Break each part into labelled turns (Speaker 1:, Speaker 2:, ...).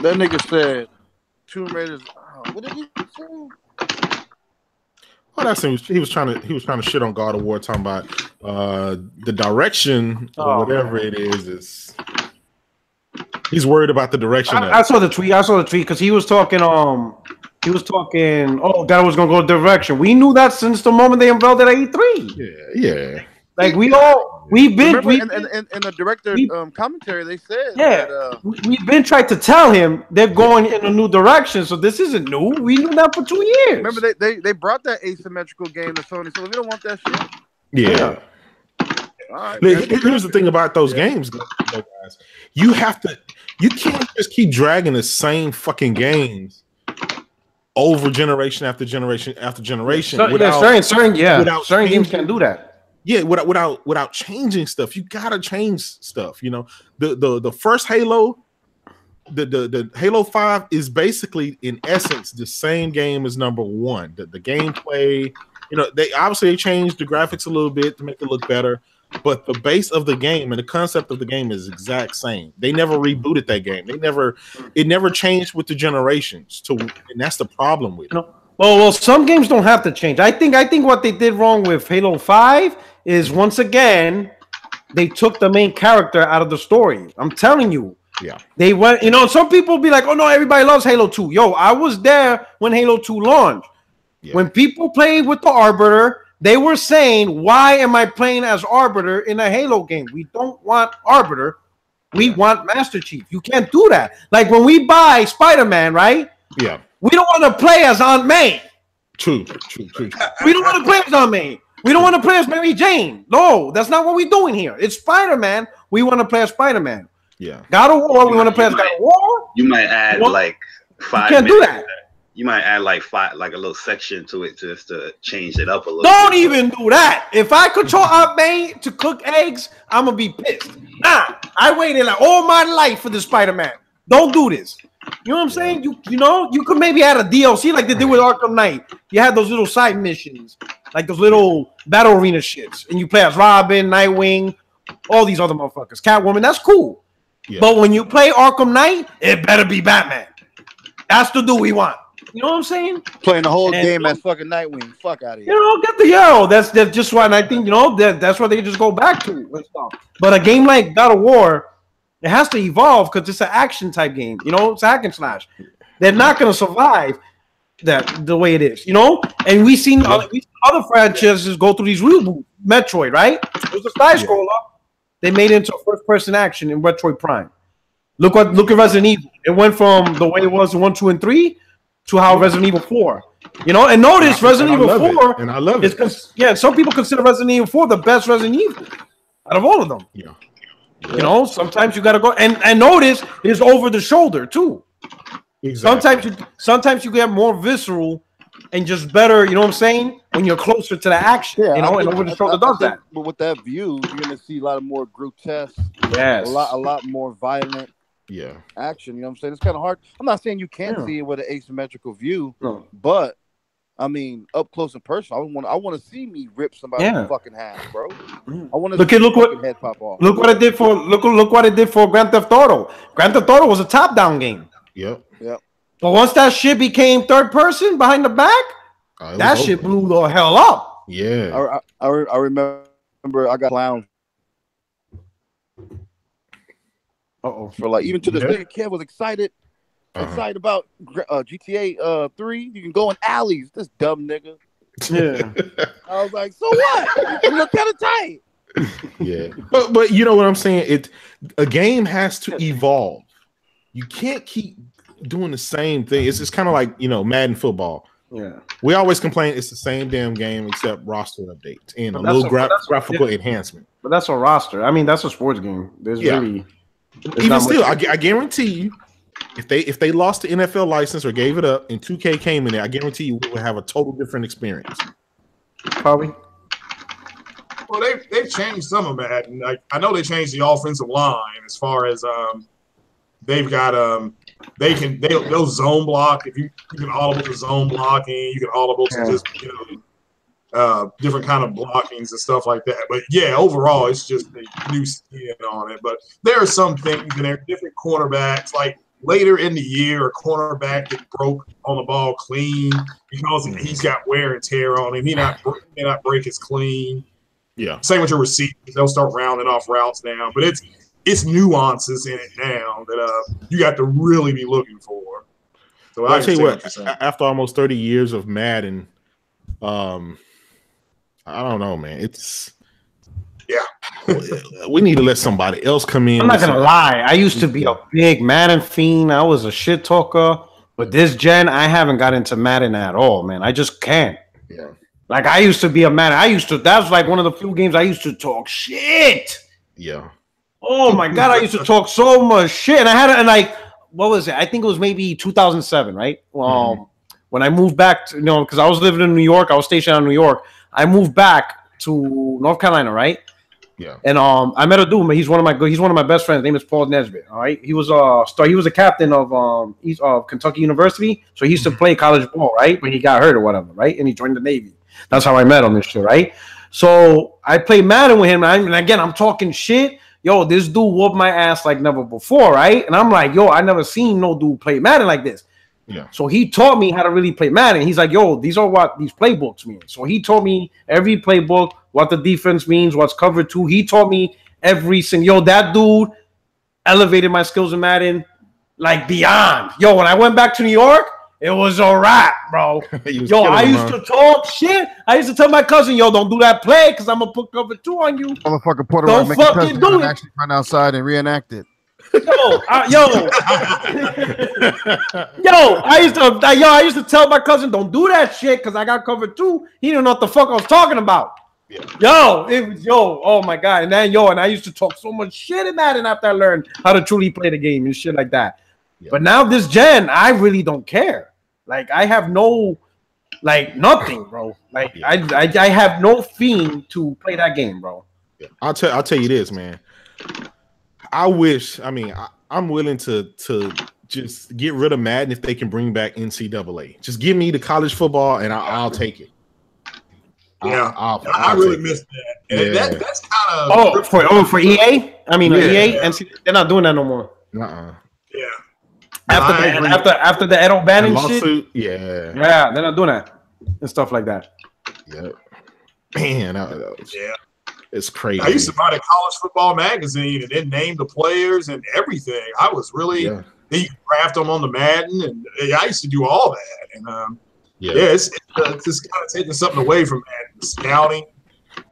Speaker 1: That nigga said Tomb Raiders. What did he say?
Speaker 2: Oh, that's him. He was trying to shit on God of War, talking about the direction or whatever it is. He's worried about the direction.
Speaker 3: I saw the tweet. Because he was talking. He was talking. Oh, that was gonna go direction. We knew that since the moment they unveiled it at
Speaker 2: E3. Yeah.
Speaker 3: Like we've been.
Speaker 1: Remember, in the director commentary, they said. That,
Speaker 3: we've been trying to tell him they're going in a new direction. So this isn't new. We knew that for 2 years.
Speaker 1: Remember, they brought that asymmetrical game to Sony, so we don't want that shit.
Speaker 2: Yeah. All right, here's the thing about those games, guys. You can't just keep dragging the same fucking games over generation after generation after generation.
Speaker 3: Certain games can't do that.
Speaker 2: Yeah, without changing stuff. You gotta change stuff. You know, the first Halo, the Halo 5 is basically in essence the same game as number 1. The gameplay, you know, they obviously changed the graphics a little bit to make it look better, but the base of the game and the concept of the game is exact same. They never rebooted that game. It never changed with the generations. And that's the problem with it.
Speaker 3: Well, some games don't have to change. I think what they did wrong with Halo 5 is once again they took the main character out of the story. I'm telling you.
Speaker 2: Yeah.
Speaker 3: They went, some people be like, "Oh no, everybody loves Halo 2." Yo, I was there when Halo 2 launched. Yeah. When people played with the Arbiter, they were saying, "Why am I playing as Arbiter in a Halo game? We don't want Arbiter. We want Master Chief." You can't do that. Like when we buy Spider-Man, right?
Speaker 2: Yeah.
Speaker 3: We don't want to play as Aunt May.
Speaker 2: True.
Speaker 3: We don't want to play as Aunt May. We don't want to play as Mary Jane. No, that's not what we're doing here. It's Spider-Man. We want to play as Spider-Man.
Speaker 2: Yeah.
Speaker 3: God of War. We want to play as God of War.
Speaker 4: You might add like 5
Speaker 3: minutes. You can't do that.
Speaker 4: You might add like a little section to it just to change it up a little.
Speaker 3: Don't even do that. If I control Aunt May to cook eggs, I'm gonna be pissed. Nah, I waited like all my life for the Spider-Man. Don't do this. You know what I'm saying? You could maybe add a DLC like they did with Arkham Knight. You had those little side missions, like those little battle arena shits, and you play as Robin, Nightwing, all these other motherfuckers, Catwoman. That's cool. Yeah. But when you play Arkham Knight, it better be Batman. That's the dude we want. You know what I'm saying?
Speaker 1: Playing the whole game as fucking Nightwing. Fuck out of here.
Speaker 3: Get the hero. That's just why, and I think that's what they just go back to and stuff. But a game like God of War, it has to evolve because it's an action type game. It's hack and slash. They're not going to survive that the way it is. And we've seen other franchises go through these reboots. Metroid, right? It was a side scroller. They made it into a first person action in Metroid Prime. Look at Resident Evil. It went from the way it was in 1, 2, and 3 to how Resident Evil 4. And notice Resident Evil 4.
Speaker 2: And I love it.
Speaker 3: Some people consider Resident Evil 4 the best Resident Evil out of all of them.
Speaker 2: Yeah.
Speaker 3: Sometimes you got to go and notice it's over the shoulder too.
Speaker 2: Exactly.
Speaker 3: Sometimes you get more visceral and just better. You know what I'm saying? When you're closer to the action, and over the shoulder does that.
Speaker 1: But with that view, you're gonna see a lot more grotesque.
Speaker 3: Yes.
Speaker 1: A lot more violent.
Speaker 2: Yeah.
Speaker 1: Action. You know what I'm saying? It's kind of hard. I'm not saying you can't see it with an asymmetrical view, but I mean, up close and personal. I want to see me rip somebody in the fucking half, bro. I want to
Speaker 3: look what head pop off. Look what it did for Grand Theft Auto. Grand Theft Auto was a top-down game.
Speaker 2: Yep.
Speaker 3: But once that shit became third person behind the back, that shit blew the hell up.
Speaker 2: Yeah.
Speaker 1: I remember I got clown. For like even to this day, Kev was excited about GTA 3. You can go in alleys. This dumb nigga.
Speaker 3: Yeah.
Speaker 1: I was like, so what? It looked kind of tight.
Speaker 2: Yeah. But you know what I'm saying? A game has to evolve. You can't keep doing the same thing. It's just kind of like, Madden football.
Speaker 3: Yeah.
Speaker 2: We always complain it's the same damn game except roster updates and a little graphical enhancement.
Speaker 3: But that's a roster. I mean, that's a sports game. There's really
Speaker 2: even still, I guarantee you, if they lost the NFL license or gave it up and 2K came in there, I guarantee you we would have a total different experience.
Speaker 3: Probably.
Speaker 5: Well, they've changed some of that. And I know they changed the offensive line as far as they've got they'll zone block. If you can audible to zone blocking, you can audible to just different kind of blockings and stuff like that. But yeah, overall, it's just a new skin on it. But there are some things in there, different quarterbacks. Like later in the year, a cornerback that broke on the ball clean because he's got wear and tear on him. He may not break as clean.
Speaker 2: Yeah.
Speaker 5: Same with your receivers. They'll start rounding off routes now. But it's nuances in it now that you got to really be looking for. So
Speaker 2: I'll tell you what, after almost 30 years of Madden, I don't know, man. We need to let somebody else come in.
Speaker 3: I'm not gonna lie. I used to be a big Madden fiend. I was a shit talker. But this gen, I haven't got into Madden at all, man. I just can't.
Speaker 2: Yeah.
Speaker 3: Like I used to be a Madden. That was like one of the few games I used to talk shit.
Speaker 2: Yeah.
Speaker 3: Oh my God, I used to talk so much shit. And I had and like, what was it? I think it was maybe 2007, right? When I moved back to, because I was living in New York, I was stationed in New York. I moved back to North Carolina, right?
Speaker 2: Yeah.
Speaker 3: And I met a dude. He's one of my best friends. His name is Paul Nesbitt. All right. He was a captain of Kentucky University. So he used to play college ball, right? When he got hurt or whatever, right? And he joined the Navy. That's how I met him and shit, right? So I played Madden with him, and again, I'm talking shit. Yo, this dude whooped my ass like never before, right? And I'm like, yo, I never seen no dude play Madden like this.
Speaker 2: Yeah.
Speaker 3: So he taught me how to really play Madden. He's like, yo, these are what these playbooks mean. So he taught me every playbook, what the defense means, what's cover two. He taught me every single. Yo, that dude elevated my skills in Madden like beyond. Yo, when I went back to New York, it was a wrap, bro. Yo, I used to talk shit. I used to tell my cousin, yo, don't do that play because I'm going to put cover two on you.
Speaker 1: Motherfucker put
Speaker 3: don't fucking do it.
Speaker 1: Actually run outside and reenact it.
Speaker 3: I used to tell my cousin, don't do that shit because I got cover two. He didn't know what the fuck I was talking about. Yeah. Oh my God. And then, and I used to talk so much shit in Madden after I learned how to truly play the game and shit like that. Yeah. But now this gen, I really don't care. Like I have no, nothing, bro. Like I have no fiend to play that game, bro.
Speaker 2: Yeah. I'll tell you this, man. I'm willing to just get rid of Madden if they can bring back NCAA. Just give me the college football and I'll take it.
Speaker 5: Yeah, I really missed that. And that's kind
Speaker 3: of for EA. I mean, EA and they're not doing that no more.
Speaker 2: Yeah.
Speaker 3: After the Edo banning
Speaker 2: lawsuit,
Speaker 3: shit, yeah, they're not doing that and stuff like that.
Speaker 2: Yeah, man, it's crazy.
Speaker 5: I used to buy the college football magazine and then name the players and everything. I was really they draft them on the Madden, and I used to do all that. And it's just kind of taking something away from Madden. The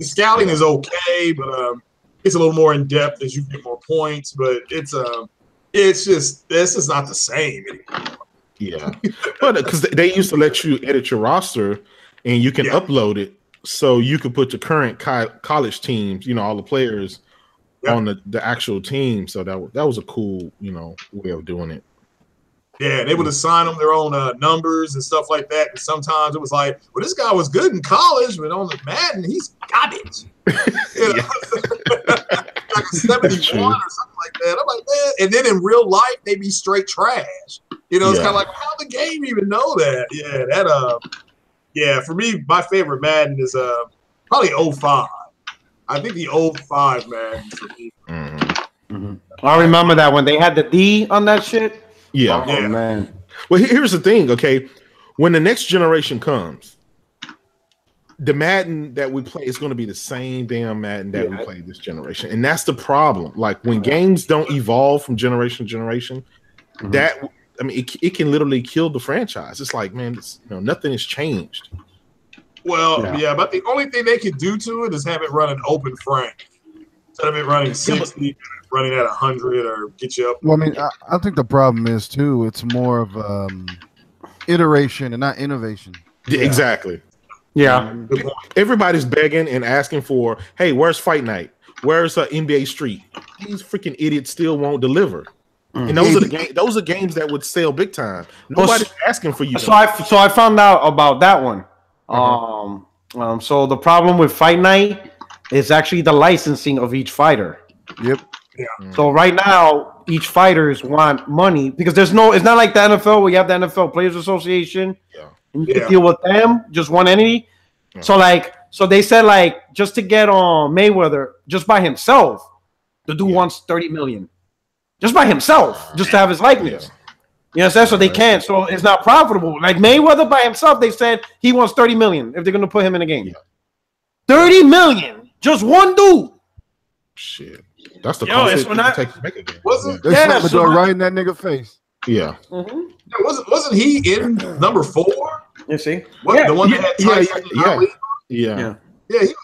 Speaker 5: scouting is okay, but it's a little more in depth as you get more points. But it's just this is not the same anymore.
Speaker 2: Yeah, but because they used to let you edit your roster and you can upload it, so you could put your current college teams, all the players on the actual team. So that was a cool, way of doing it.
Speaker 5: Yeah, they would assign them their own numbers and stuff like that. And sometimes it was like, well, this guy was good in college, but on the Madden, he's garbage. Like a 71 or something like that. I'm like, man. And then in real life, they be straight trash. It's kind of like, how the game even know that? Yeah, for me, my favorite Madden is probably 05. I think the 05 Madden for me.
Speaker 3: Mm-hmm. I remember that when they had the D on that shit.
Speaker 2: Yeah.
Speaker 3: Oh, man.
Speaker 2: Well, here's the thing, okay? When the next generation comes, the Madden that we play is going to be the same damn Madden that we play this generation. And that's the problem. Like, when games don't evolve from generation to generation, it can literally kill the franchise. It's like, man, nothing has changed.
Speaker 5: Well, but the only thing they could do to it is have it run an open frame. Instead of it running 60, running at 100 or get you up.
Speaker 1: Well, I mean, I think the problem is, too, it's more of iteration and not innovation.
Speaker 2: Yeah. Exactly.
Speaker 3: Yeah.
Speaker 2: Everybody's begging and asking for, hey, where's Fight Night? Where's NBA Street? These freaking idiots still won't deliver. And those are games that would sell big time. Nobody's asking for you.
Speaker 3: So I found out about that one. So the problem with Fight Night is actually the licensing of each fighter.
Speaker 1: Yep.
Speaker 5: Yeah.
Speaker 3: So right now, each fighters want money because it's not like the NFL where you have the NFL Players Association.
Speaker 2: Yeah.
Speaker 3: And you can deal with them, just one entity. Yeah. So they said just to get on Mayweather just by himself, the dude wants $30 million. Just by himself, just to have his likeness. Yes, that's what they can't. So it's not profitable. Like Mayweather by himself, they said he wants $30 million if they're going to put him in a game. Yeah. $30 million, just one dude.
Speaker 2: Shit, that's the cost it takes to make a game.
Speaker 1: They slapped the door right in that nigga face.
Speaker 2: Yeah.
Speaker 3: Mm-hmm.
Speaker 5: Wasn't he in number 4?
Speaker 3: You see,
Speaker 5: the one that had Tyson
Speaker 2: yeah.
Speaker 5: He was.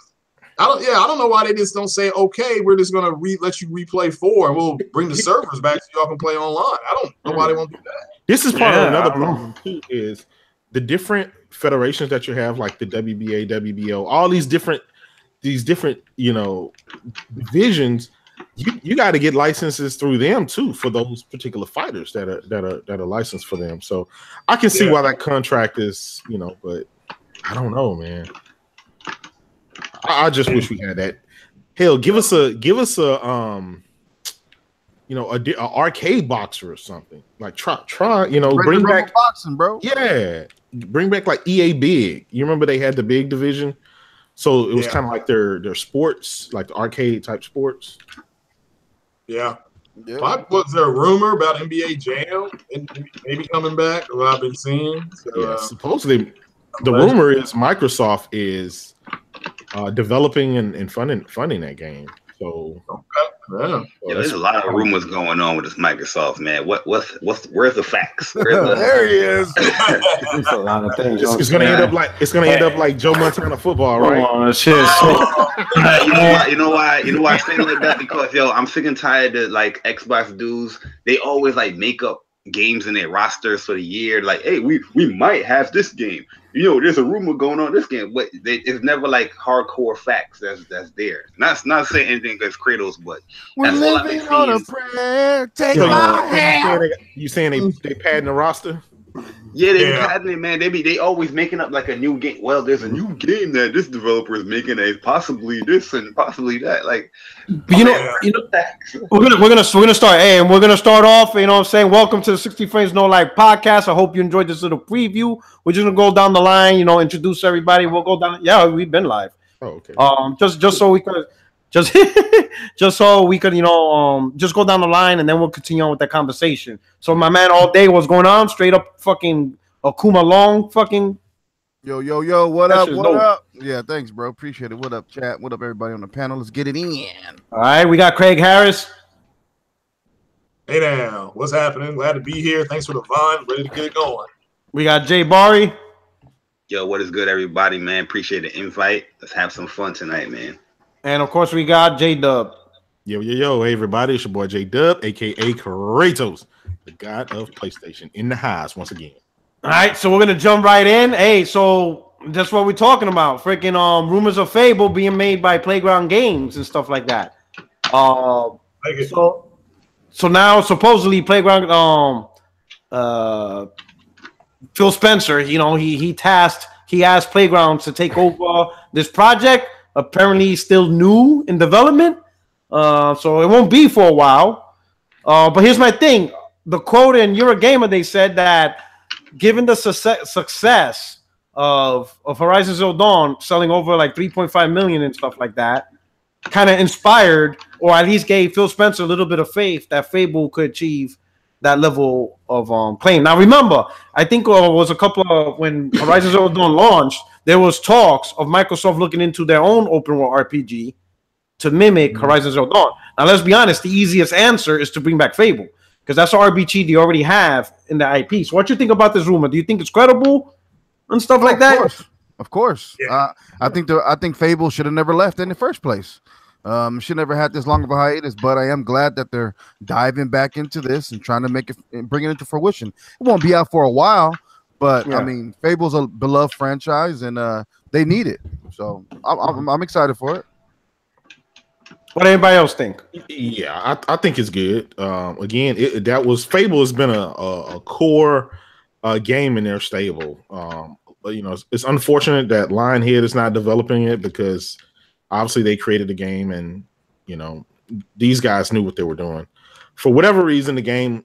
Speaker 5: I don't know why they just don't say, okay, we're just gonna let you replay 4 and we'll bring the servers back so y'all can play online. I don't know why they won't do that.
Speaker 2: This is part of another problem too, is the different federations that you have, like the WBA, WBO, all these different divisions. You got to get licenses through them too for those particular fighters that are licensed for them. So I can see why that contract is, but I don't know, man. I just wish we had that. Hell, give us a arcade boxer or something. Like try bring back
Speaker 1: boxing, bro.
Speaker 2: Yeah, bring back like EA Big. You remember they had the big division, so it was kind of like their sports, like the arcade type sports.
Speaker 5: Yeah. Was there a rumor about NBA Jam and maybe coming back? What I've been seeing. So,
Speaker 2: supposedly, the rumor is Microsoft is developing and funding that game. So,
Speaker 4: there's a lot of rumors going on with this Microsoft, man. Where's the facts?
Speaker 1: There he is.
Speaker 3: It's a lot of things.
Speaker 2: It's gonna end up like Joe Montana football, right?
Speaker 3: Oh shit!
Speaker 4: You know why I say like that? Because I'm sick and tired of like Xbox dudes. They always like make up games in their rosters for the year. Like, hey, we might have this game. There's a rumor going on this game, but it's never like hardcore facts that's there. Not saying anything against Kratos, but that's all I've been seeing.
Speaker 1: Take my hand.
Speaker 2: You saying they padding the roster?
Speaker 4: Yeah, they padding it, man. They always making up like a new game. Well, there's a new game that this developer is making, possibly this and possibly that. Like,
Speaker 3: we're gonna start. Hey, and we're gonna start off. You know what I'm saying? Welcome to the 60 Frames No Lag podcast. I hope you enjoyed this little preview. We're just gonna go down the line. Introduce everybody. We'll go down. Yeah, we've been live.
Speaker 2: Oh, okay.
Speaker 3: Just so we could. Just so we could, just go down the line and then we'll continue on with that conversation. So my man all day, what's going on? Straight up fucking Akuma Long fucking.
Speaker 1: Yo, what up? Yeah, thanks, bro. Appreciate it. What up, chat? What up, everybody on the panel? Let's get it in.
Speaker 3: All right, we got Craig Harris.
Speaker 5: Hey now, what's happening? Glad to be here. Thanks for the vine. Ready to get it going.
Speaker 3: We got Jay Bari.
Speaker 4: Yo, what is good, everybody, man? Appreciate the invite. Let's have some fun tonight, man.
Speaker 3: And of course, we got J Dub.
Speaker 2: Yo, hey everybody, it's your boy J Dub, aka Kratos, the god of PlayStation, in the house once again.
Speaker 3: All right, so we're gonna jump right in. Hey, so that's what we're talking about. Freaking rumors of Fable being made by Playground Games and stuff like that. So now supposedly Playground Phil Spencer, he asked Playground to take over this project. Apparently, he's still new in development, so it won't be for a while. But here's my thing. The quote in Eurogamer, they said that given the success of Horizon Zero Dawn selling over like 3.5 million and stuff like that, kind of inspired, or at least gave Phil Spencer a little bit of faith that Fable could achieve that level of claim. Now, remember, I think it was a couple of, when Horizon Zero Dawn launched, there was talks of Microsoft looking into their own open world RPG to mimic Horizon Zero Dawn. Now, let's be honest, the easiest answer is to bring back Fable, because that's an RPG they already have in the IP. So what do you think about this rumor? Do you think it's credible and stuff like that?
Speaker 1: Of course. Yeah. I think Fable should have never left in the first place. Should never had this long of a hiatus, but I am glad that they're diving back into this and trying to make it and bring it into fruition. It won't be out for a while, but I mean, Fable's a beloved franchise, and they need it. So I'm excited for it.
Speaker 3: What do anybody else think?
Speaker 2: Yeah, I think it's good. Again, Fable has been a core game in their stable. It's unfortunate that Lionhead is not developing it, because obviously they created the game, and these guys knew what they were doing. For whatever reason, the game,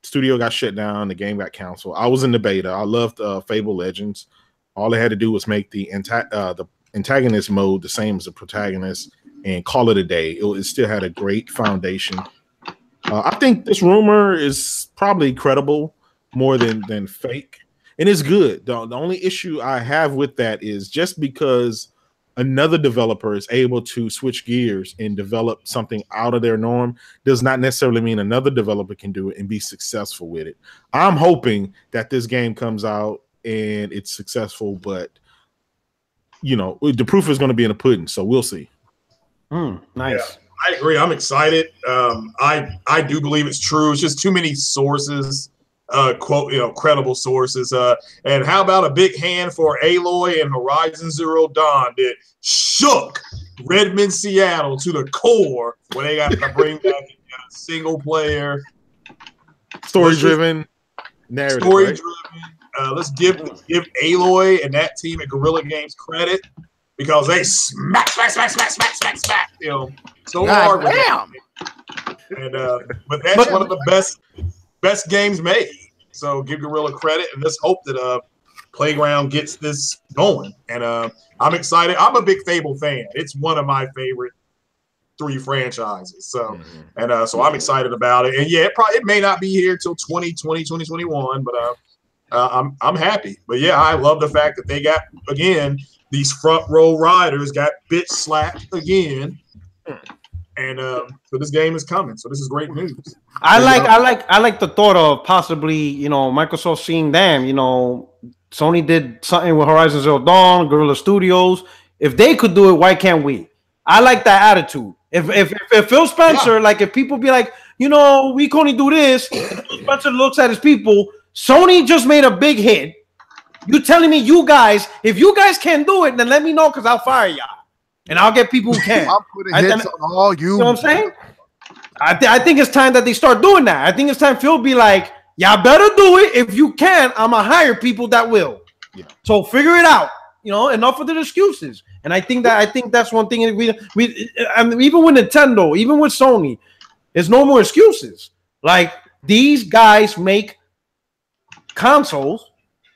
Speaker 2: studio got shut down, the game got canceled. I was in the beta. I loved Fable Legends. All they had to do was make the antagonist mode the same as the protagonist and call it a day. It still had a great foundation. I think this rumor is probably credible. more than fake, and it's good. The only issue I have with that is just because another developer is able to switch gears and develop something out of their norm does not necessarily mean another developer can do it and be successful with it. I'm hoping that this game comes out and it's successful, but you know, the proof is going to be in the pudding, so we'll see.
Speaker 3: Nice.
Speaker 5: Yeah, I agree. I'm excited. I do believe it's true. It's just too many sources, credible sources. And how about a big hand for Aloy and Horizon Zero Dawn that shook Redmond, Seattle to the core when they got to bring back a single player,
Speaker 2: story-driven narrative.
Speaker 5: Story-driven. Let's give Aloy and that team at Guerrilla Games credit because they smack, you know, so hard. And but that's one of the best games made. So give Guerrilla credit and let's hope that Playground gets this going. And I'm excited. I'm a big Fable fan. It's one of my favorite 3 franchises. So so I'm excited about it. And yeah, it may not be here till 2020, 2021, but I'm happy. But yeah, I love the fact that they got, again, these front row riders got bitch slapped again. And so this game is coming. So this is great news.
Speaker 3: I like the thought of possibly, you know, Microsoft seeing them, you know, Sony did something with Horizon Zero Dawn, Guerrilla Studios. If they could do it, why can't we? I like that attitude. If Phil Spencer, like if people be like, you know, we can only do this, Spencer looks at his people, Sony just made a big hit. You telling me you guys, if you guys can't do it, then let me know because I'll fire y'all. And I'll get people who can.
Speaker 1: I'm putting hits on all you.
Speaker 3: You know what I'm saying? I think it's time that they start doing that. I think it's time Phil be like, y'all better do it. If you can, I'm going to hire people that will. Yeah. So figure it out. You know, enough of the excuses. And I think that's one thing we I mean, even with Nintendo, even with Sony, there's no more excuses. Like these guys make consoles.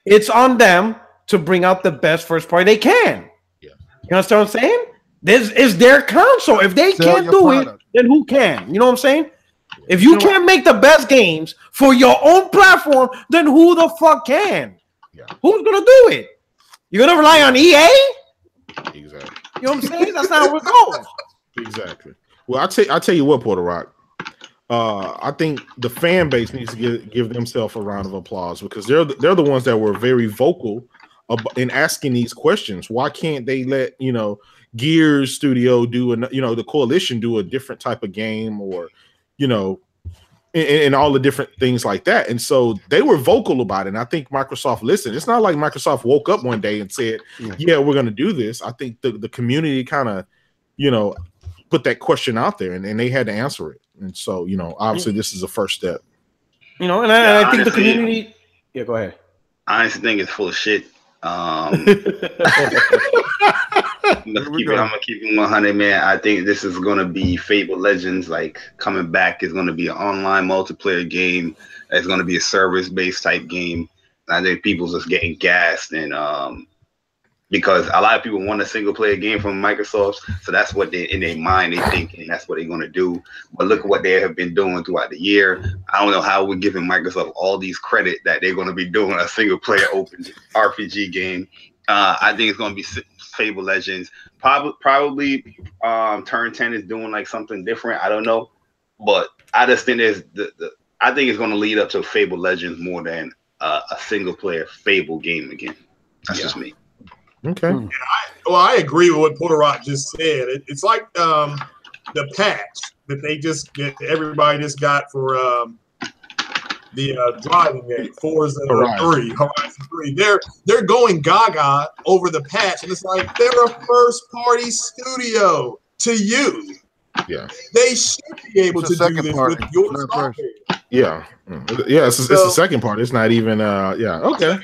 Speaker 3: It's on them to bring out the best first party they can. Yeah. You understand what I'm saying? This is their console. If they can't do it, then who can? You know what I'm saying? If you can't make the best games for your own platform, then who the fuck can? Yeah. Who's gonna do it? You're gonna rely on EA?
Speaker 2: Exactly.
Speaker 3: You know what I'm saying? That's not how it goes.
Speaker 2: Exactly. Well, I'll tell you what, Porter Rock. I think the fan base needs to give themselves a round of applause because they're the ones that were very vocal in asking these questions. Why can't they let Gears Studio do the Coalition do a different type of game, or and all the different things like that? And so they were vocal about it. And I think Microsoft listened. It's not like Microsoft woke up one day and said, "Yeah, we're going to do this." I think the community kind of put that question out there, and they had to answer it. And so, obviously this is the first step.
Speaker 3: And I think the community. Yeah, go ahead.
Speaker 4: I honestly think it's full of shit. I'm gonna keep it 100, man. I think this is gonna be Fable Legends, like coming back. Is gonna be an online multiplayer game. It's gonna be a service-based type game. I think people's just getting gassed, and because a lot of people want a single-player game from Microsoft, so that's what they in their mind they think, and that's what they're gonna do. But look at what they have been doing throughout the year. I don't know how we're giving Microsoft all these credit that they're gonna be doing a single-player open RPG game. I think it's gonna be Fable Legends. Probably Turn 10 is doing like something different. I don't know, but I just think there's I think it's gonna lead up to Fable Legends more than a single-player Fable game again. That's just me.
Speaker 2: Okay.
Speaker 5: I agree with what Porter Rock just said. It's like the patch that everybody just got for the driving game, Forza 3, Horizon 3. They're going gaga over the patch, and it's like they're a first-party studio to you.
Speaker 2: Yeah,
Speaker 5: they should be able to do this with your software.
Speaker 2: Yeah, it's the second part. It's not even. Okay.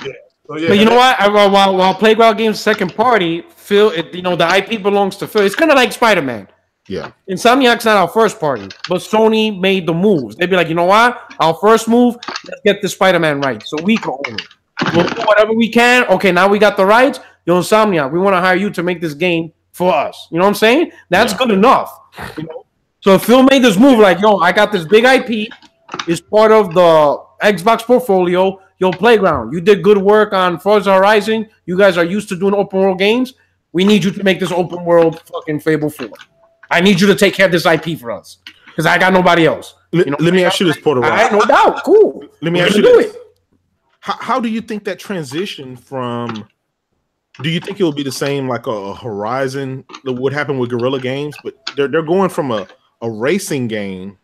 Speaker 5: Yeah. So,
Speaker 3: but you know what? While Playground Games second party, Phil, the IP belongs to Phil. It's kind of like Spider-Man.
Speaker 2: Yeah.
Speaker 3: Insomniac's not our first party, but Sony made the moves. They'd be like, you know what? Our first move, let's get the Spider-Man right, so we can own it. We'll do whatever we can. Okay, now we got the rights. Yo, Insomniac, we want to hire you to make this game for us. You know what I'm saying? That's good enough. So if Phil made this move, like, yo, I got this big IP. It's part of the Xbox portfolio, Playground, you did good work on Forza Horizon. You guys are used to doing open world games. We need you to make this open world fucking Fable 4. I need you to take care of this IP for us because I got nobody else.
Speaker 2: Let me ask you this, Porter.
Speaker 3: I no doubt. Cool.
Speaker 2: Let me ask you this. How do you think that transition from? Do you think it will be the same like a Horizon? What happened with Guerrilla Games, but they're going from a racing game,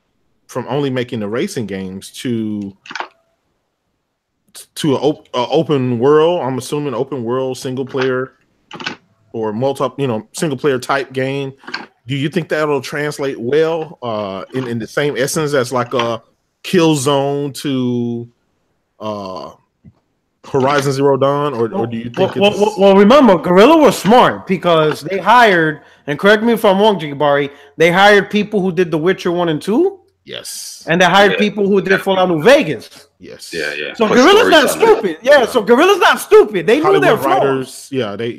Speaker 2: from only making the racing games to an open world. I'm assuming open world single player or single player type game. Do you think that'll translate well in the same essence as like a Killzone to Horizon Zero Dawn, or do you think?
Speaker 3: Well, remember, Guerrilla was smart because they hired, and correct me if I'm wrong, Jigabari, they hired people who did The Witcher 1 and 2.
Speaker 2: Yes.
Speaker 3: And they hired people who did Fallout New Vegas.
Speaker 2: Yes.
Speaker 4: Yeah.
Speaker 3: So Guerrilla's not stupid. So Guerrilla's not stupid. They knew their flaws. They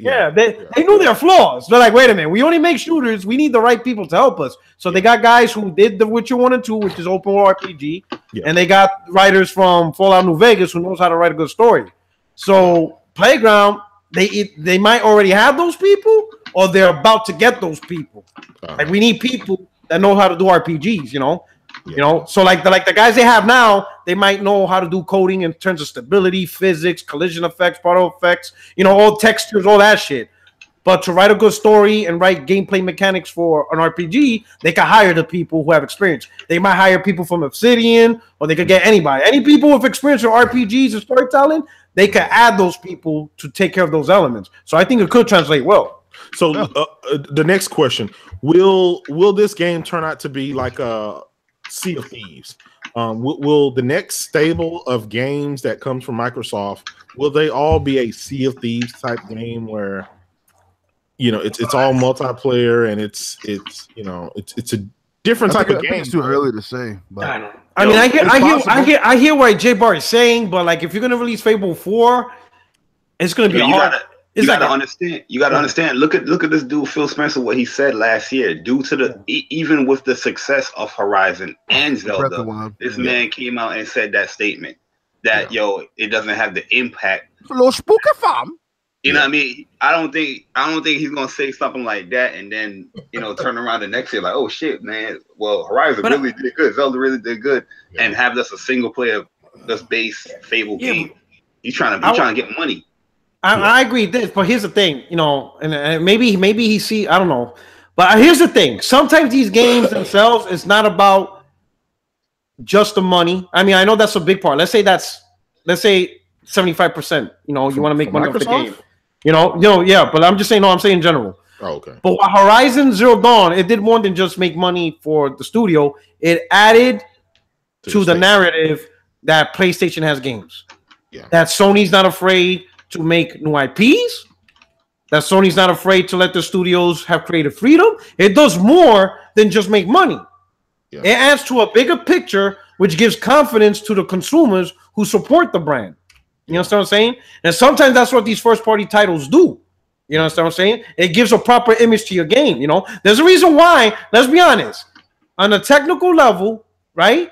Speaker 3: knew their flaws. They're like, wait a minute, we only make shooters. We need the right people to help us. So they got guys who did The Witcher 1 and 2, which is open world RPG. Yeah. And they got writers from Fallout New Vegas who knows how to write a good story. So Playground, they might already have those people, or they're about to get those people. Like we need people that know how to do RPGs, you know. Yeah. You know, so like the guys they have now, they might know how to do coding in terms of stability, physics, collision effects, particle effects, you know, all textures, all that shit. But to write a good story and write gameplay mechanics for an RPG, they can hire the people who have experience. They might hire people from Obsidian, or they could get anybody. Any people with experience in RPGs and storytelling, they can add those people to take care of those elements. So I think it could translate well.
Speaker 2: So the next question, will this game turn out to be like a Sea of Thieves? Will the next stable of games that comes from Microsoft, will they all be a Sea of Thieves type game where, you know, it's all multiplayer and it's a different type of game?
Speaker 1: It's too early to say, but
Speaker 3: I mean, I hear what J Bar is saying, but like if you're gonna release Fable 4, it's gonna be hard. You gotta
Speaker 4: understand. Look at this dude Phil Spencer, what he said last year. Due to the even with the success of Horizon and Zelda, this man came out and said that statement that it doesn't have the impact. You know what I mean? I don't think he's gonna say something like that and then turn around the next year like, oh shit, man. Well, Horizon really did good. Zelda really did good, and have this a single player, this base Fable game. He's trying to get money.
Speaker 3: I agree with this, but here's the thing, and maybe he see, I don't know, but here's the thing. Sometimes these games themselves, it's not about just the money. I mean, I know that's a big part. Let's say 75%. You want to make money off the game. But I'm just saying. No, I'm saying in general.
Speaker 2: Oh, okay.
Speaker 3: But Horizon Zero Dawn, it did more than just make money for the studio. It added to the narrative that PlayStation has games. Yeah. That Sony's not afraid to make new IPs, that Sony's not afraid to let the studios have creative freedom. It does more than just make money. Yeah. It adds to a bigger picture, which gives confidence to the consumers who support the brand. You understand what I'm saying? And sometimes that's what these first-party titles do. You understand what I'm saying? It gives a proper image to your game. There's a reason why, let's be honest, on a technical level, right?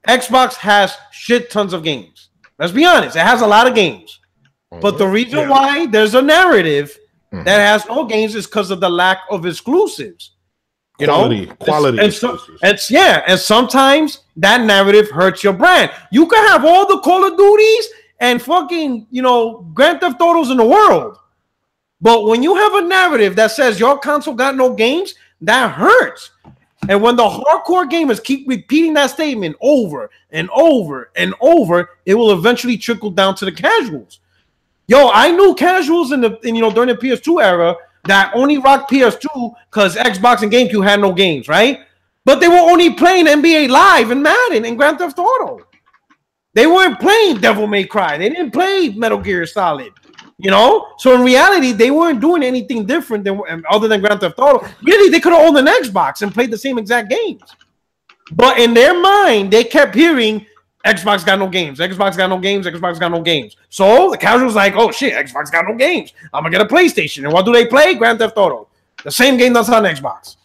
Speaker 3: Xbox has shit tons of games. Let's be honest. It has a lot of games. But the reason why there's a narrative that has no games is because of the lack of exclusives. Quality. And sometimes that narrative hurts your brand. You can have all the Call of Duties and fucking, Grand Theft Autos in the world. But when you have a narrative that says your console got no games, that hurts. And when the hardcore gamers keep repeating that statement over and over and over, it will eventually trickle down to the casuals. I knew casuals during the PS2 era that only rocked PS2 because Xbox and GameCube had no games, right? But they were only playing NBA Live and Madden and Grand Theft Auto. They weren't playing Devil May Cry. They didn't play Metal Gear Solid. So in reality, they weren't doing anything different other than Grand Theft Auto. Really, they could have owned an Xbox and played the same exact games. But in their mind, they kept hearing Xbox got no games. Xbox got no games. Xbox got no games. So the casual's like, oh shit, Xbox got no games. I'm gonna get a PlayStation. And what do they play? Grand Theft Auto. The same game that's on Xbox.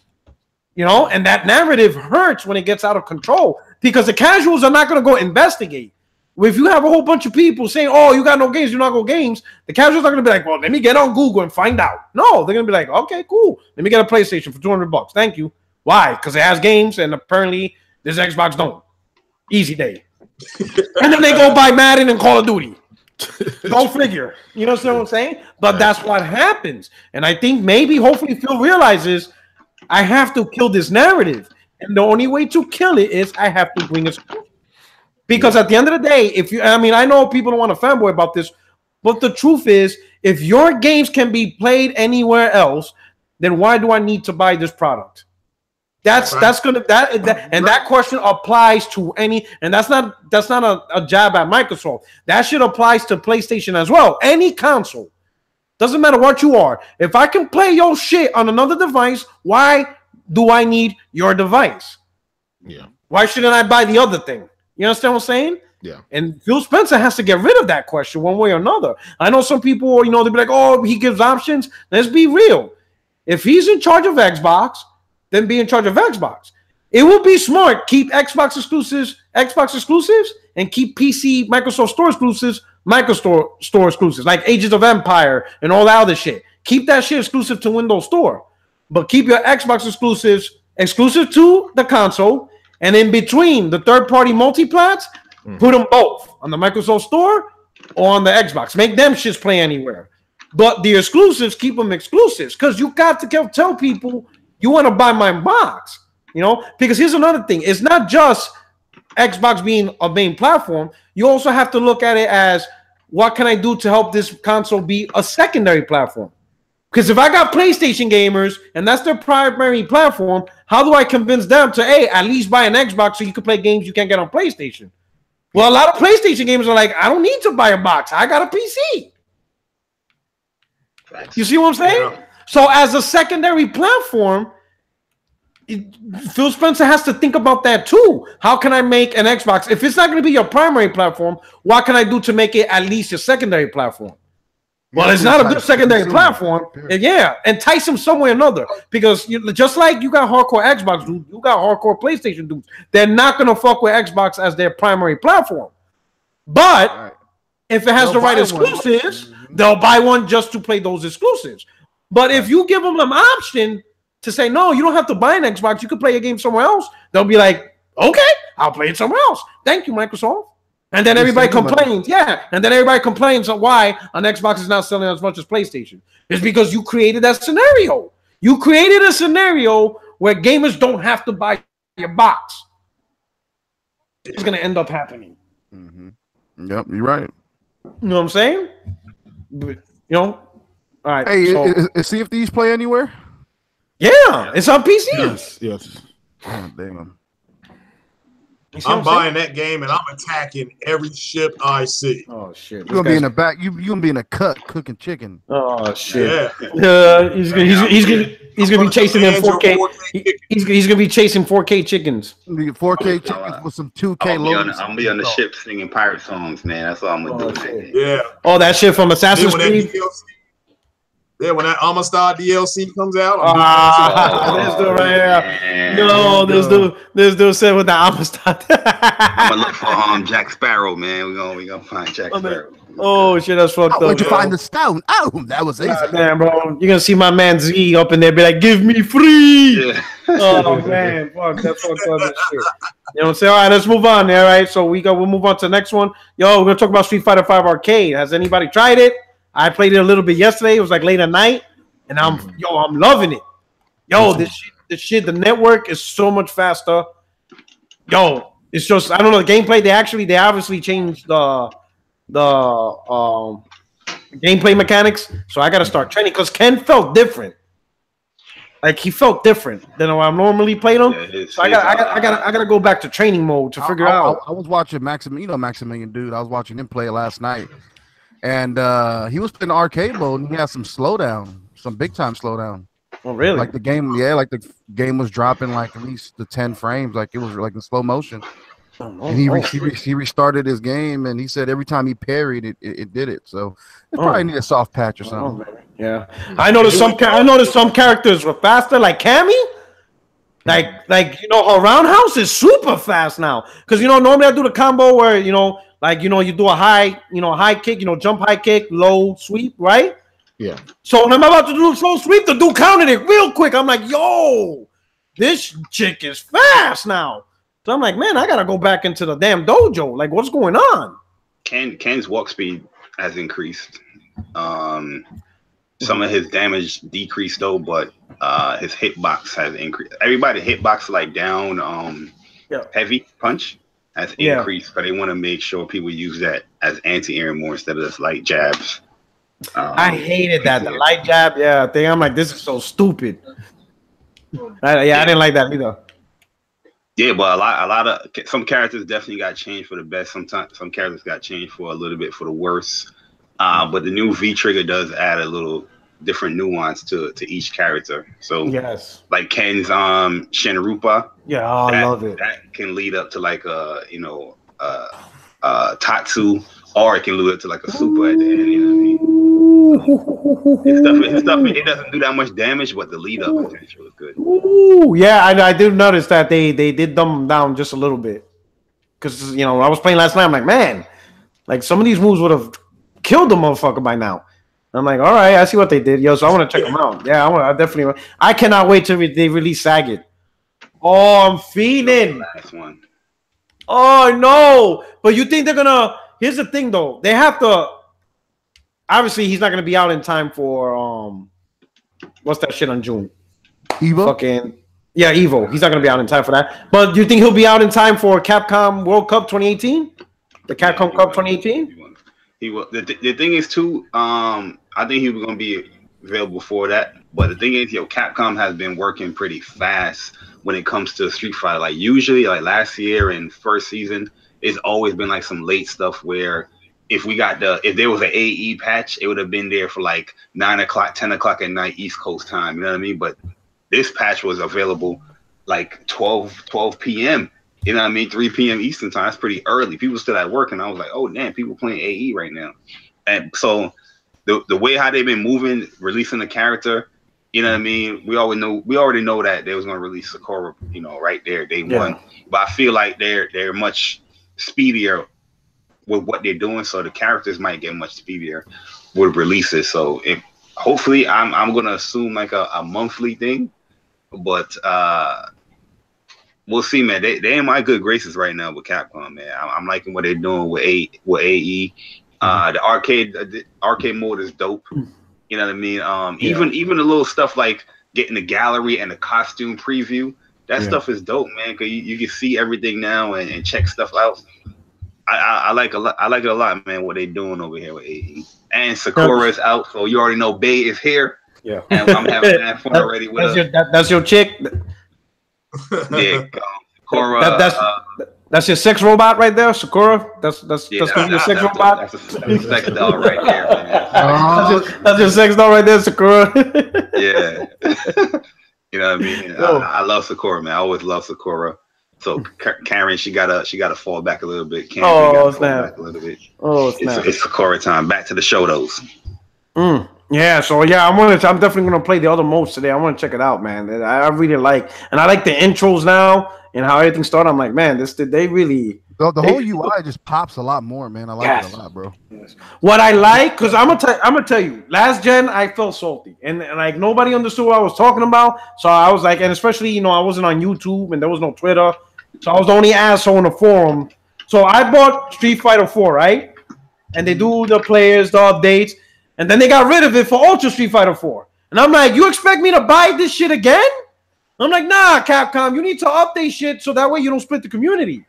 Speaker 3: And that narrative hurts when it gets out of control because the casuals are not gonna go investigate. if you have a whole bunch of people saying, "Oh, you got no games, you're not go games," the casuals are gonna be like, "Well, let me get on Google and find out." No, they're gonna be like, "Okay, cool. Let me get a PlayStation for $200. Thank you." Why? Because it has games, and apparently this Xbox don't. Easy day. And then they go buy Madden and Call of Duty. Go figure. You know what I'm saying? But that's what happens. And I think maybe, hopefully, Phil realizes I have to kill this narrative. And the only way to kill it is I have to bring it. Because at the end of the day, I know people don't want to fanboy about this, but the truth is, if your games can be played anywhere else, then why do I need to buy this product? That question applies to any, and that's not a jab at Microsoft. That shit applies to PlayStation as well. Any console, doesn't matter what you are. If I can play your shit on another device, why do I need your device?
Speaker 2: Yeah.
Speaker 3: Why shouldn't I buy the other thing? You understand what I'm saying?
Speaker 2: Yeah.
Speaker 3: And Phil Spencer has to get rid of that question one way or another. I know some people, they'll be like, "Oh, he gives options." Let's be real. If he's in charge of Xbox, then be in charge of Xbox. It would be smart. Keep Xbox exclusives, and keep PC Microsoft Store exclusives, Microsoft Store exclusives, like Ages of Empire and all that other shit. Keep that shit exclusive to Windows Store. But keep your Xbox exclusives exclusive to the console, and in between the third-party multiplats, put them both on the Microsoft Store or on the Xbox. Make them shits play anywhere. But the exclusives, keep them exclusives, because you got to tell people you want to buy my box, Because here's another thing: it's not just Xbox being a main platform. You also have to look at it as, what can I do to help this console be a secondary platform? Because if I got PlayStation gamers and that's their primary platform, how do I convince them to, hey, at least buy an Xbox so you can play games you can't get on PlayStation? Well, a lot of PlayStation gamers are like, I don't need to buy a box. I got a PC. You see what I'm saying? Yeah. So as a secondary platform, Phil Spencer has to think about that too. How can I make an Xbox? If it's not going to be your primary platform, what can I do to make it at least your secondary platform? Well, it's not a good secondary platform. Yeah, entice them some way or another. Because just like you got hardcore Xbox dudes, you got hardcore PlayStation dudes. They're not going to fuck with Xbox as their primary platform. But if it has the right exclusives, they'll buy one just to play those exclusives. But if you give them an option to say, no, you don't have to buy an Xbox, you can play a game somewhere else, they'll be like, okay, I'll play it somewhere else. Thank you, Microsoft. And then everybody complains. Yeah. And then everybody complains on why an Xbox is not selling as much as PlayStation. It's because you created that scenario. You created a scenario where gamers don't have to buy your box. It's going to end up happening.
Speaker 1: Mm-hmm. Yep, you're right.
Speaker 3: You know what I'm saying? But, all right.
Speaker 1: Hey, is Sea of Thieves play anywhere?
Speaker 3: Yeah, it's on PC.
Speaker 2: Yes.
Speaker 1: Oh, damn.
Speaker 5: I'm buying that game and I'm attacking every ship I see.
Speaker 3: Oh shit!
Speaker 1: You're gonna be in the back. You gonna be in a cut cooking chicken.
Speaker 3: Oh shit!
Speaker 5: Yeah.
Speaker 3: He's gonna be chasing them 4K. He's gonna be chasing 4K chickens.
Speaker 1: 4K chickens with some 2K logos.
Speaker 4: I'm gonna be on the ship singing pirate songs, man. That's all I'm gonna do.
Speaker 5: Yeah.
Speaker 3: Oh, that shit from Assassin's Creed.
Speaker 5: Yeah, when that Amistad DLC comes out.
Speaker 3: This dude right here. No, this dude said with the Amistad.
Speaker 4: I'm gonna look for Jack Sparrow, man. We gonna find Jack Sparrow.
Speaker 3: Oh shit, that's fucked up.
Speaker 1: Where'd you find the stone? Oh, that was easy.
Speaker 3: Damn, bro. You're gonna see my man Z up in there, be like, "Give me free." Yeah. Oh man, fuck, that's fucked up. Shit. You know what I'm saying? All right, let's move on. All right, so we'll move on to the next one. Yo, we're gonna talk about Street Fighter 5 Arcade. Has anybody tried it? I played it a little bit yesterday. It was like late at night, and I'm loving it. Yo, this shit, the network is so much faster. Yo, it's just, I don't know, the gameplay. They obviously changed the gameplay mechanics. So I got to start training because Ken felt different. Like he felt different than I normally played him. Yeah, so I gotta go back to training mode to figure out.
Speaker 1: I was watching Maximilian, dude. I was watching him play last night. And he was playing arcade mode, and he had some slowdown, some big time slowdown.
Speaker 3: Oh, really?
Speaker 1: Like the game was dropping like at least the 10 frames, like it was like in slow motion. And he restarted his game, and he said every time he parried, it did it. So it probably need a soft patch or something.
Speaker 3: Yeah, I noticed some characters were faster, like Cammy. Like you know, her roundhouse is super fast now. Because you know, normally I do the combo where you know, like you know, you do a high kick, you know, jump high kick, low sweep, right?
Speaker 2: Yeah.
Speaker 3: So when I'm about to do a slow sweep, the dude counted it real quick. I'm like, yo, this chick is fast now. So I'm like, man, I gotta go back into the damn dojo. Like, what's going on?
Speaker 4: Ken's walk speed has increased. Some of his damage decreased though, but his hitbox has increased. Everybody hitbox like down heavy punch has increased, but they want to make sure people use that as anti-air more instead of just light jabs.
Speaker 3: I hated that the light jab. Yeah, thing. I'm like, this is so stupid. I didn't like that either.
Speaker 4: Yeah, but a lot of some characters definitely got changed for the best. Sometimes some characters got changed for a little bit for the worse. But the new V trigger does add a little different nuance to each character. So
Speaker 3: yes,
Speaker 4: like Ken's Shinrupa.
Speaker 3: Yeah, I love it.
Speaker 4: That can lead up to like Tatsu, or it can lead up to like a super at the end. You know what I mean? His stuff, it doesn't do that much damage, but the lead up potential is good.
Speaker 3: Ooh, yeah, I did notice that they did dumb them down just a little bit. Because you know, I was playing last night. I'm like, man, like some of these moves would have killed the motherfucker by now. I'm like, all right, I see what they did, yo. So I want to check them out. Yeah, I definitely. I cannot wait till they release Sagat. Oh, I'm feeling.
Speaker 4: Last one.
Speaker 3: Oh no! But you think they're gonna? Here's the thing, though. They have to. Obviously, he's not gonna be out in time for what's that shit on June?
Speaker 1: Evo.
Speaker 3: Fucking yeah, Evo. He's not gonna be out in time for that. But do you think he'll be out in time for Capcom World Cup 2018? The Capcom Cup 2018.
Speaker 4: He will. The thing is too. I think he was gonna be available for that. But the thing is, Capcom has been working pretty fast when it comes to Street Fighter. Like usually, like last year and first season, it's always been like some late stuff where if there was an AE patch, it would have been there for like 9 o'clock, 10 o'clock at night East Coast time. You know what I mean? But this patch was available like 12 p.m. You know what I mean? 3 p.m. Eastern time. That's pretty early. People still at work, and I was like, oh damn, people playing AE right now. And so the way how they've been moving, releasing the character, you know what I mean? We already know that they was gonna release Sakura, right there, day one. But I feel like they're much speedier with what they're doing, so the characters might get much speedier with releases. So hopefully I'm gonna assume like a monthly thing, but we'll see, man. They in my good graces right now with Capcom, man. I'm liking what they're doing with AE. The arcade mode is dope. You know what I mean? Even the little stuff like getting the gallery and the costume preview, that stuff is dope, man. Because you can see everything now and check stuff out. I like it a lot, man. What they doing over here with AE, and Sakura is out, so you already know Bay is here.
Speaker 3: Yeah,
Speaker 4: and I'm having that fun already with her.
Speaker 3: That's your chick.
Speaker 4: Yeah, Sakura.
Speaker 3: That's your sex robot right there, Sakura. That's your sex robot.
Speaker 4: That's a sex doll right there, man.
Speaker 3: That's your sex doll right there, Sakura.
Speaker 4: Yeah, you know what I mean. I love Sakura, man. I always love Sakura. So Karen, she gotta fall back a little bit.
Speaker 3: Snap!
Speaker 4: It's Sakura time. Back to the show those.
Speaker 3: Yeah, so yeah, I'm definitely gonna play the other modes today. I want to check it out, man. I really like, and I like the intros now and how everything started. I'm like, man, they really
Speaker 1: the whole UI just pops a lot more, man. I like it a lot, bro.
Speaker 3: Yes. What I like, because I'm gonna tell you, last gen I felt salty, and like nobody understood what I was talking about. So I was like, and especially I wasn't on YouTube and there was no Twitter, so I was the only asshole in the forum. So I bought Street Fighter 4, right? And they do the players, the updates. And then they got rid of it for Ultra Street Fighter 4. And I'm like, you expect me to buy this shit again? I'm like, nah, Capcom, you need to update shit so that way you don't split the community.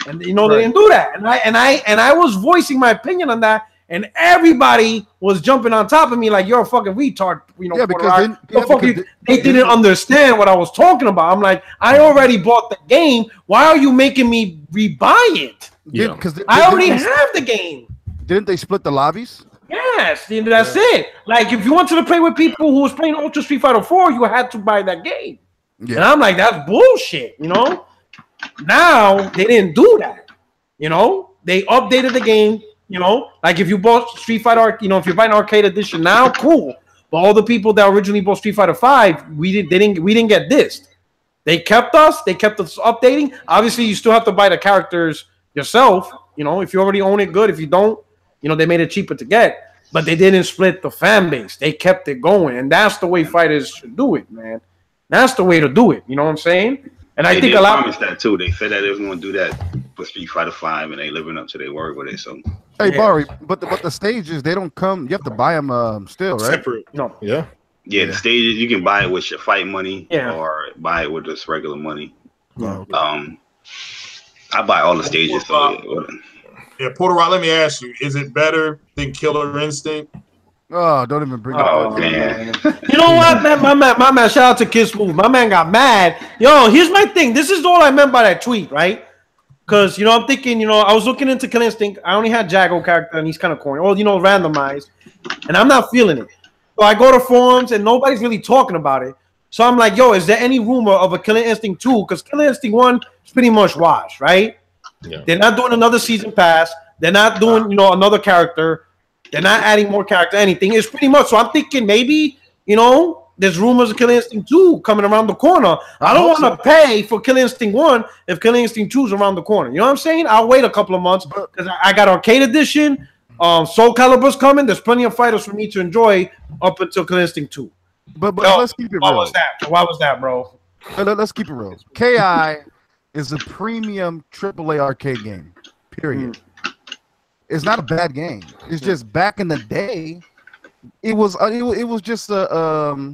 Speaker 3: And they didn't do that. And I was voicing my opinion on that, and everybody was jumping on top of me like you're a fucking retard. Because they didn't understand what I was talking about. I'm like, I already bought the game. Why are you making me rebuy it?
Speaker 1: Yeah, because
Speaker 3: I already have the game.
Speaker 1: Didn't they split the lobbies?
Speaker 3: Yes, that's it. Like, if you wanted to play with people who was playing Ultra Street Fighter 4, you had to buy that game. Yeah. And I'm like, that's bullshit, Now, they didn't do that, They updated the game, Like, if you bought Street Fighter, if you're buying Arcade Edition now, cool. But all the people that originally bought Street Fighter 5, we didn't get dissed. They kept us updating. Obviously, you still have to buy the characters yourself. You know, if you already own it, good. If you don't, you know, they made it cheaper to get. But they didn't split the fan base. They kept it going. And that's the way fighters should do it, man. That's the way to do it. You know what I'm saying? And I think a lot
Speaker 4: promised that too. They said that they was going to do that for Street Fighter 5, and they living up to their word with it. So,
Speaker 1: hey, Barry, but the stages, they don't come. You have to buy them still, right?
Speaker 2: Separate.
Speaker 3: No.
Speaker 2: Yeah.
Speaker 4: Yeah, the stages you can buy it with your fight money,
Speaker 3: Yeah.
Speaker 4: or buy it with just regular money.
Speaker 3: Yeah.
Speaker 4: I buy all the stages. So
Speaker 5: Yeah, Porter Rock, let me ask you, is it better than Killer Instinct?
Speaker 1: Oh, don't even bring it
Speaker 4: oh
Speaker 1: up.
Speaker 4: man,
Speaker 3: You know what, man? My man, shout out to Kid Smooth. My man got mad. Yo, here's my thing. This is all I meant by that tweet, right? Because, you know, I'm thinking, you know, I was looking into Killer Instinct. I only had Jago character, and he's kind of corny. Or, you know, randomized. And I'm not feeling it. So I go to forums, and nobody's really talking about it. So I'm like, yo, is there any rumor of a Killer Instinct 2? Because Killer Instinct 1 is pretty much washed, right?
Speaker 2: Yeah.
Speaker 3: They're not doing another season pass. They're not doing, you know, another character. They're not adding more character, anything. It's pretty much. So I'm thinking maybe, you know, there's rumors of Killer Instinct 2 coming around the corner. I don't want to pay for Killer Instinct 1 if Killer Instinct 2 is around the corner. You know what I'm saying? I'll wait a couple of months because I got Arcade Edition. Soul Calibur's coming. There's plenty of fighters for me to enjoy up until Killer Instinct 2.
Speaker 1: But let's keep it real.
Speaker 3: Why was that, bro?
Speaker 1: Let's keep it real. KI is a premium AAA arcade game. Period. It's not a bad game. It's just back in the day, it was just a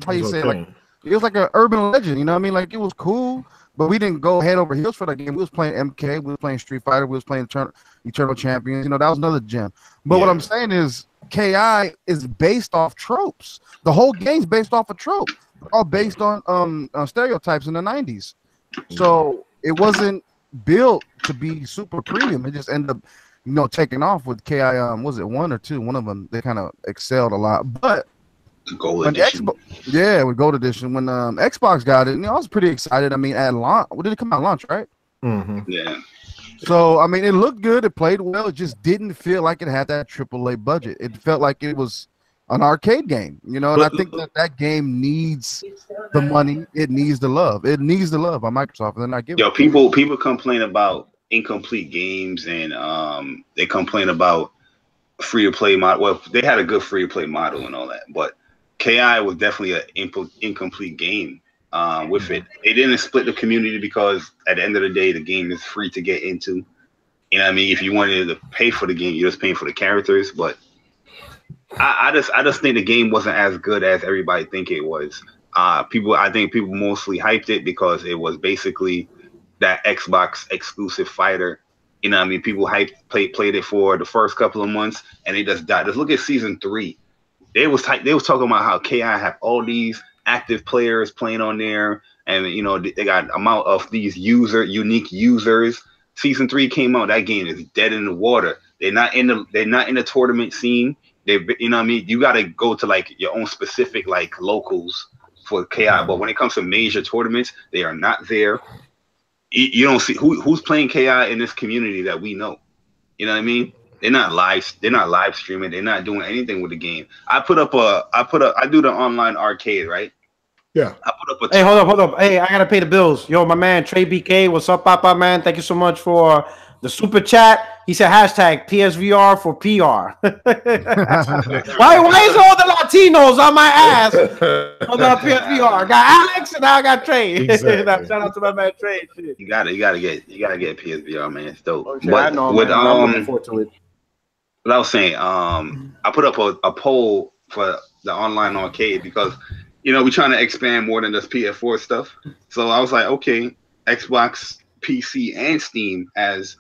Speaker 1: how you say it? Like it was like an urban legend. You know what I mean? Like it was cool, but we didn't go head over heels for that game. We was playing MK, we was playing Street Fighter, we was playing Eternal Champions. You know, that was another gem. But what I'm saying is, KI is based off tropes. The whole game's based off a trope, all based on stereotypes in the 90s. So it wasn't built to be super premium. It just ended up, you know, taking off with KI. Was it 1 or 2? One of them, they kind of excelled a lot. But
Speaker 4: Gold Edition.
Speaker 1: with Gold Edition, when Xbox got it, you know, I was pretty excited. I mean, at launch, what did it come out launch, right?
Speaker 4: Yeah.
Speaker 1: So I mean, it looked good. It played well. It just didn't feel like it had that AAA budget. It felt like it was an arcade game, you know. And I think that game needs the money. It needs the love. It needs the love by Microsoft, and they're not giving.
Speaker 4: Yo, people complain about incomplete games, and they complain about free to play model. Well, they had a good free to play model and all that, but KI was definitely an incomplete game. With it, they didn't split the community because at the end of the day, the game is free to get into. You know what I mean? If you wanted to pay for the game, you're just paying for the characters. But I just think the game wasn't as good as everybody think it was. I think people mostly hyped it because it was basically that Xbox exclusive fighter. You know what I mean? People played it for the first couple of months, and they just died. Just look at season 3. They was talking about how KI have all these active players playing on there, and you know they got amount of these unique users. Season 3 came out. That game is dead in the water. They're not in the tournament scene. You know what I mean? You got to go to like your own specific like locals for KI. But when it comes to major tournaments, they are not there. You don't see who's playing KI in this community that we know. You know what I mean? They're not live streaming. They're not doing anything with the game. I do the online arcade, right?
Speaker 2: Yeah.
Speaker 4: I put up
Speaker 3: Hey, hold up. Hey, I gotta pay the bills. Yo, my man Trey BK, what's up, Papa man? Thank you so much for the super chat. He said hashtag PSVR for PR. why is all the Latinos on my ass on the PSVR? I got Alex and now I got Trey.
Speaker 2: Exactly.
Speaker 3: Shout out to my man Trey.
Speaker 4: You gotta get PSVR, man. It's dope.
Speaker 3: Oh, I know, man. I'm looking forward to it.
Speaker 4: What I was saying, I put up a poll for the online arcade because, you know, we're trying to expand more than just PS4 stuff. So I was like, okay, Xbox, PC, and Steam as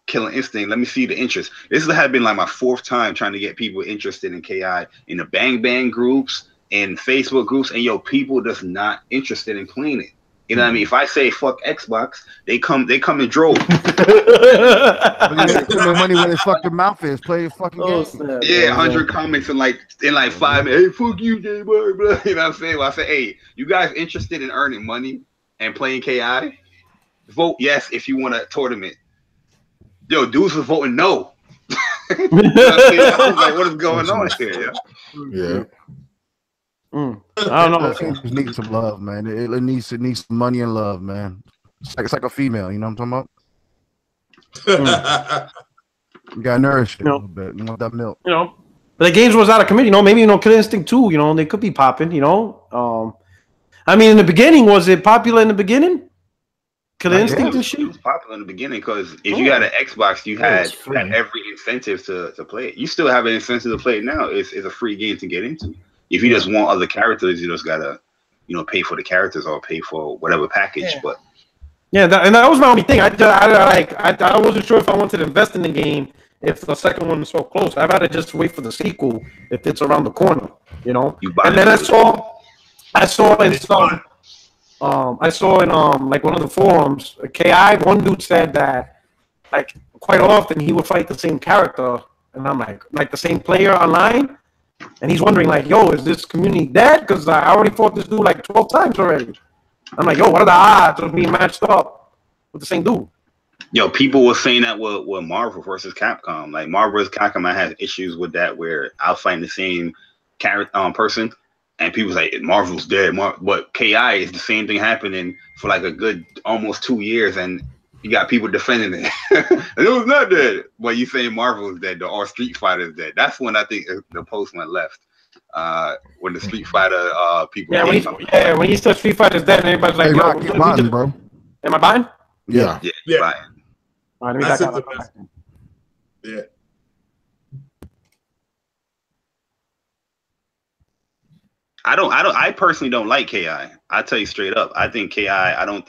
Speaker 4: Killer Instinct. Let me see the interest. This had been like my 4th time trying to get people interested in KI in the Bang Bang groups and Facebook groups, and people just not interested in playing it. You know what I mean? If I say fuck Xbox, they come in droves.
Speaker 1: Money when they fuck your mouth is. Play your fucking game.
Speaker 4: Yeah, 100 comments in like 5 minutes. Hey, fuck you, J boy. You know what I'm saying? Well, I say, hey, you guys interested in earning money and playing KI? Vote yes if you want a tournament. Yo, dudes were voting no. You know what I'm saying? I was like, what is going on here?
Speaker 2: Yeah.
Speaker 3: I don't know.
Speaker 1: It needs some love, man. It needs some money and love, man. It's like a female, you know what I'm talking about? You gotta nourish it a little bit. You want that milk.
Speaker 3: You know, but the games was out of committee. You know, maybe Killer Instinct 2. You know, they could be popping. You know, I mean, in the beginning, was it popular in the beginning? Killer Instinct and shit.
Speaker 4: It was popular in the beginning because if you had an Xbox, you had every incentive to play it. You still have an incentive to play it now. It's a free game to get into. If you just want other characters, you just gotta, pay for the characters or pay for whatever package. But
Speaker 3: that was my only thing. I wasn't sure if I wanted to invest in the game if the second one was so close. I'd rather just wait for the sequel if it's around the corner. You know. And then I saw in some. I saw in like one of the forums, KI, one dude said that like quite often he would fight the same character, and I'm like the same player online, and he's wondering like, yo, is this community dead? Because I already fought this dude like 12 times already. I'm like, yo, what are the odds of being matched up with the same dude?
Speaker 4: Yo, people were saying that with Marvel versus Capcom. Like Marvel versus Capcom, I had issues with that where I'll fight the same character person. And people's like, Marvel's dead. But KI is the same thing happening for like a good almost 2 years, and you got people defending it. And it was not dead. But you saying Marvel's dead or Streetfighter is dead. That's when I think the post went left. When the Streetfighter people.
Speaker 3: Yeah, when you said Streetfighter's dead, and everybody's like,
Speaker 1: hey, Rock, you're buying, bro.
Speaker 3: Am I buying?
Speaker 1: Yeah.
Speaker 4: Buying.
Speaker 3: All right, let me back up.
Speaker 5: Yeah.
Speaker 4: I personally don't like KI. I tell you straight up. I think KI, I don't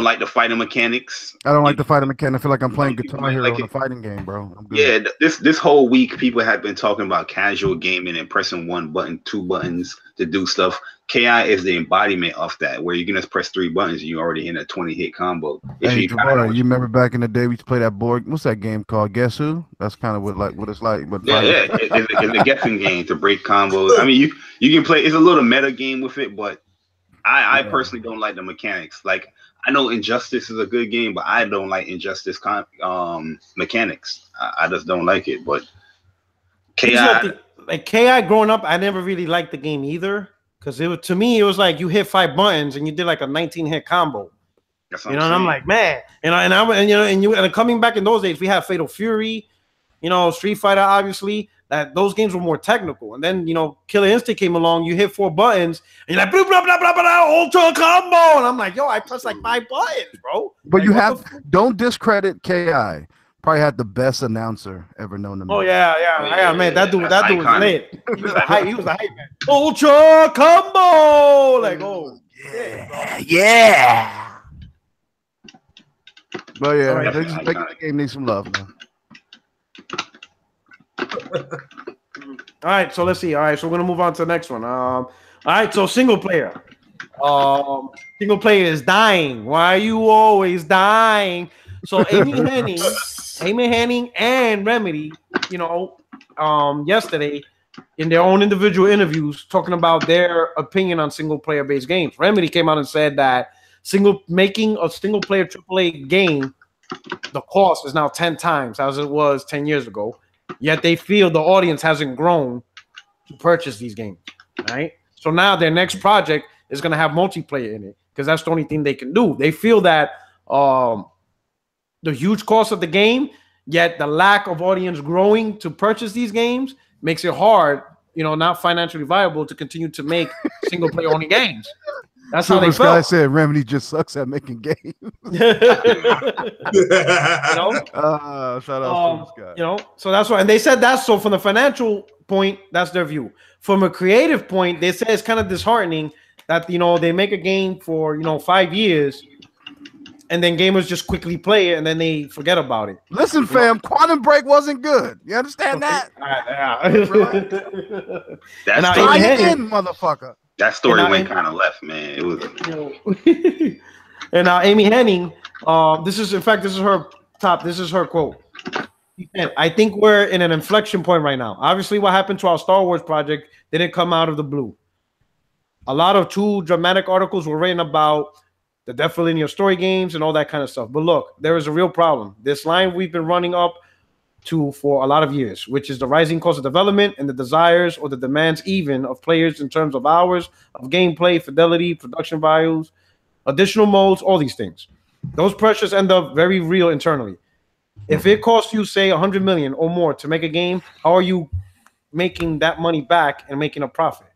Speaker 4: like the fighting mechanics.
Speaker 1: I don't like the fighting mechanics. I feel like I'm playing Guitar Hero in a fighting game, bro.
Speaker 4: Yeah, this whole week people have been talking about casual gaming and pressing 1 button, 2 buttons to do stuff. KI is the embodiment of that, where you can just press 3 buttons and you already in a 20-hit combo.
Speaker 1: Hey, you remember back in the day we used to play that board? What's that game called? Guess Who? That's kind of what it's like. But
Speaker 4: it's a guessing game to break combos. I mean, you can play. It's a little meta game with it, but I personally don't like the mechanics. Like I know Injustice is a good game, but I don't like Injustice mechanics. I just don't like it. But KI,
Speaker 3: KI growing up, I never really liked the game either. Because to me, it was like you hit 5 buttons and you did like a 19-hit combo. And I'm like, man, and coming back in those days, we had Fatal Fury, Street Fighter, obviously. That those games were more technical. And then Killer Instinct came along. You hit 4 buttons and you're like, blah blah blah blah blah, ultra combo. And I'm like, yo, I pressed like 5 buttons, bro.
Speaker 1: But don't discredit KI. Probably had the best announcer ever known to me.
Speaker 3: Oh yeah, man. That dude was lit. He was a hype man. Ultra combo, like
Speaker 1: yeah. But yeah, they just make the game need some love, man.
Speaker 3: All right, so let's see. All right, so we're gonna move on to the next one. All right, so single player. Single player is dying. Why are you always dying? So Amy Henning and Remedy, yesterday in their own individual interviews talking about their opinion on single player based games. Remedy came out and said that making a single player AAA game, the cost is now 10 times as it was 10 years ago. Yet they feel the audience hasn't grown to purchase these games. Right? So now their next project is going to have multiplayer in it because that's the only thing they can do. They feel that the huge cost of the game, yet the lack of audience growing to purchase these games makes it hard, not financially viable to continue to make single player only games. That's how they felt. This guy
Speaker 1: said Remedy just sucks at making games.
Speaker 3: Shout out
Speaker 1: to this guy.
Speaker 3: So that's why, and they said that. So from the financial point, that's their view. From a creative point, they say it's kind of disheartening that they make a game for 5 years. And then gamers just quickly play it, and then they forget about it.
Speaker 1: Listen, fam, Quantum Break wasn't good. You understand that?
Speaker 4: That's
Speaker 1: motherfucker.
Speaker 4: That story went kind of left, man. It was.
Speaker 3: And Amy Henning, this is her quote. I think we're in an inflection point right now. Obviously, what happened to our Star Wars project didn't come out of the blue. A lot of too dramatic articles were written about the death of linear story games and all that kind of stuff. But look, there is a real problem. This line we've been running up to for a lot of years, which is the rising cost of development and the desires or the demands even of players in terms of hours of gameplay, fidelity, production values, additional modes, all these things. Those pressures end up very real internally. If it costs you, say, 100 million or more to make a game, how are you making that money back and making a profit?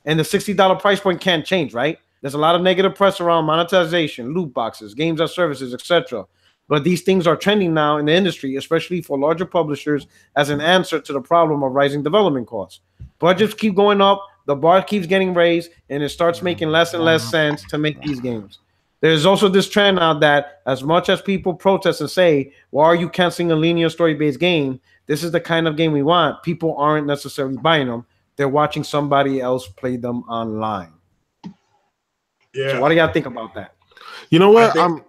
Speaker 3: And the $60 price point can't change, right? There's a lot of negative press around monetization, loot boxes, games as services, etc. But these things are trending now in the industry, especially for larger publishers, as an answer to the problem of rising development costs. Budgets keep going up, the bar keeps getting raised, and it starts making less and less sense to make these games. There's also this trend now that as much as people protest and say, why are you canceling a linear story-based game? This is the kind of game we want. People aren't necessarily buying them. They're watching somebody else play them online.
Speaker 5: Yeah.
Speaker 3: So what do y'all think about that?
Speaker 2: You know what?
Speaker 5: Go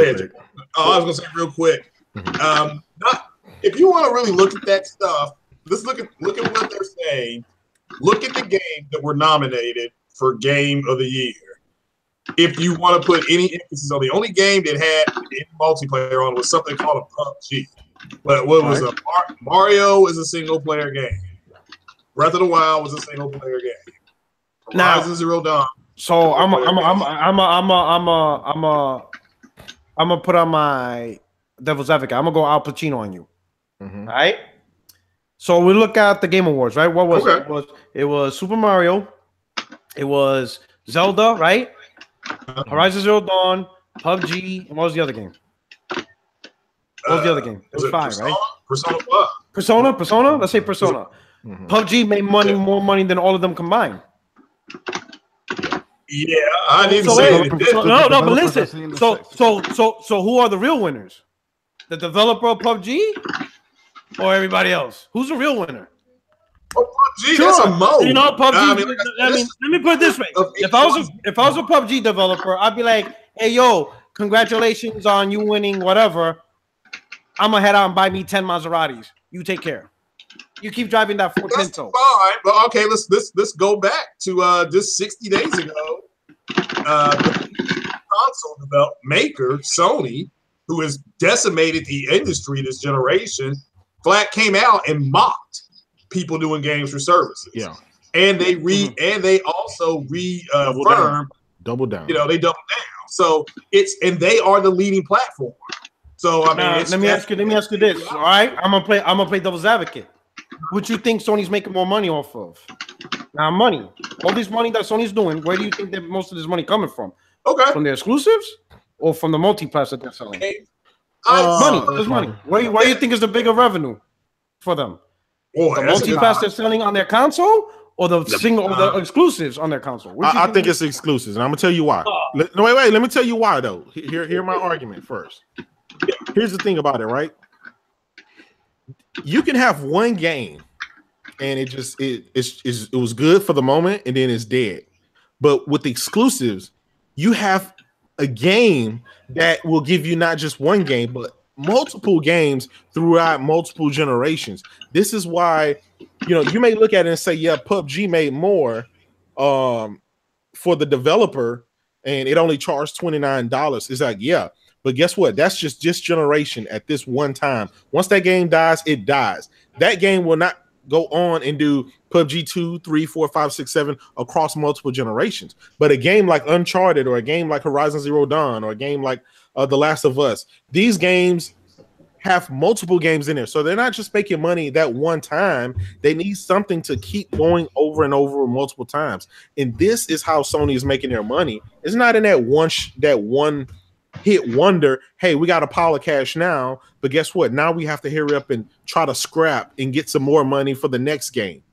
Speaker 5: ahead. Jake. I was gonna say real quick. If you want to really look at that stuff, let's look at what they're saying. Look at the games that were nominated for Game of the Year. If you want to put any emphasis on the only game that had any multiplayer on was something called a PUBG. But what was a Mario is a single player game. Breath of the Wild was a single player game. Horizon Zero Dawn.
Speaker 3: So I'm gonna put on my devil's advocate. I'm gonna go Al Pacino on you. All right. So we look at the Game Awards, right? What was it? It was Super Mario. It was Zelda, right? Horizon Zero Dawn, PUBG, and what was the other game? What was the other game? It was 5,
Speaker 5: Persona?
Speaker 3: right?
Speaker 5: Persona what?
Speaker 3: Persona? Let's say Persona. PUBG made more money than all of them combined.
Speaker 5: Yeah, I didn't say it.
Speaker 3: No, but listen. So who are the real winners? The developer of PUBG or everybody else? Who's the real winner?
Speaker 5: Oh, PUBG, that's a mode.
Speaker 3: You know, PUBG. I mean, let me put it this way: if I was a PUBG developer, I'd be like, "Hey, yo, congratulations on you winning whatever. I'm gonna head out and buy me 10 Maseratis. You take care. You keep driving that Ford Pinto."
Speaker 5: Fine, but okay, let's go back to just 60 days ago. The console maker Sony, who has decimated the industry this generation, flat came out and mocked people doing games for services.
Speaker 2: Yeah,
Speaker 5: and they also reaffirmed,
Speaker 2: double down.
Speaker 5: You know, they doubled down. So they are the leading platform. So I mean,
Speaker 3: let me ask you this. All right, I'm gonna play devil's advocate. What you think Sony's making more money off of? Now, money. All this money that Sony's doing, where do you think that most of this money coming from?
Speaker 5: Okay,
Speaker 3: from their exclusives or from the multiplayer that they're selling?
Speaker 5: Money.
Speaker 3: There's money. Where do you think is the bigger revenue for them?
Speaker 5: Boy,
Speaker 3: the multiplayer they're selling on their console, or the exclusives on their console?
Speaker 2: I think it's exclusives, and I'm gonna tell you why. No, wait. Let me tell you why though. Hear my argument first. Here's the thing about it, right? You can have one game, and it was good for the moment, and then it's dead. But with the exclusives, you have a game that will give you not just one game, but multiple games throughout multiple generations. This is why, you may look at it and say, yeah, PUBG made more for the developer, and it only charged $29. It's like, yeah. But guess what? That's just this generation at this one time. Once that game dies, it dies. That game will not go on and do PUBG 2, 3, 4, 5, 6, 7 across multiple generations. But a game like Uncharted or a game like Horizon Zero Dawn or a game like The Last of Us, these games have multiple games in there. So they're not just making money that one time. They need something to keep going over and over multiple times. And this is how Sony is making their money. It's not in that one hit wonder, hey, we got a pile of cash now, but guess what? Now we have to hurry up and try to scrap and get some more money for the next game.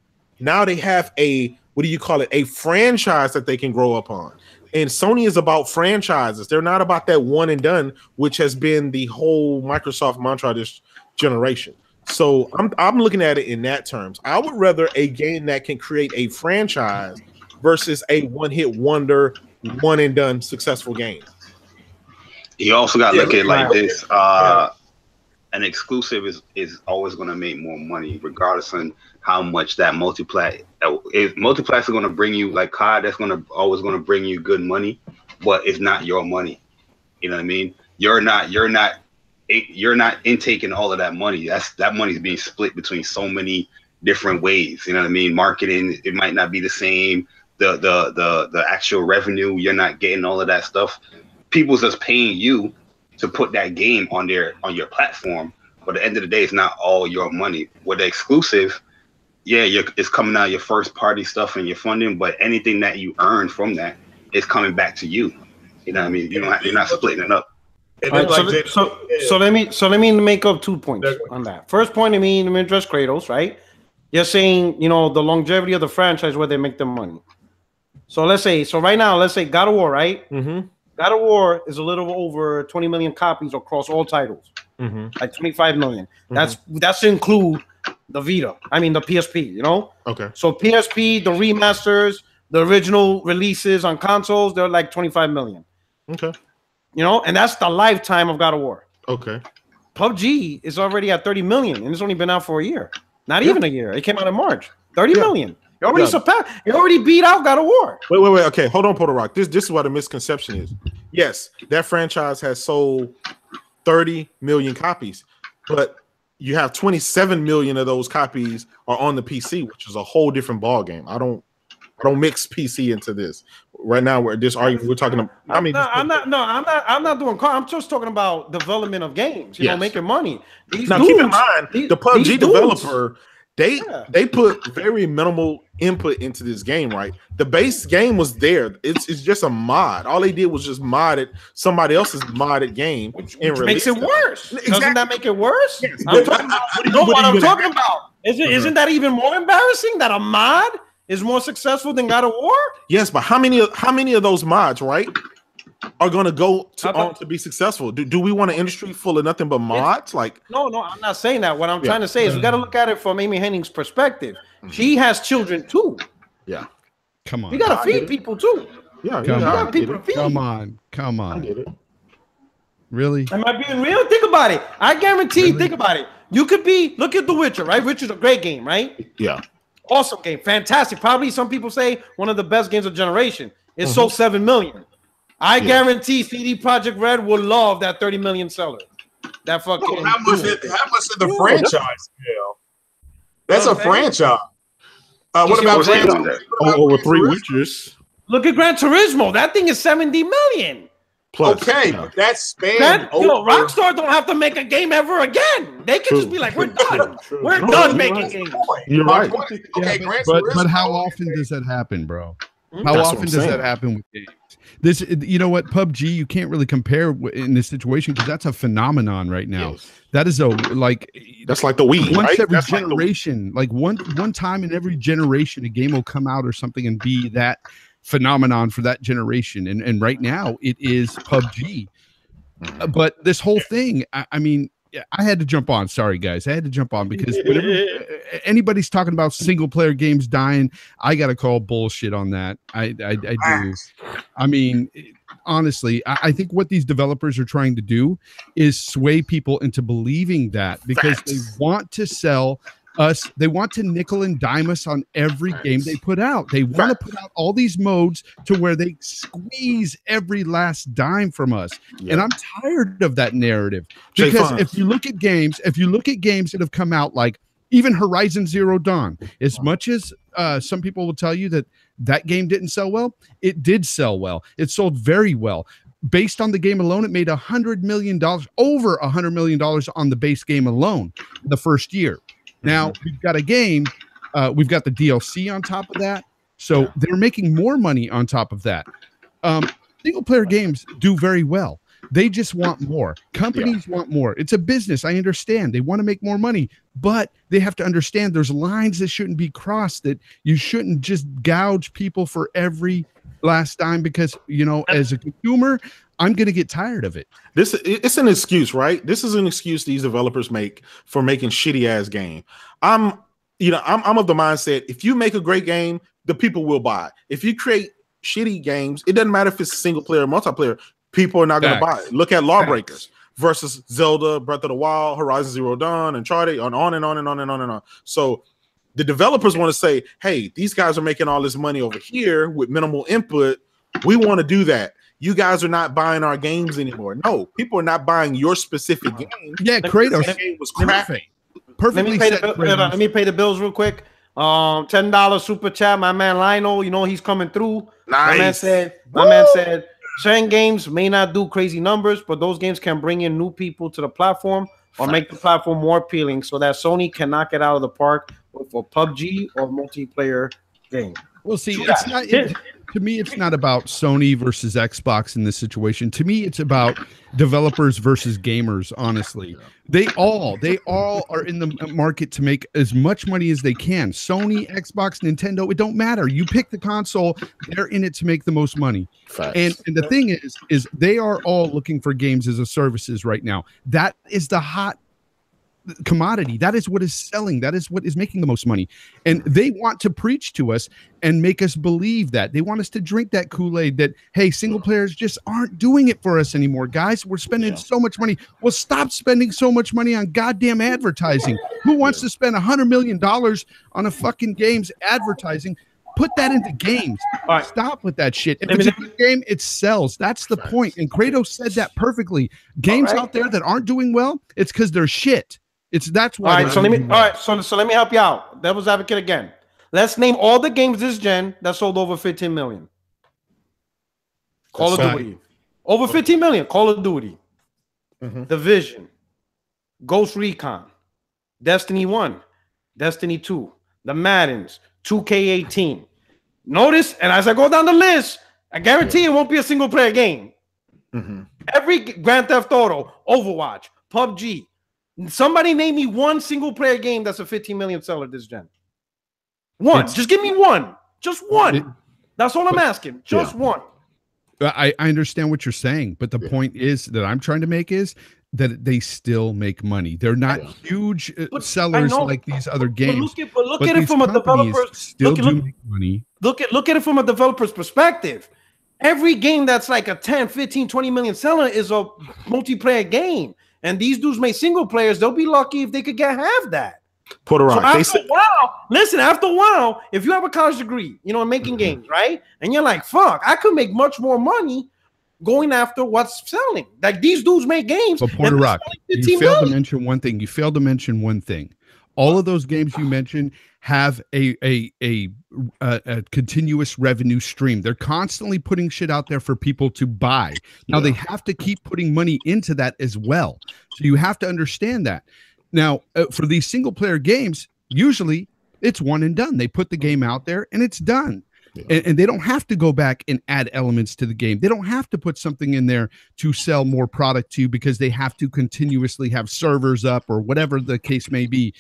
Speaker 2: Now they have a franchise that they can grow up on. And Sony is about franchises. They're not about that one and done, which has been the whole Microsoft mantra this generation. So I'm looking at it in that terms. I would rather a game that can create a franchise versus a one-hit wonder, one and done successful game.
Speaker 4: You also got to look at it like this. An exclusive is always going to make more money, regardless on how much that multiplayer. If multiplayer is going to bring you, like COD, that's always going to bring you good money, but it's not your money. You know what I mean? You're not you're not intaking all of that money. That money is being split between so many different ways. You know what I mean? Marketing, it might not be the same. The actual revenue, you're not getting all of that stuff. People's just paying you to put that game on your platform. But at the end of the day, it's not all your money. With the exclusive, yeah, it's coming out of your first party stuff and your funding, but anything that you earn from that is coming back to you. You know what I mean? You're not splitting it up.
Speaker 3: Right, so let me make up 2 points on that. First point, let me address Kratos, right? You're saying, the longevity of the franchise where they make their money. So right now, let's say God of War, right?
Speaker 2: Mm-hmm.
Speaker 3: God of War is a little over 20 million copies across all titles, like 25 million. That's to include the Vita. I mean the PSP.
Speaker 2: Okay.
Speaker 3: So PSP, the remasters, the original releases on consoles, they're like 25 million.
Speaker 2: Okay.
Speaker 3: And that's the lifetime of God of War.
Speaker 2: Okay.
Speaker 3: PUBG is already at 30 million, and it's only been out for a year. Not even a year. It came out in March. 30 million. You already surpassed. You already beat out God of War.
Speaker 2: Wait. Okay, hold on, Porter Rock. This is what a misconception is. Yes, that franchise has sold 30 million copies, but you have 27 million of those copies are on the PC, which is a whole different ball game. I don't mix PC into this. Right now, we're talking about. I'm
Speaker 3: not doing. I'm just talking about development of games. Making money.
Speaker 2: Keep in mind the PUBG developer. They put very minimal input into this game, right? The base game was there. It's just a mod. All they did was just mod somebody else's modded game,
Speaker 3: which makes it worse. Exactly. Doesn't that make it worse? Yes. I'm talking about. Isn't that even more embarrassing that a mod is more successful than God of War?
Speaker 2: Yes, but how many of those mods, right, are going to go on to be successful? Do we want an industry full of nothing but mods?
Speaker 3: No, I'm not saying that. What I'm trying to say is we got to look at it from Amy Henning's perspective. She has children too.
Speaker 2: Yeah,
Speaker 6: come on.
Speaker 3: You got to feed people too.
Speaker 2: Yeah,
Speaker 3: got people to feed.
Speaker 6: Come on.
Speaker 2: I get it.
Speaker 6: Really?
Speaker 3: Am I being real? Think about it. I guarantee. Really? Think about it. You could look at The Witcher, right? Witcher's a great game, right?
Speaker 2: Yeah.
Speaker 3: Awesome game, fantastic. Probably some people say one of the best games of generation. It sold 7 million. I guarantee CD Projekt Red will love that 30 million seller. That fucking.
Speaker 5: How much did the franchise sell? That's a franchise. What about
Speaker 2: over 3 Witchers?
Speaker 3: Look at Gran Turismo. That thing is 70 million.
Speaker 5: Plus, but that's spanned over.
Speaker 3: Rockstar don't have to make a game ever again. They can just be like, we're done. We're done making games.
Speaker 2: You're right.
Speaker 6: Okay, but how often does that happen, bro? How often does that happen with games? This, you know what, PUBG, you can't really compare in this situation because that's a phenomenon right now.
Speaker 2: Yes.
Speaker 6: That is
Speaker 2: that's like the Wii.
Speaker 6: Once every generation, like one time in every generation, a game will come out or something and be that phenomenon for that generation. And right now it is PUBG. But this whole thing, I mean, I had to jump on. Sorry, guys. I had to jump on because whenever anybody's talking about single player games dying, I got to call bullshit on that. I do. I mean, honestly, I think what these developers are trying to do is sway people into believing that because they want to sell us. They want to nickel and dime us on every game they put out. They want to put out all these modes to where they squeeze every last dime from us. Yep. And I'm tired of that narrative because if you look at games that have come out, like even Horizon Zero Dawn, as much as some people will tell you that game didn't sell well, it did sell well. It sold very well. Based on the game alone, it made $100 million, over $100 million on the base game alone the first year. Now we've got a game, we've got the DLC on top of that. So they're making more money on top of that. Single player games do very well. They just want more. Companies want more. It's a business. I understand. They want to make more money, but they have to understand there's lines that shouldn't be crossed, that you shouldn't just gouge people for every last dime because, as a consumer, I'm going to get tired of it.
Speaker 2: It's an excuse, right? This is an excuse these developers make for making shitty ass game. I'm of the mindset, if you make a great game, the people will buy it. If you create shitty games, it doesn't matter if it's single player or multiplayer, people are not going to buy it. Look at Lawbreakers versus Zelda, Breath of the Wild, Horizon Zero Dawn, Uncharted, on and on and on and on and on. So the developers want to say, hey, these guys are making all this money over here with minimal input. We want to do that. you guys are not buying our games anymore. No, people are not buying your specific game.
Speaker 6: Yeah, Kratos.
Speaker 2: That game was crappy.
Speaker 6: Perfectly said.
Speaker 3: Let me pay the bills real quick. $10 super chat. My man Lionel, you know he's coming through.
Speaker 2: Nice.
Speaker 3: My man said certain games may not do crazy numbers, but those games can bring in new people to the platform or make the platform more appealing so that Sony can knock it out of the park with a PUBG or multiplayer game.
Speaker 6: Well, see, it's not. To me, it's not about Sony versus Xbox in this situation. To me, it's about developers versus gamers. Honestly, they all are in the market to make as much money as they can. Sony, Xbox, Nintendo, it don't matter. You pick the console; they're in it to make the most money. And the thing is they are all looking for games as a services right now. That is the hot commodity. That is what is selling. That is what is making the most money. And they want to preach to us and make us believe that. They want us to drink that Kool-Aid that, hey, single players just aren't doing it for us anymore, guys. We're spending so much money. Well, stop spending so much money on goddamn advertising. Who wants to spend $100 million on a fucking game's advertising? Put that into games.
Speaker 3: Right.
Speaker 6: Stop with that shit. If it's a good game, it sells. That's the point. And Kratos said that perfectly. Games out there that aren't doing well, it's because they're shit. That's why.
Speaker 3: All right, so let me help you out. Devil's advocate again. Let's name all the games this gen that sold over 15 million. Call of Duty. Over 15 million. Call of Duty. Division. Ghost Recon. Destiny 1. Destiny 2. The Maddens. 2K18. Notice, and as I go down the list, I guarantee it won't be a single player game. Every Grand Theft Auto, Overwatch, PUBG. Somebody name me one single player game that's a 15 million seller this gen. Just give me one. Just one. That's all I'm asking. Just one.
Speaker 6: I understand what you're saying, but the point is that I'm trying to make is that they still make money. They're not huge sellers like these other games.
Speaker 3: But look at it from a developer's
Speaker 6: make money.
Speaker 3: Look at it from a developer's perspective. Every game that's like a 10, 15, 20 million seller is a multiplayer game. And these dudes make single players. They'll be lucky if they could get half that.
Speaker 2: Put around.
Speaker 3: So after a while, if you have a college degree, you know, in making games, right? And you're like, fuck, I could make much more money going after what's selling. Like these dudes make games.
Speaker 6: But Porter Rock, you failed to mention one thing. You failed to mention one thing. All of those games you mentioned have a continuous revenue stream. They're constantly putting shit out there for people to buy. Now they have to keep putting money into that as well. So you have to understand that. Now, for these single player games, usually it's one and done. They put the game out there and it's done. And they don't have to go back and add elements to the game. They don't have to put something in there to sell more product to because they have to continuously have servers up or whatever the case may be.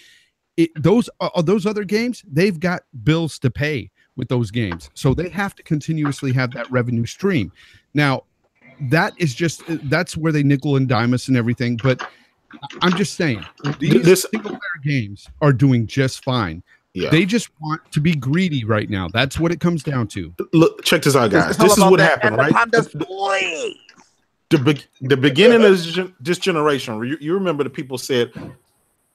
Speaker 6: Those other games, they've got bills to pay with those games. So they have to continuously have that revenue stream. Now, that's where they nickel and dime us and everything. But I'm just saying, these single player games are doing just fine. Yeah. They just want to be greedy right now. That's what it comes down to.
Speaker 2: Look, check this out, guys. This is what happened, right? The beginning of this generation, you remember the people said,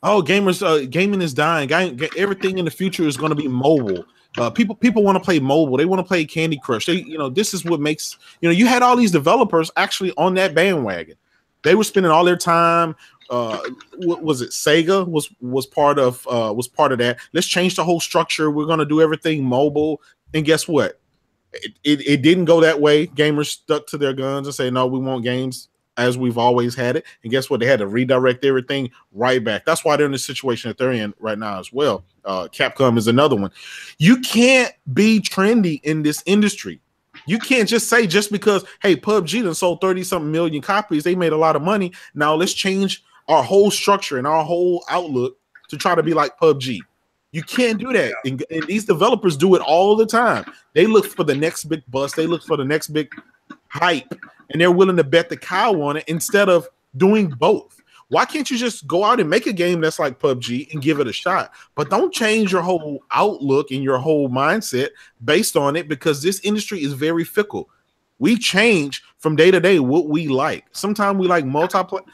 Speaker 2: oh, gamers, gaming is dying. Everything in the future is going to be mobile. People want to play mobile. They want to play Candy Crush. This is what makes, you had all these developers actually on that bandwagon. They were spending all their time. What was it? Sega was part of that. Let's change the whole structure. We're going to do everything mobile. And guess what? It didn't go that way. Gamers stuck to their guns and say, no, we want games as we've always had it. And guess what? They had to redirect everything right back. That's why they're in the situation that they're in right now as well. Capcom is another one. You can't be trendy in this industry. You can't just say just because, hey, PUBG done sold 30-something million copies, they made a lot of money. Now let's change our whole structure and our whole outlook to try to be like PUBG. You can't do that. And these developers do it all the time. They look for the next big bust. They look for the next big hype. And they're willing to bet the cow on it instead of doing both. Why can't you just go out and make a game that's like PUBG and give it a shot? But don't change your whole outlook and your whole mindset based on it, because this industry is very fickle. We change from day to day what we like. Sometimes we like multiplayer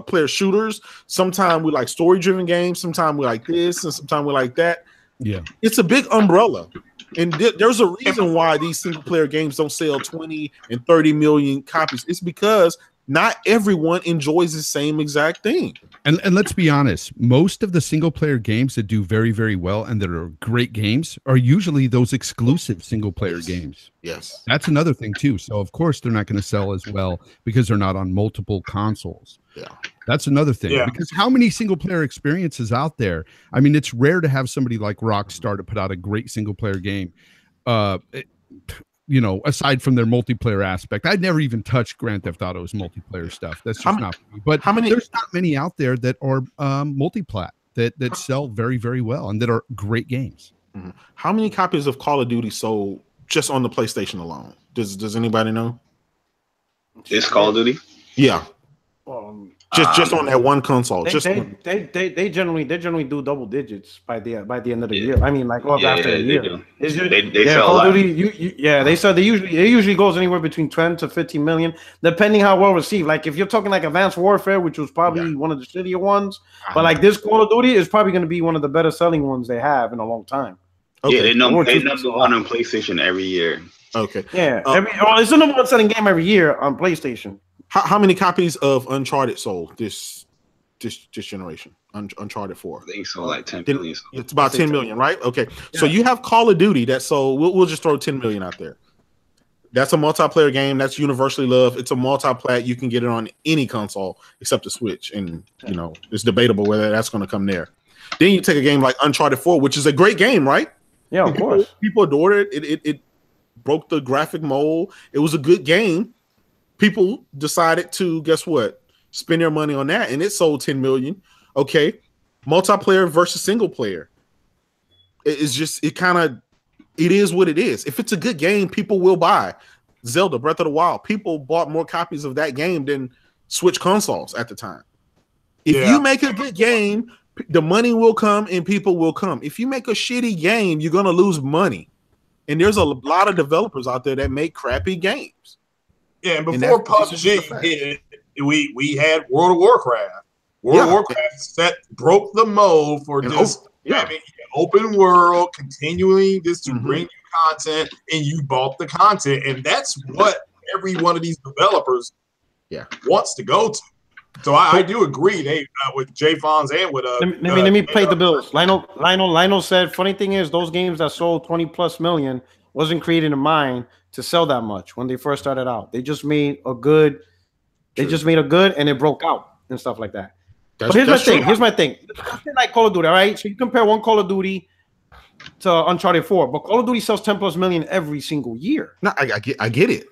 Speaker 2: player shooters. Sometimes we like story-driven games. Sometimes we like this, and sometimes we like that.
Speaker 6: Yeah,
Speaker 2: it's a big umbrella. And there's a reason why these single player games don't sell 20 and 30 million copies. It's because not everyone enjoys the same exact thing.
Speaker 6: And let's be honest, most of the single player games that do very, very well and that are great games are usually those exclusive single player games.
Speaker 2: Yes.
Speaker 6: That's another thing too. So of course they're not going to sell as well because they're not on multiple consoles.
Speaker 2: Yeah.
Speaker 6: That's another thing.
Speaker 5: Yeah.
Speaker 6: Because how many single player experiences out there? I mean, it's rare to have somebody like Rockstar to put out a great single player game. You know, aside from their multiplayer aspect, I'd never even touched Grand Theft Auto's multiplayer stuff. That's just not for me. But there's not many out there that are multiplat that sell very, very well and that are great games.
Speaker 2: Mm-hmm. How many copies of Call of Duty sold just on the PlayStation alone? Does anybody know?
Speaker 4: It's Call of Duty?
Speaker 2: Yeah. Just on that one console.
Speaker 3: They generally do double digits by the end of the year. I mean, like after a year.
Speaker 4: They sell
Speaker 3: Call
Speaker 4: a lot.
Speaker 3: of Duty. They said they usually goes anywhere between 10 to 15 million, depending how well received. Like if you're talking like Advanced Warfare, which was probably one of the shittier ones, but like this Call of Duty is probably going to be one of the better selling ones they have in a long time.
Speaker 2: Okay.
Speaker 4: Yeah, they number one on PlayStation every year.
Speaker 2: Okay.
Speaker 3: Yeah, it's the number one selling game every year on PlayStation.
Speaker 2: How many copies of Uncharted sold this generation? Uncharted 4.
Speaker 4: I think so, like 10 million.
Speaker 2: It's about 10 million, right? Okay. Yeah. So you have Call of Duty that sold. We'll just throw 10 million out there. That's a multiplayer game. That's universally loved. It's a multiplat. You can get it on any console except the Switch, and you know it's debatable whether that's going to come there. Then you take a game like Uncharted 4, which is a great game, right?
Speaker 3: Yeah, of course.
Speaker 2: People adored it. It broke the graphic mold. It was a good game. People decided to, guess what, spend their money on that, and it sold 10 million. Okay, multiplayer versus single player. It is what it is. If it's a good game, people will buy. Zelda Breath of the Wild, people bought more copies of that game than Switch consoles at the time. If you make a good game, the money will come and people will come. If you make a shitty game, you're going to lose money. And there's a lot of developers out there that make crappy games.
Speaker 5: Yeah, and before PUBG hit, we had World of Warcraft. World of Warcraft broke the mold for just having open world, continuing just to bring you content, and you bought the content, and that's what every one of these developers wants to go to. So I do agree. They with Jay Fonz and with
Speaker 3: let me pay the bills. Lionel said, funny thing is those games that sold 20+ million wasn't created in mind to sell that much when they first started out. They just made a good. They just made a good, and it broke out and stuff like that. But here's my thing. Like Call of Duty, all right? So you compare one Call of Duty to Uncharted 4, but Call of Duty sells 10+ million every single year.
Speaker 2: No, I get it.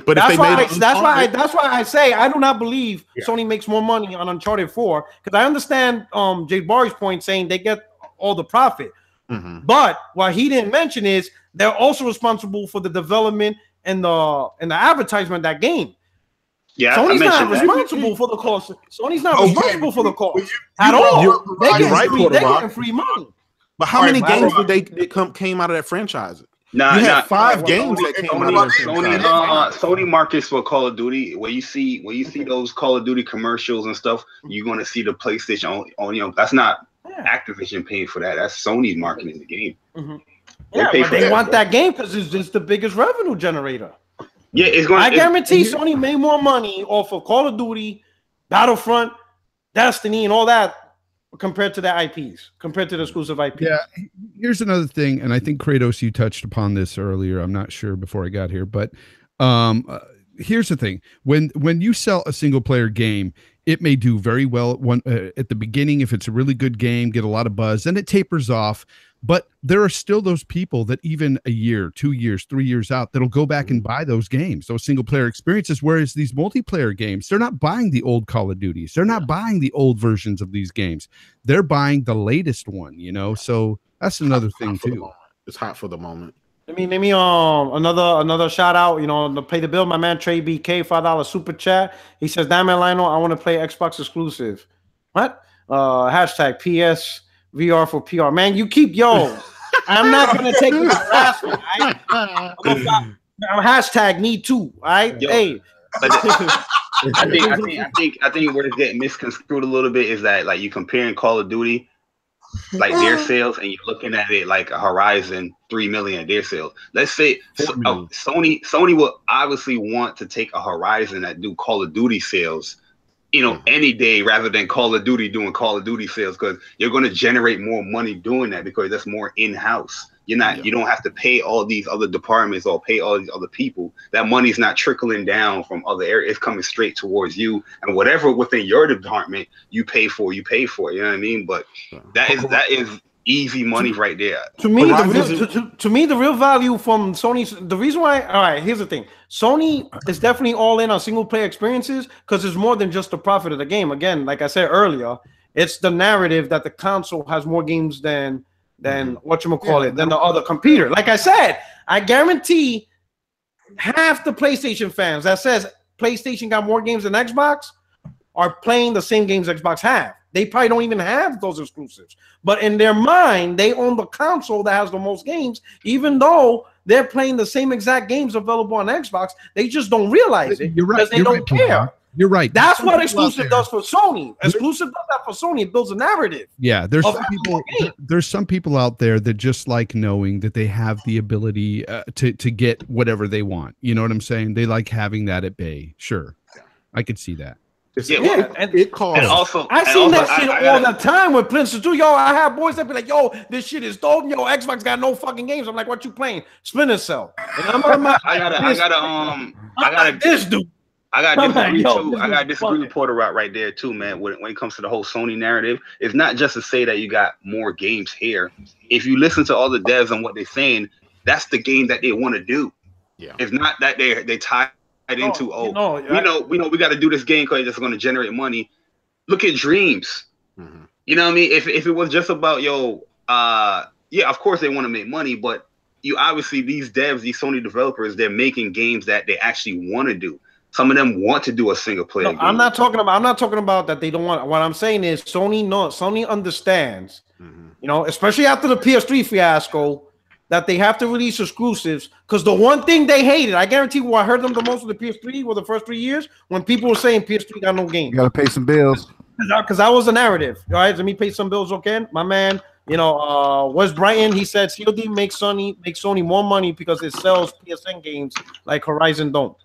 Speaker 2: But
Speaker 3: that's why I say I do not believe Sony makes more money on Uncharted 4, because I understand Jay Barry's point saying they get all the profit. Mm-hmm. But what he didn't mention is they're also responsible for the development and the advertisement of that game.
Speaker 4: Yeah,
Speaker 3: Sony's not responsible for the cost. Sony's not responsible for the cost at all. They're getting free money.
Speaker 2: But how many games came out of that franchise? You had 5 games that came out of that franchise.
Speaker 4: Sony markets for Call of Duty. When you see those Call of Duty commercials and stuff, you're going to see the PlayStation only. That's not Activision paying for that. That's Sony's marketing the game.
Speaker 3: Mm-hmm. They want that game because it's just the biggest revenue generator.
Speaker 4: Yeah,
Speaker 3: I guarantee Sony made more money off of Call of Duty, Battlefront, Destiny, and all that compared to the IPs, compared to the exclusive IPs.
Speaker 6: Yeah, here's another thing, and I think Kratos, you touched upon this earlier. I'm not sure before I got here, but here's the thing: when you sell a single player game, it may do very well at the beginning if it's a really good game, get a lot of buzz, then it tapers off. But there are still those people that even a year, 2 years, 3 years out, that'll go back and buy those games, those single player experiences. Whereas these multiplayer games, they're not buying the old Call of Duties. They're not buying the old versions of these games. They're buying the latest one, you know? So that's another thing too.
Speaker 2: It's hot for the moment.
Speaker 3: Let me another shout out, to pay the bill. My man Trey BK, $5 super chat. He says, "Damn it, Lionel, I want to play Xbox exclusive." What? Hashtag PS VR for PR. Man, you keep I'm not gonna take this harassment. I'm hashtag need to. All right, hey.
Speaker 4: I think where it's getting misconstrued a little bit is that like you comparing Call of Duty like their sales, and you're looking at it like a Horizon 3 million their sales. Let's say Sony will obviously want to take a Horizon that do Call of Duty sales, any day rather than Call of Duty doing Call of Duty sales, because you're going to generate more money doing that because that's more in-house. You don't have to pay all these other departments or pay all these other people. That money's not trickling down from other areas. It's coming straight towards you, and whatever within your department you pay for. You know what I mean? But that is easy money right there.
Speaker 3: To me, the real value from Sony's, the reason why, all right, here's the thing. Sony is definitely all in on single player experiences because it's more than just the profit of the game. Again, like I said earlier, it's the narrative that the console has more games than than the other computer. Like I said, I guarantee half the PlayStation fans that says PlayStation got more games than Xbox are playing the same games Xbox have. They probably don't even have those exclusives, but in their mind, they own the console that has the most games, even though they're playing the same exact games available on Xbox. They just don't realize it.
Speaker 6: You're right.
Speaker 3: Because they don't care.
Speaker 6: You're right.
Speaker 3: That's what exclusive does for Sony. Exclusive does that for Sony. It builds a narrative.
Speaker 6: Yeah, there's some people out there that just like knowing that they have the ability to get whatever they want. You know what I'm saying? They like having that at bay. Sure, I could see that.
Speaker 3: And
Speaker 2: it costs.
Speaker 3: And also, I seen that shit all the time with Splinter 2. Yo, I have boys that be like, "Yo, this shit is dope. Yo, Xbox got no fucking games." I'm like, "What you playing? Splinter Cell." And
Speaker 4: I got this dude. I got disagree with Porter right there too, man. When it comes to the whole Sony narrative, it's not just to say that you got more games here. If you listen to all the devs and what they're saying, that's the game that they want to do. Yeah, it's not that they tie into we got to do this game because it's going to generate money. Look at Dreams. Mm-hmm. You know what I mean? If it was just about of course they want to make money, but you obviously these devs, these Sony developers, they're making games that they actually want to do. Some of them want to do a single player game.
Speaker 3: I'm not talking about that they don't want. What I'm saying is Sony understands, especially after the PS3 fiasco, that they have to release exclusives, because the one thing they hated, I guarantee what I heard them the most with the PS3 were the first 3 years when people were saying PS3 got no game.
Speaker 1: You gotta pay some bills.
Speaker 3: Because that was the narrative. All right, let me pay some bills, okay? My man, Wes Brighton, he said COD makes Sony more money because it sells PSN games like Horizon don't.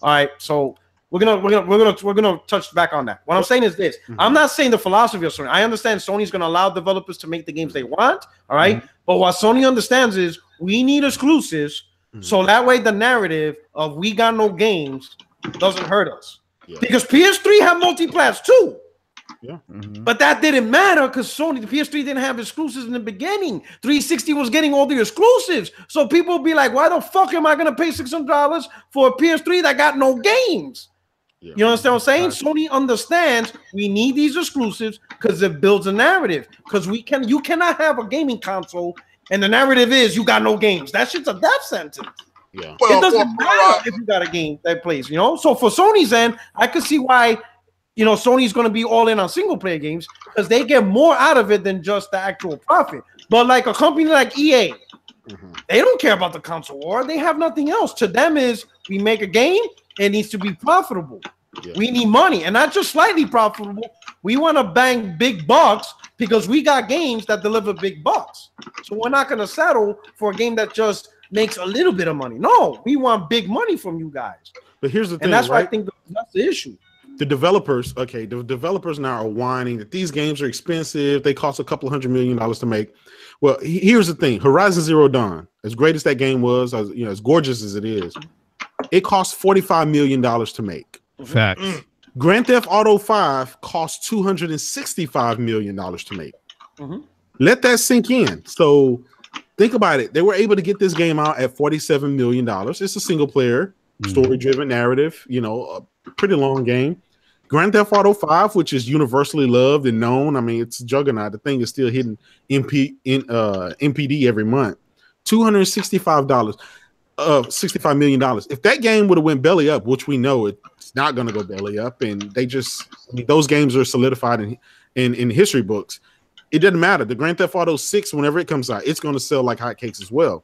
Speaker 3: All right, so we're gonna touch back on that. What I'm saying is this: I'm not saying the philosophy of Sony. I understand Sony's gonna allow developers to make the games they want. All right, but what Sony understands is we need exclusives, so that way the narrative of we got no games doesn't hurt us. Yeah. Because PS3 have multiplats too. Yeah, but that didn't matter because Sony, the PS3 didn't have exclusives in the beginning. 360 was getting all the exclusives, so people be like, "Why the fuck am I gonna pay $600 for a PS3 that got no games?" Yeah. You understand what I'm saying? Sony understands we need these exclusives because it builds a narrative. Because you cannot have a gaming console and the narrative is you got no games. That shit's a death sentence. Yeah, it doesn't matter if you got a game that plays. So for Sony's end, I could see why. Sony's going to be all in on single player games because they get more out of it than just the actual profit. But like a company like EA, they don't care about the console war. They have nothing else. To them is we make a game, it needs to be profitable. Yeah. We need money, and not just slightly profitable. We want to bang big bucks because we got games that deliver big bucks. So we're not going to settle for a game that just makes a little bit of money. No, we want big money from you guys.
Speaker 2: But here's the thing,
Speaker 3: and that's why I think that's the issue.
Speaker 2: The developers now are whining that these games are expensive. They cost $200 million to make. Well, here's the thing: Horizon Zero Dawn, as great as that game was, as gorgeous as it is, it cost $45 million to make.
Speaker 6: Facts.
Speaker 2: Grand Theft Auto 5 cost $265 million to make. Let that sink in. So think about it. They were able to get this game out at $47 million. It's a single player, story-driven narrative. A pretty long game. Grand Theft Auto 5, which is universally loved and known. I mean, it's a juggernaut. The thing is still hitting MPD every month. $65 million. If that game would have went belly up, which we know it's not going to go belly up, and those games are solidified in history books. It doesn't matter. The Grand Theft Auto 6, whenever it comes out, it's going to sell like hotcakes as well.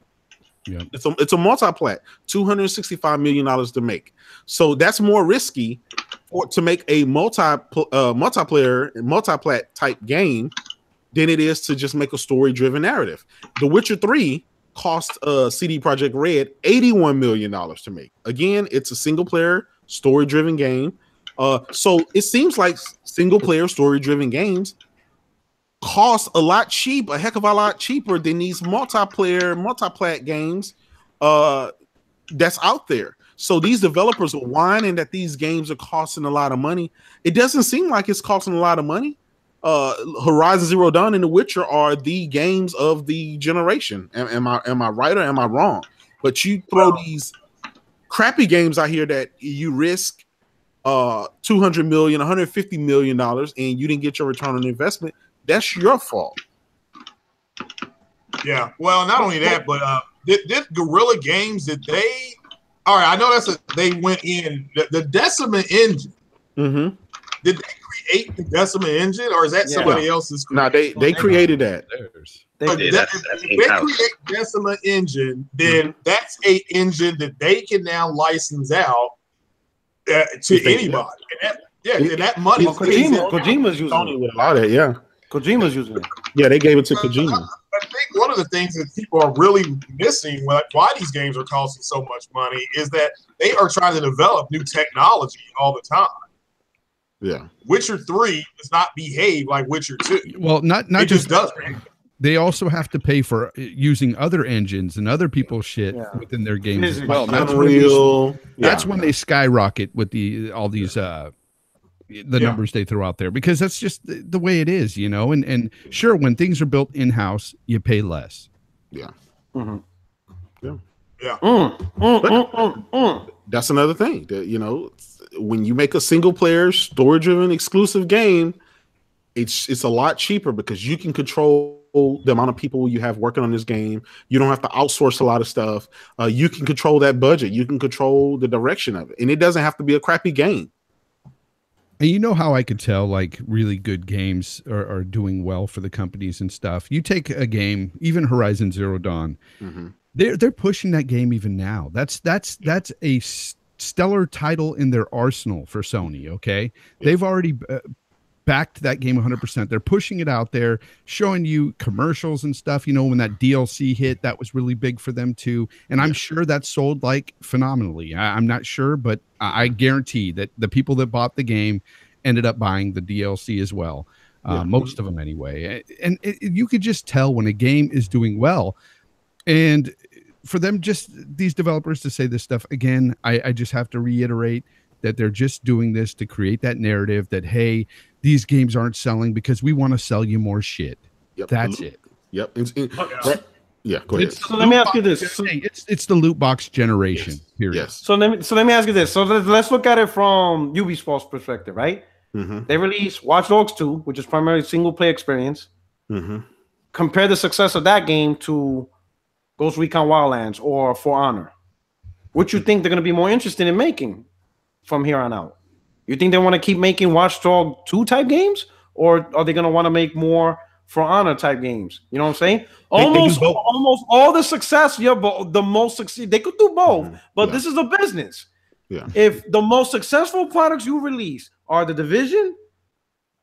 Speaker 2: Yeah, it's a multi-plat, $265 million to make. So that's more risky to make a multiplayer, multi-plat type game than it is to just make a story-driven narrative. The Witcher 3 cost CD Projekt Red $81 million to make. Again, it's a single-player, story-driven game. So it seems like single-player, story-driven games cost a heck of a lot cheaper than these multiplayer, multi-plat games that's out there. So these developers are whining that these games are costing a lot of money. It doesn't seem like it's costing a lot of money. Horizon Zero Dawn and The Witcher are the games of the generation. Am I right or am I wrong? But you throw these crappy games out here that you risk $200 million, $150 million, and you didn't get your return on investment. That's your fault.
Speaker 5: Yeah. Well, not only that, but did Guerrilla Games, did they? All right, I know they went in the Decima engine.
Speaker 2: Mm-hmm.
Speaker 5: Did they create the Decima engine, or is that somebody else's?
Speaker 2: No, they created that.
Speaker 5: If they create Decima engine, then that's a engine that they can now license out to anybody. And that money.
Speaker 3: Well, Kojima's using
Speaker 2: Sony would allow that. Yeah,
Speaker 3: Kojima's using it.
Speaker 2: Yeah, they gave it to Kojima.
Speaker 5: I think one of the things that people are really missing, why these games are costing so much money, is that they are trying to develop new technology all the time.
Speaker 2: Yeah,
Speaker 5: Witcher 3 does not behave like Witcher 2.
Speaker 6: Well, not
Speaker 5: it
Speaker 6: just
Speaker 5: doesn't.
Speaker 6: They also have to pay for using other engines and other people's shit within their games as well. That's when they skyrocket with all these numbers they throw out there, because that's just the way it is, you know. And sure, when things are built in-house, you pay less.
Speaker 2: Yeah.
Speaker 3: Mm-hmm.
Speaker 2: Yeah. That's another thing that, you know, when you make a single-player, story-driven, exclusive game, it's a lot cheaper because you can control the amount of people you have working on this game. You don't have to outsource a lot of stuff. You can control that budget. You can control the direction of it, and it doesn't have to be a crappy game.
Speaker 6: And you know how I could tell like really good games are doing well for the companies and stuff? You take a game, even Horizon Zero Dawn, they're pushing that game even now. That's a stellar title in their arsenal for Sony. Okay, they've already backed that game 100%. They're pushing it out there, showing you commercials and stuff. You know, when that DLC hit, that was really big for them too. And I'm sure that sold like phenomenally. I'm not sure, but I guarantee that the people that bought the game ended up buying the DLC as well. Most of them anyway. And you could just tell when a game is doing well. And for them, just these developers to say this stuff again, I just have to reiterate that they're just doing this to create that narrative that, hey, these games aren't selling because we want to sell you more shit.
Speaker 2: Yep.
Speaker 6: That's it.
Speaker 2: Yep. Yeah, go ahead.
Speaker 3: So let me ask you this.
Speaker 6: It's the loot box generation. Period.
Speaker 2: Yes.
Speaker 3: So let me ask you this. So let's look at it from Ubisoft's perspective, right? They released Watch Dogs 2, which is primarily single player experience. Compare the success of that game to Ghost Recon Wildlands or For Honor. What you think they're going to be more interested in making from here on out? You think they want to keep making Watch Dogs 2 type games, or are they going to want to make more For Honor type games? You know what I'm saying? Almost all the success, but the most succeed. They could do both, but this is a business.
Speaker 2: Yeah.
Speaker 3: If the most successful products you release are The Division,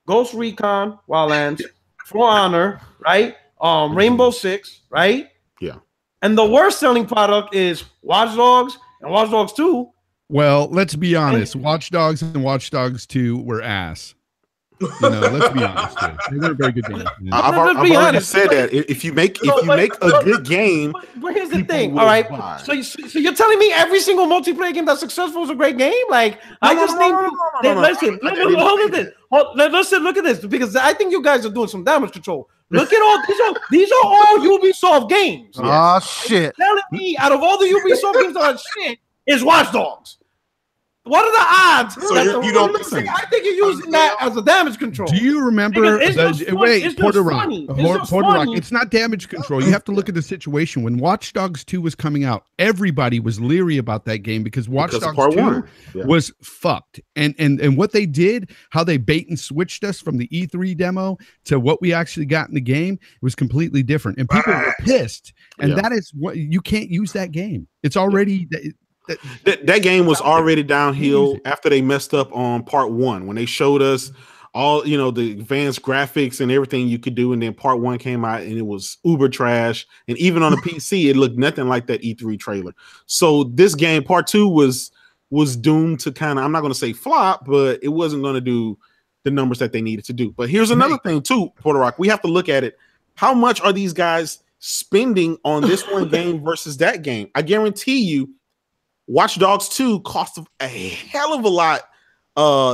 Speaker 3: Ghost Recon Wildlands, For Honor, right? Rainbow Six, right?
Speaker 2: Yeah.
Speaker 3: And the worst selling product is Watch Dogs and Watch Dogs 2.
Speaker 6: Well, let's be honest. Watch Dogs and Watch Dogs 2 were ass. You know, let's be honest. They weren't very good games.
Speaker 2: I've already said that. If you make a good game,
Speaker 3: but here's the thing. All right. So you're telling me every single multiplayer game that's successful is a great game? Like listen. Look at this, because I think you guys are doing some damage control. Look at all these are all Ubisoft games.
Speaker 1: Oh shit!
Speaker 3: You're telling me out of all the Ubisoft games that are shit is Watch Dogs. What are the odds?
Speaker 5: So you don't listen.
Speaker 3: I think you're using that as a damage control.
Speaker 6: Do you remember? Porter Rock. It's not damage control. You have to look at the situation. When Watch Dogs 2 was coming out, everybody was leery about that game because Watch Dogs 2 was fucked. And what they did, how they bait and switched us from the E3 demo to what we actually got in the game, was completely different. And people were pissed. And that is what you can't use that game. It's already.
Speaker 2: That game was already downhill after they messed up on part 1 when they showed us all the advanced graphics and everything you could do, and then part 1 came out and it was uber trash, and even on the PC it looked nothing like that E3 trailer. So this game part 2 was doomed to kind of, I'm not going to say flop, but it wasn't going to do the numbers that they needed to do. But here's another thing too, Porter Rock, we have to look at it. How much are these guys spending on this one game versus that game? I guarantee you Watch Dogs 2 cost a hell of a lot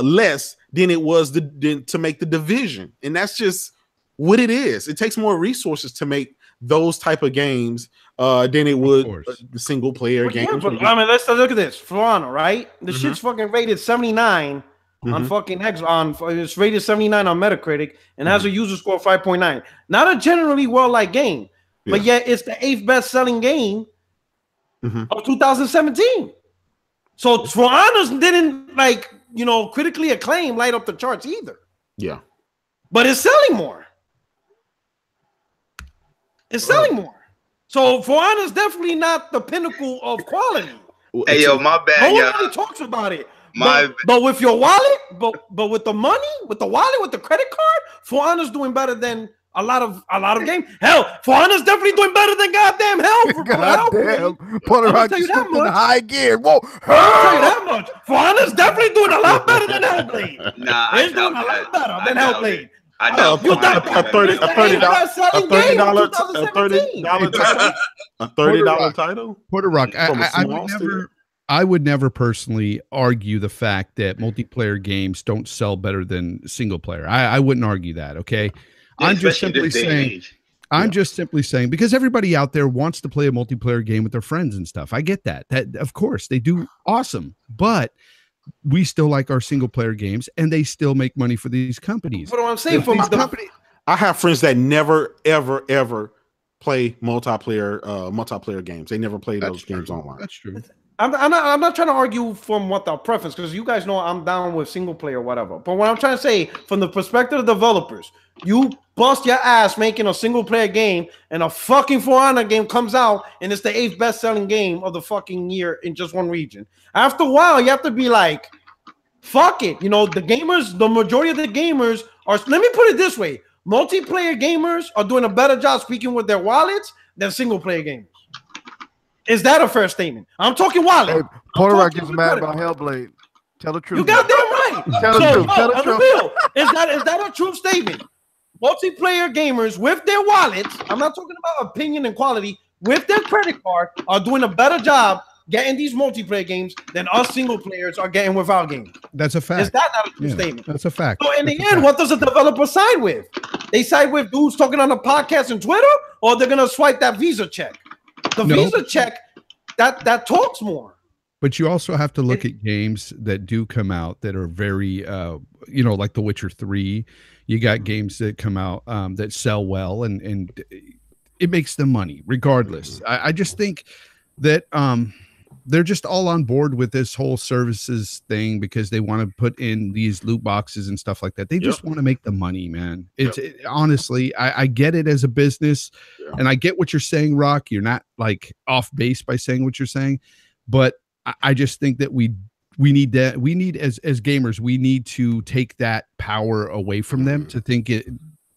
Speaker 2: less than it was to make the Division, and that's just what it is. It takes more resources to make those type of games than it would the single player game.
Speaker 3: Yeah, but, I mean, let's look at this. For Honor, right? The shit's fucking rated 79 on fucking it's rated 79 on Metacritic and has a user score of 5.9. Not a generally well-liked game, but yet it's the 8th best-selling game of 2017. So For Honors didn't critically acclaimed, light up the charts either.
Speaker 2: Yeah.
Speaker 3: But it's selling more. It's selling more. So For Honor's definitely not the pinnacle of quality.
Speaker 4: Hey, yo, my bad.
Speaker 3: No one really talks about it. But with your wallet, but with the money, with the wallet, with the credit card, For Honor's doing better than a lot of games. Hell, For Honor's definitely doing better than goddamn Hell.
Speaker 1: Goddamn, Porter Rock just in high gear. Whoa,
Speaker 3: I'll tell you that much. For Honor's definitely doing a lot better than Hellblade.
Speaker 4: Nah,
Speaker 3: it's doing a lot better than Hellblade.
Speaker 4: I know.
Speaker 2: A $30 title.
Speaker 6: Porter Rock. I would never personally argue the fact that multiplayer games don't sell better than single player. I wouldn't argue that. Okay,
Speaker 4: yeah,
Speaker 6: I'm just simply saying because everybody out there wants to play a multiplayer game with their friends and stuff. I get that. That of course they do awesome, but we still like our single player games, and they still make money for these companies.
Speaker 3: What I'm saying from the company,
Speaker 2: I have friends that never, ever play multiplayer games. They never play those games online.
Speaker 6: That's true.
Speaker 3: I'm not trying to argue from what the preference, because you guys know I'm down with single player or whatever. But what I'm trying to say, from the perspective of developers, you bust your ass making a single player game, and a fucking For Honor game comes out, and it's the 8th best selling game of the fucking year in just one region. After a while, you have to be like, fuck it. The gamers, the majority of the gamers are. Let me put it this way: multiplayer gamers are doing a better job speaking with their wallets than single player gamers. Is that a fair statement? I'm talking wallet.
Speaker 1: Hey, Porter Rock gets mad about Hellblade. Tell the truth.
Speaker 3: You got damn right.
Speaker 1: Tell the truth. Tell the truth.
Speaker 3: Is that a true statement? Multiplayer gamers with their wallets, I'm not talking about opinion and quality, with their credit card are doing a better job getting these multiplayer games than us single players are getting with our games.
Speaker 6: That's a fact.
Speaker 3: Is that not a true statement?
Speaker 6: That's a fact.
Speaker 3: So in the end, what does a developer side with? They side with dudes talking on a podcast and Twitter, or they're gonna swipe that Visa check? The Visa check that talks more.
Speaker 6: But you also have to look at games that do come out that are very, like The Witcher 3. You got games that come out that sell well, and it makes them money regardless. I just think that they're just all on board with this whole services thing because they want to put in these loot boxes and stuff like that. They just want to make the money, man. Honestly, I get it as a business, and I get what you're saying, Rock. You're not like off base by saying what you're saying, but I just think that we need that. We need as gamers, we need to take that power away from them to think it.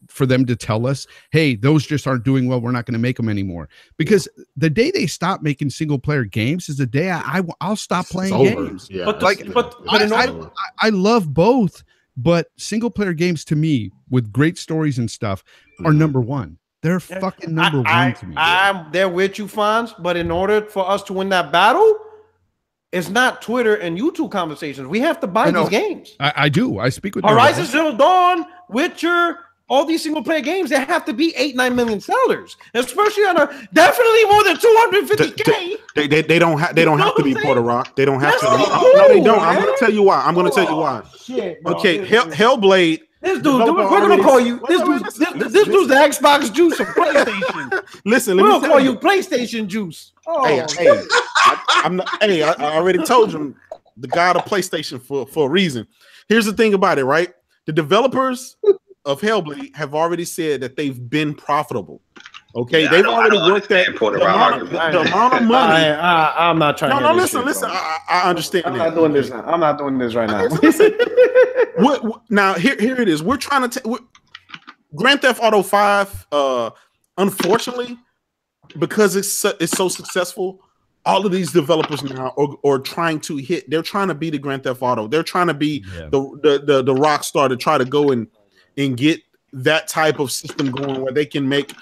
Speaker 6: For them to tell us, hey, those just aren't doing well, we're not going to make them anymore. Because the day they stop making single player games is the day I'll stop playing games.
Speaker 2: Yeah.
Speaker 3: But
Speaker 6: I love both, but single player games to me with great stories and stuff are number one. They're fucking number one to me.
Speaker 3: I'm there with you, Fonz, but in order for us to win that battle, it's not Twitter and YouTube conversations. We have to buy these games.
Speaker 6: I do. I speak with
Speaker 3: Horizon Zero Dawn, Witcher, all these single player games, they have to be 8-9 million sellers, especially on definitely more than 250K.
Speaker 2: They don't have to be Porter Rock. They don't have to. No, they don't. I'm going to tell you why.
Speaker 3: Shit, bro.
Speaker 2: Okay, Hellblade.
Speaker 3: This dude, we're gonna call you. This dude's the Xbox Juice of PlayStation.
Speaker 2: Listen,
Speaker 3: we're gonna call you PlayStation Juice.
Speaker 2: I already told you, the god of PlayStation for a reason. Here's the thing about it, right? The developers of Hellblade have already said that they've been profitable. Okay,
Speaker 4: Yeah,
Speaker 2: they've
Speaker 4: I
Speaker 2: already
Speaker 4: don't
Speaker 2: worked that.
Speaker 4: understand
Speaker 2: The amount of money.
Speaker 3: I'm not trying.
Speaker 2: No,
Speaker 3: to
Speaker 2: listen. I understand.
Speaker 3: I'm
Speaker 2: that.
Speaker 3: not doing this now. I'm not doing this right now.
Speaker 2: Now here it is. We're trying to Grand Theft Auto 5. Unfortunately, because it's so successful, all of these developers now are trying to hit. They're trying to be the Grand Theft Auto. They're trying to be the rock star to try to go and get that type of system going where they can make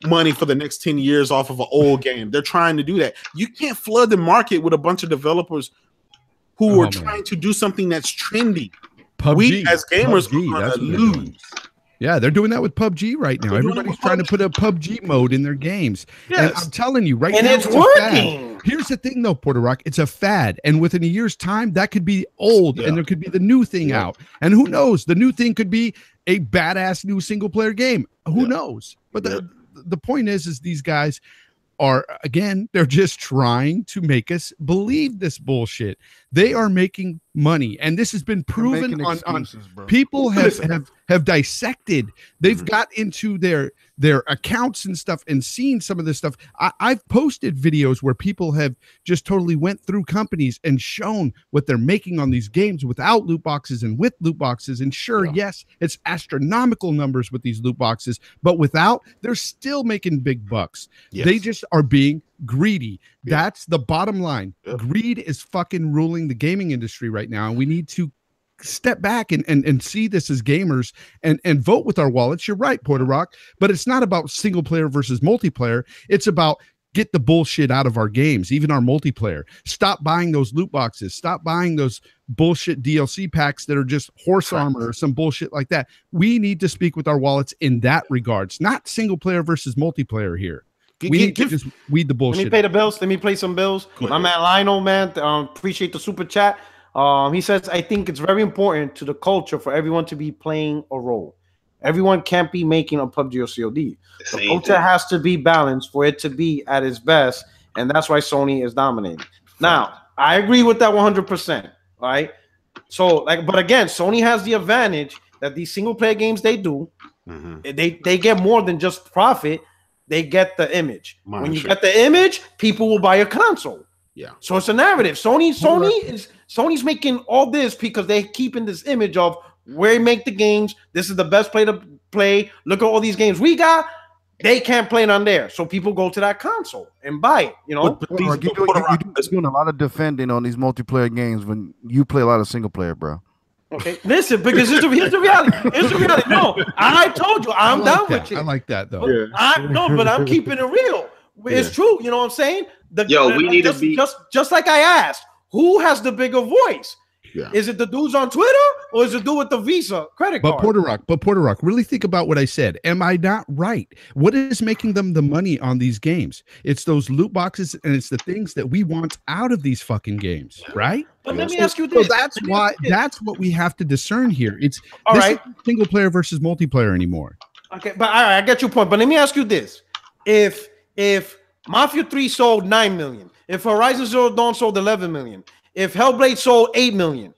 Speaker 2: money for the next 10 years off of an old game. They're trying to do that. You can't flood the market with a bunch of developers who are trying to do something that's trendy.
Speaker 6: PUBG,
Speaker 2: we as gamers
Speaker 6: PUBG,
Speaker 2: are
Speaker 6: that's
Speaker 2: going
Speaker 6: what
Speaker 2: to
Speaker 6: they're
Speaker 2: lose.
Speaker 6: Yeah, they're doing that with PUBG right now. Everybody's trying to put a PUBG mode in their games. Yes. And I'm telling you right now,
Speaker 3: it's working.
Speaker 6: Here's the thing, though, Porter Rock. It's a fad. And within a year's time, that could be old and there could be the new thing out. And who knows? The new thing could be a badass new single-player game. Who knows? But the point is these guys are, again, they're just trying to make us believe this bullshit. They are making money, and this has been proven on people have dissected. They've got into their accounts and stuff and seen some of this stuff. I've posted videos where people have just totally went through companies and shown what they're making on these games without loot boxes and with loot boxes. And sure, yes, it's astronomical numbers with these loot boxes, but without, they're still making big bucks. Yes. They just are being greedy. That's the bottom line. Greed is fucking ruling the gaming industry right now, and we need to step back and see this as gamers and vote with our wallets. You're right, Porter Rock, but it's not about single player versus multiplayer. It's about get the bullshit out of our games, even our multiplayer. Stop buying those loot boxes. Stop buying those bullshit DLC packs that are just horse armor or some bullshit like that. We need to speak with our wallets in that regards, not single player versus multiplayer here. We need to just weed the bullshit.
Speaker 3: Let me pay the bills. Let me play some bills. My man Lionel, man, appreciate the super chat. He says, I think it's very important to the culture for everyone to be playing a role. Everyone can't be making a PUBG or COD. The culture has to be balanced for it to be at its best, and that's why Sony is dominating. Now, I agree with that 100%. All right. So, but again, Sony has the advantage that these single player games they do, they get more than just profit. They get the image. When you get the image, people will buy a console. Yeah. So it's a narrative. Sony's making all this because they're keeping this image of where we make the games. This is the best play to play. Look at all these games we got. They can't play it on there, so people go to that console and buy it. You know,
Speaker 1: you're doing a lot of defending on these multiplayer games when you play a lot of single player, bro.
Speaker 3: Okay, listen, because here's the reality. Here's the reality. No, I told you, I'm down with you.
Speaker 6: I like that though.
Speaker 3: But I'm keeping it real. It's true. You know what I'm saying?
Speaker 4: We need to be
Speaker 3: just like I asked. Who has the bigger voice? Yeah. Is it the dudes on Twitter or is it dude with the Visa credit card?
Speaker 6: But Porter Rock, really think about what I said. Am I not right? What is making them the money on these games? It's those loot boxes and it's the things that we want out of these fucking games, right?
Speaker 3: But let me ask you this.
Speaker 6: So that's what we have to discern here. It's all right. Single player versus multiplayer anymore.
Speaker 3: Okay, but all right, I get your point. But let me ask you this: if Mafia 3 sold 9 million, if Horizon Zero Dawn sold 11 million, if Hellblade sold 8 million,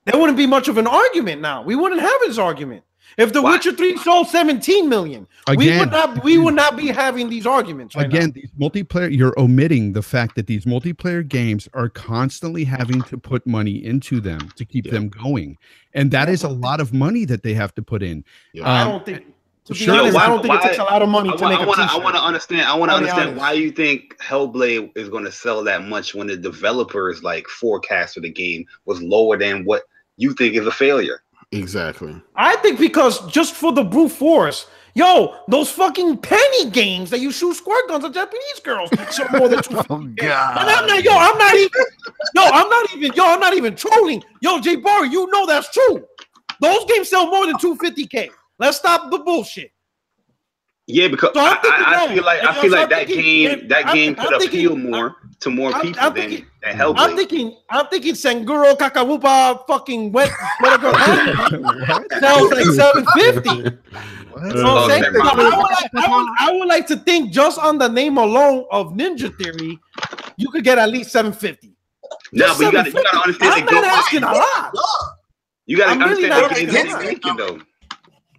Speaker 3: there wouldn't be much of an argument now. We wouldn't have this argument. If The Witcher 3 sold 17 million, we would not be having these arguments right now.
Speaker 6: These multiplayer, you're omitting the fact that these multiplayer games are constantly having to put money into them to keep them going. And that is a lot of money that they have to put in.
Speaker 3: I don't think To be honest, I don't think it takes a lot of money to make a t-shirt.
Speaker 4: I want to understand why you think Hellblade is going to sell that much when the developers like forecast for the game was lower than what you think is a failure.
Speaker 2: Exactly.
Speaker 3: I think because just for the brute force, those fucking penny games that you shoot squirt guns at Japanese girls sell more than 250. Oh God. And I'm not even trolling. J Barry, you know that's true. Those games sell more than 250K. Let's stop the bullshit.
Speaker 4: Yeah, because so I feel like that game could appeal more to more people than Hellblade.
Speaker 3: I'm thinking Senguro Kakawupa fucking wet girl sells like 750. I would like to think just on the name alone of Ninja Theory, you could get at least 750.
Speaker 4: No, but you gotta understand.
Speaker 3: I'm not asking a lot.
Speaker 4: You gotta understand the game that they're making, though.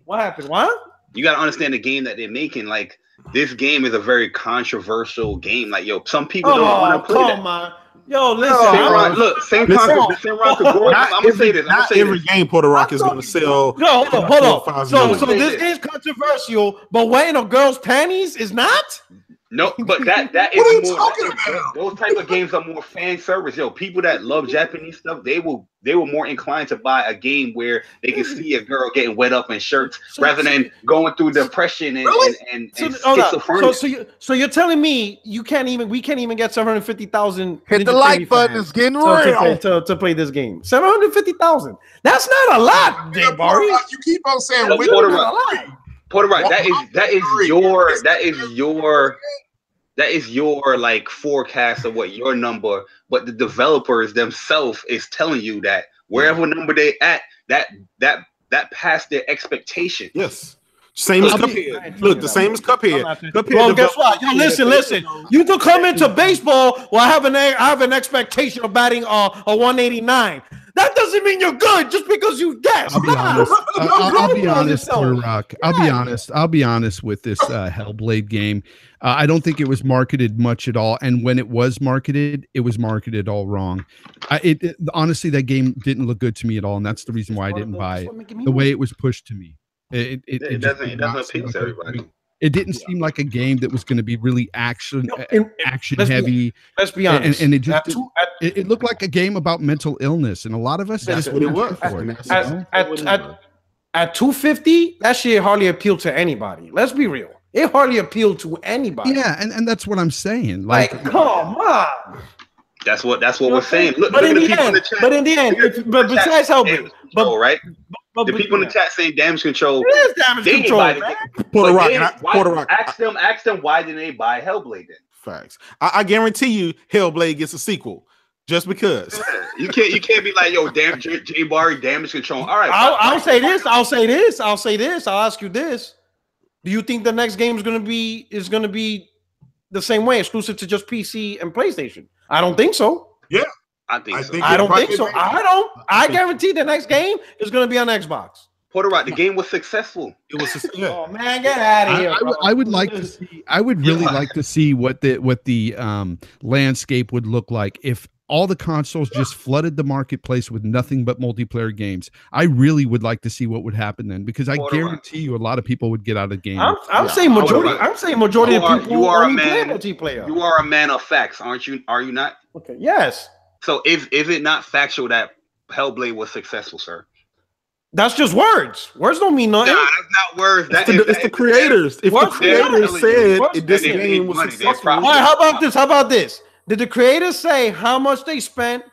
Speaker 3: What happened? What?
Speaker 4: You gotta understand the game that they're making. Like this game is a very controversial game. Like, yo, some people don't want to play that.
Speaker 3: Come on. Yo, listen.
Speaker 4: Same concept. I'm gonna say this.
Speaker 2: Every game Puerto Rock is gonna sell.
Speaker 3: No, hold on. So this game's controversial, but wearing a girl's panties is not?
Speaker 4: No, but that is
Speaker 5: what are you
Speaker 4: more,
Speaker 5: talking about?
Speaker 4: Those type of games are more fan service. Yo, people that love Japanese stuff, they were more inclined to buy a game where they can see a girl getting wet up in shirts rather than going through depression and schizophrenia.
Speaker 3: So you're telling me we can't even get 750,000
Speaker 1: hit the like button, it's getting real
Speaker 3: to play this game. 750,000. That's not a lot, Jay Barry.
Speaker 5: You keep on saying
Speaker 4: Puerto Rock, that is your like forecast of what your number, but the developers themselves is telling you that wherever number they at, that passed their expectation.
Speaker 2: Yes. Same as Cuphead. Look, the same as Cuphead.
Speaker 3: Well, guess what? Yo, listen. You can come into baseball. Well, I have an expectation of batting a 189. That doesn't mean you're good just because you guessed.
Speaker 6: I'll be honest, Puerto Rock. I'll be honest with this Hellblade game. I don't think it was marketed much at all, and when it was marketed all wrong. Honestly, that game didn't look good to me at all, and that's the reason why I didn't buy it. The way it was pushed to me, it doesn't appeal to everybody. It didn't seem like a game that was going to be really action heavy. Let's be honest. And it looked like a game about mental illness, and a lot of us.
Speaker 2: That's what it was.
Speaker 3: At 250, that shit hardly appealed to anybody. Let's be real. It hardly appealed to anybody.
Speaker 6: Yeah, and that's what I'm saying.
Speaker 3: Like come on.
Speaker 4: That's what we're saying. Look
Speaker 3: but
Speaker 4: at
Speaker 3: in
Speaker 4: the
Speaker 3: the
Speaker 4: people
Speaker 3: end,
Speaker 4: in the chat.
Speaker 3: but in the end, besides Hellblade,
Speaker 4: right? The people in the chat saying damage control.
Speaker 3: It is damage control.
Speaker 2: Puerto Rock.
Speaker 4: Ask them why didn't they buy Hellblade then?
Speaker 2: Facts. I guarantee you, Hellblade gets a sequel. Just because
Speaker 4: you can't be like, yo, damn J Barry damage control. All right,
Speaker 3: I'll say this. I'll ask you this: do you think the next game is gonna be the same way, exclusive to just PC and PlayStation? I don't think so.
Speaker 5: Yeah,
Speaker 4: I think so.
Speaker 3: I don't think so. I guarantee the next game is gonna be on Xbox.
Speaker 4: Puerto Rock, the game was successful.
Speaker 2: It was.
Speaker 3: Oh man, get out of here!
Speaker 6: I would like to see. I would really like to see what the landscape would look like if all the consoles just flooded the marketplace with nothing but multiplayer games. I really would like to see what would happen then, because I guarantee you a lot of people would get out of the game.
Speaker 3: I'm saying majority of people
Speaker 4: only
Speaker 3: play multiplayer.
Speaker 4: You are a man of facts, aren't you? Are you not?
Speaker 3: Okay. Yes.
Speaker 4: So is it not factual that Hellblade was successful, sir?
Speaker 3: That's just words. Words don't mean nothing.
Speaker 4: Nah, that's not words.
Speaker 2: It's the creators. If the creators said this game was successful.
Speaker 3: All right, how about this? Did the creators say how much they spent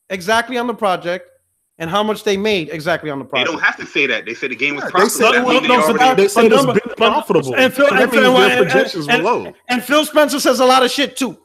Speaker 3: exactly on the project and how much they made exactly on the project?
Speaker 4: They don't have to say that. They said the game was profitable.
Speaker 2: They said it's been profitable.
Speaker 3: And Phil Spencer says a lot of shit too.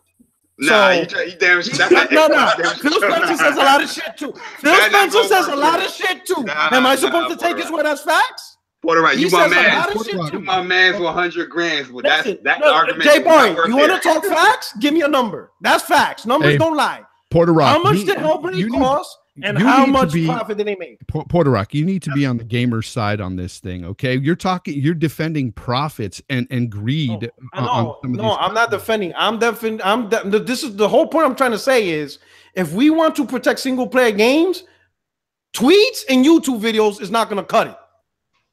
Speaker 4: Nah, you damn shit.
Speaker 3: No. Phil Spencer says a lot of shit too. Phil Spencer says a lot of shit too. Am I supposed to take his word as facts?
Speaker 4: Puerto Rock, you my man. You my man for 100 grand. But that argument.
Speaker 3: Jay Boy, you want to talk facts? Give me a number. That's facts. Numbers don't lie.
Speaker 6: Puerto Rock.
Speaker 3: How much did Hellblade cost? And how much profit did they make?
Speaker 6: Puerto Rock, you need to be on the gamer side on this thing, okay? You're defending profits and greed.
Speaker 3: I'm not defending. This is the whole point I'm trying to say is if we want to protect single player games, tweets and YouTube videos is not going to cut it.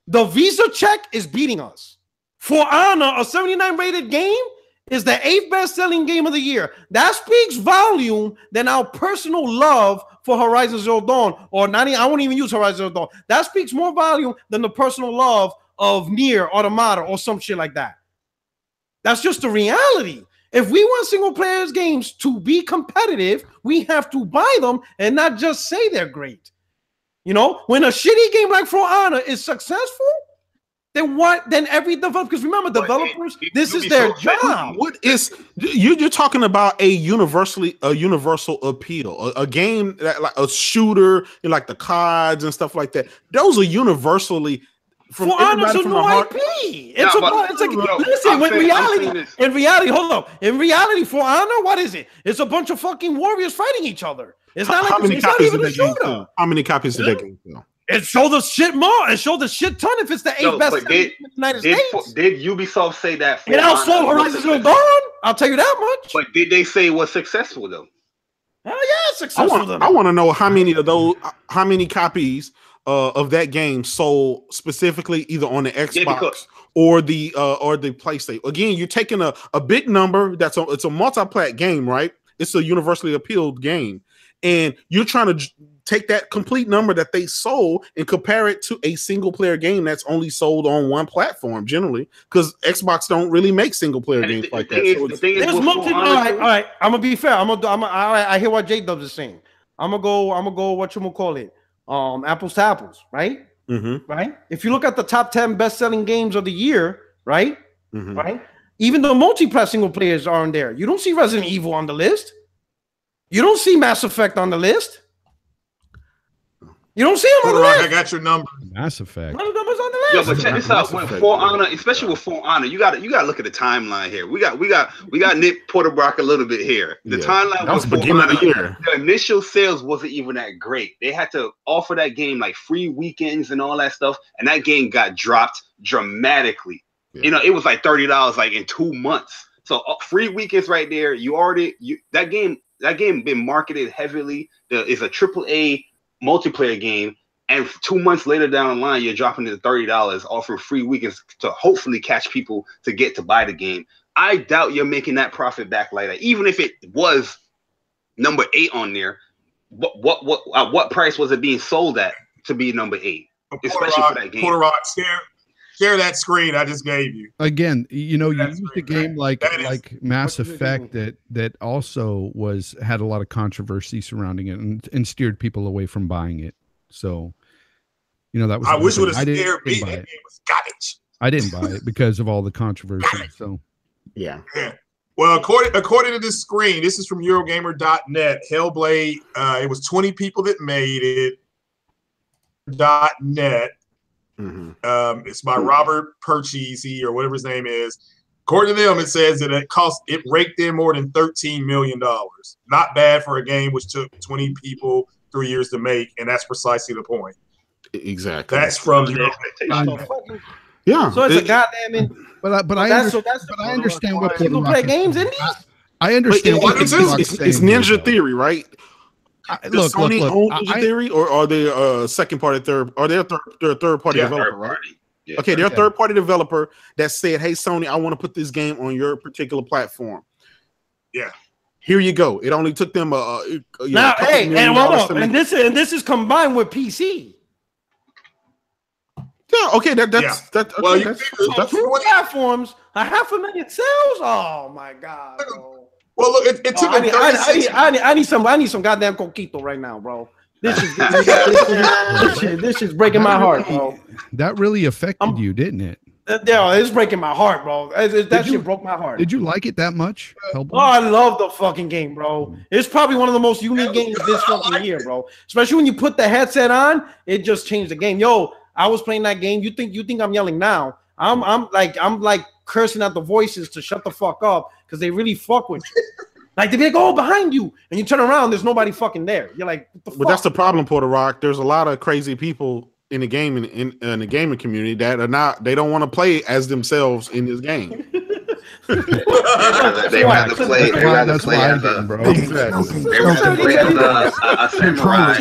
Speaker 3: The Visa check is beating us. For Honor, a 79 rated game is the 8th best-selling game of the year. That speaks volume than our personal love for Horizon Zero Dawn, or not. I won't even use Horizon Zero Dawn. That speaks more volume than the personal love of Nier Automata or some shit like that. That's just the reality. If we want single players games to be competitive, we have to buy them and not just say they're great. You know, when a shitty game like For Honor is successful, then what? Then every developer, because remember, developers, this is their job.
Speaker 2: What is you're talking about a universal appeal, a game that like a shooter, like the CODs and stuff like that. Those are universally
Speaker 3: from Honor's a new IP. In reality, For Honor, what is it? It's a bunch of fucking warriors fighting each other. It's not like it's not even a shooter.
Speaker 2: How many copies did that game sell?
Speaker 3: It showed the shit more. It showed the shit ton if it's the 8th best in the United States.
Speaker 4: Did Ubisoft say that?
Speaker 3: It outsold Horizon Zero Dawn. I'll tell you that much.
Speaker 4: But did they say it was successful though?
Speaker 3: Hell yeah, successful.
Speaker 2: I want to know how many copies of that game sold specifically either on the Xbox or the PlayStation. Again, you're taking a big number. It's a multi-plat game, right? It's a universally appealed game, and you're trying to take that complete number that they sold and compare it to a single player game that's only sold on one platform generally, because Xbox don't really make single player games like that.
Speaker 3: All right. I'm gonna be fair. I hear what J-Dubs is saying. I'm gonna go. What you gonna call it? Apples to apples, right?
Speaker 2: Mm-hmm.
Speaker 3: Right. If you look at the top 10 best-selling games of the year, right? Mm-hmm. Right. Even the multiplayer single players aren't there. You don't see Resident Evil on the list. You don't see Mass Effect on the list. You don't see him on the list.
Speaker 5: I got your number.
Speaker 6: Mass Effect.
Speaker 3: None of them is on the list.
Speaker 4: Yo, but check this out. When For Honor, especially with For Honor, you got to look at the timeline here. We got Nick Porterbrock a little bit here. The timeline was beginning of the year. The initial sales wasn't even that great. They had to offer that game like free weekends and all that stuff, and that game got dropped dramatically. Yeah. You know, it was like $30 like in 2 months. So free weekends right there. That game been marketed heavily. It's a AAA multiplayer game, and 2 months later down the line, you're dropping it to $30, offering free weekends to hopefully catch people to get to buy the game. I doubt you're making that profit back like that. Even if it was number 8 on there, what price was it being sold at to be number 8? Especially for that game.
Speaker 5: Porter share that screen I just gave you.
Speaker 6: Again, you know, you used a game like Mass Effect that also had a lot of controversy surrounding it and steered people away from buying it. So, you know, that was.
Speaker 5: I wish it would have scared me. That game was garbage.
Speaker 6: I didn't buy it because of all the controversy. So,
Speaker 2: yeah.
Speaker 5: Well, according to this screen, this is from Eurogamer.net. Hellblade. It was 20 people that made it. .net. Mm-hmm. It's by Robert Purchese or whatever his name is. According to them, it says that it raked in more than $13 million. Not bad for a game which took 20 people 3 years to make, and that's precisely the point.
Speaker 2: Exactly.
Speaker 5: That's from
Speaker 3: yeah. So it's a goddamn.
Speaker 6: But I understand what
Speaker 3: people play games in these.
Speaker 6: I understand what
Speaker 2: it's Ninja Theory, right? Does Sony own Ninja Theory, or are they second party, third? Are they a third party developer? Right? Yeah, okay, they're a third party developer that said, "Hey, Sony, I want to put this game on your particular platform."
Speaker 5: Yeah,
Speaker 2: here you go. It only took them and
Speaker 3: this is combined with PC.
Speaker 2: Yeah, okay, that's
Speaker 5: well,
Speaker 2: that's
Speaker 3: two platforms, 500,000 sales. Oh my god, bro.
Speaker 5: Well, look, it took.
Speaker 3: I need some goddamn coquito right now, bro. This is breaking my heart, bro.
Speaker 6: That really affected you, didn't it?
Speaker 3: Yeah, it's breaking my heart, bro. That shit broke my heart.
Speaker 6: Did you like it that much?
Speaker 3: Oh, I love the fucking game, bro. It's probably one of the most unique games this fucking year, bro. Especially when you put the headset on, it just changed the game. Yo, I was playing that game. You think I'm yelling now? I'm like cursing at the voices to shut the fuck up because they really fuck with you. Like they go behind you and you turn around, there's nobody fucking there. You're like, what the fuck?
Speaker 2: But that's the problem, Porter Rock. There's a lot of crazy people in the game in the gaming community that they don't want to play as themselves in this game.
Speaker 4: They rather play as a samurai.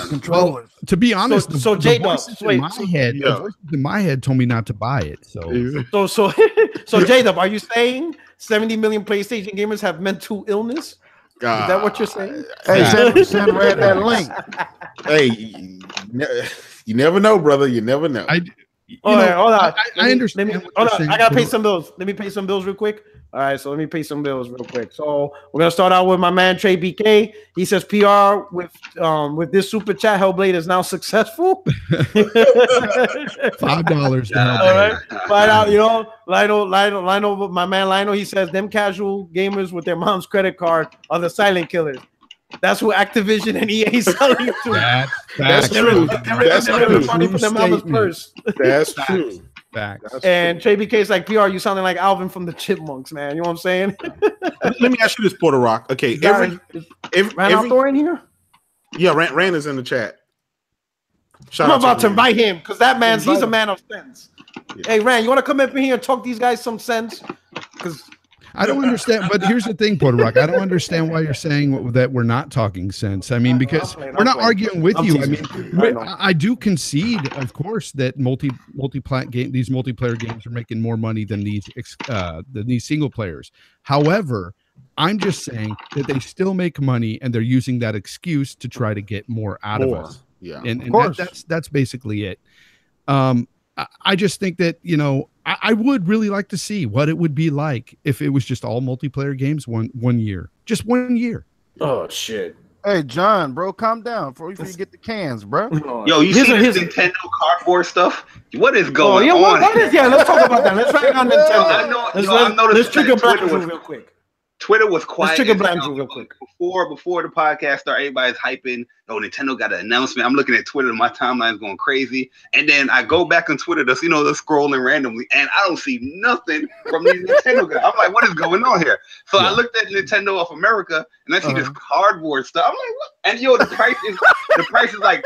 Speaker 6: Controllers. To be honest,
Speaker 3: so J-Dub,
Speaker 6: in my head told me not to buy it.
Speaker 3: So J-Dub, are you saying 70 million PlayStation gamers have mental illness? Is that what you're saying?
Speaker 1: Hey, send Red that link.
Speaker 2: Hey, you never know, brother. You never know.
Speaker 3: Hold on.
Speaker 6: I understand.
Speaker 3: Hold on. I gotta pay some bills. Let me pay some bills real quick. All right, so let me pay some bills real quick. So we're gonna start out with my man Trey BK. He says PR with this super chat, Hellblade is now successful.
Speaker 6: $5.
Speaker 3: All right, find out. You know, Lino, my man Lino. He says them casual gamers with their mom's credit card are the silent killers. That's what Activision and EA selling to.
Speaker 2: That's true. That's true.
Speaker 3: Money from their mama's purse.
Speaker 2: That's true.
Speaker 3: And Trey BK is like, PR, you sounding like Alvin from the Chipmunks, man. You know what I'm saying?
Speaker 2: Let me ask you this, Porter Rock. Okay,
Speaker 3: Rand Thor in here?
Speaker 2: Yeah, Rand is in the chat.
Speaker 3: I'm about to invite him because he's a man of sense. Yeah. Hey, Rand, you want to come up in here and talk these guys some sense? Because
Speaker 6: I don't understand. But here's the thing, Puerto Rock. I don't understand why you're saying that we're not talking sense. I mean, because we're not arguing with you. I mean, I do concede, of course, that these multiplayer games are making more money than these single players. However, I'm just saying that they still make money, and they're using that excuse to try to get more out of us.
Speaker 2: Yeah,
Speaker 6: and that's basically it. I just think that, you know, I would really like to see what it would be like if it was just all multiplayer games one year, just 1 year.
Speaker 3: Oh shit!
Speaker 1: Hey John, bro, calm down before you get the cans, bro.
Speaker 4: Yo, you see this Nintendo cardboard stuff? What is going on?
Speaker 3: Let's talk about that. Let's try on Nintendo. Let's trigger Black real quick.
Speaker 4: Twitter was quiet.
Speaker 3: Let's trigger real quick.
Speaker 4: Before the podcast started, everybody's hyping. Oh, Nintendo got an announcement. I'm looking at Twitter, my timeline's going crazy. And then I go back on Twitter to scrolling randomly, and I don't see nothing from these Nintendo guys. I'm like, what is going on here? So I looked at Nintendo of America, and I see this cardboard stuff. I'm like, what? And yo, the price is like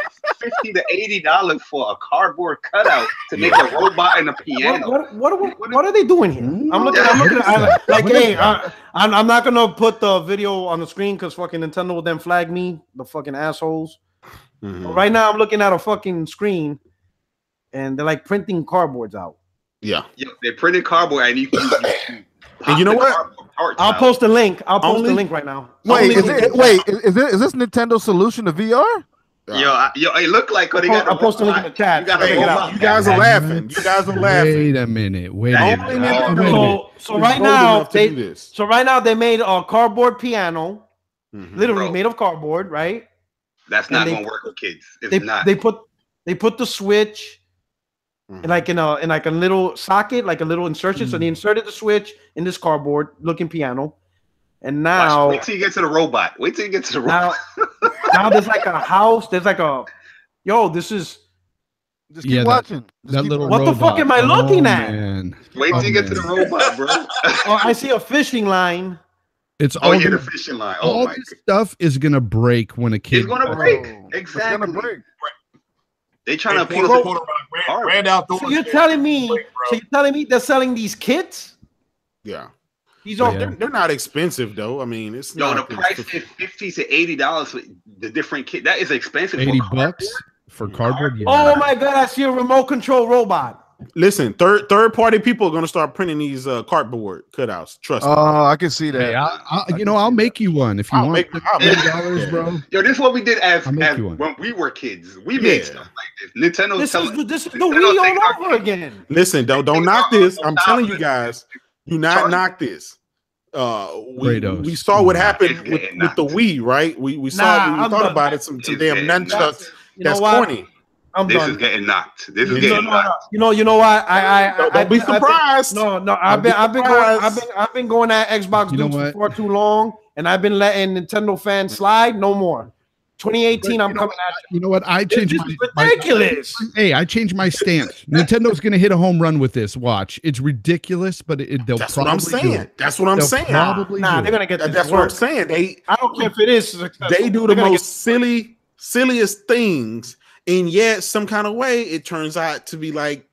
Speaker 4: $50 to $80 for a cardboard cutout to make a robot and a piano.
Speaker 3: What are they doing here? I'm looking I'm not gonna put the video on the screen because fucking Nintendo will then flag me, the fucking assholes. Right now, I'm looking at a fucking screen, and they're like printing cardboards out.
Speaker 2: Yeah,
Speaker 4: they're printing cardboard, and
Speaker 2: you know what?
Speaker 3: I'll post a link. I'll post a link right now.
Speaker 1: Is this Nintendo's solution to VR?
Speaker 4: Yo, it looked like
Speaker 3: I'll post a link in the chat.
Speaker 2: You guys are laughing.
Speaker 6: Wait a minute.
Speaker 3: So right now they made a cardboard piano, literally made of cardboard, right?
Speaker 4: That's not gonna work with kids.
Speaker 3: They put the Switch in a little socket, like a little insertion. So they inserted the Switch in this cardboard looking piano. And now,
Speaker 4: wait till you get to the robot.
Speaker 3: Now there's like a house. There's like this is.
Speaker 1: Just keep watching.
Speaker 6: That little
Speaker 3: what
Speaker 6: robot.
Speaker 3: The fuck am I looking at?
Speaker 6: Man.
Speaker 4: Wait till you get to the robot, bro.
Speaker 3: I see a fishing line.
Speaker 6: It's
Speaker 4: the fishing line.
Speaker 6: All this stuff is gonna break when a kid.
Speaker 4: It's gonna break. Exactly.
Speaker 5: It's gonna break.
Speaker 4: They trying to
Speaker 5: ran outdoors.
Speaker 3: So you're telling me they're selling these kits?
Speaker 2: Yeah. They're not expensive though. I mean, it's
Speaker 4: the price is $50 to $80 for the different kit. That is expensive.
Speaker 6: $80 for cardboard. Yeah.
Speaker 3: Oh my god! I see a remote control robot.
Speaker 2: Listen, third party people are gonna start printing these cardboard cutouts. Trust me.
Speaker 1: Oh, I can see that.
Speaker 6: Hey, I'll make you one if you want. $80, bro.
Speaker 4: Yo, this is what we did as when we were kids. We made stuff like this. Nintendo.
Speaker 3: This is the Wii all over again.
Speaker 2: Listen, don't knock this. I'm telling you guys. Do not knock this. We saw what happened with the Wii, right? We thought about it. Some damn nunchucks. That's corny.
Speaker 4: This is getting knocked. This is getting knocked.
Speaker 3: You know what?
Speaker 2: Don't be surprised.
Speaker 3: I've been going at Xbox dudes for too long, and I've been letting Nintendo fans slide. No more. 2018, I'm coming at you.
Speaker 6: You know what? I changed
Speaker 3: ridiculous.
Speaker 6: I changed my stance. Nintendo's going to hit a home run with this. Watch. It's ridiculous, but they'll
Speaker 2: That's
Speaker 6: probably
Speaker 2: what I'm saying. That's what I'm saying.
Speaker 3: They're going to get this.
Speaker 2: That's what I'm saying.
Speaker 3: I don't care if it is successful.
Speaker 2: They do the most silliest things, and yet some kind of way it turns out to be like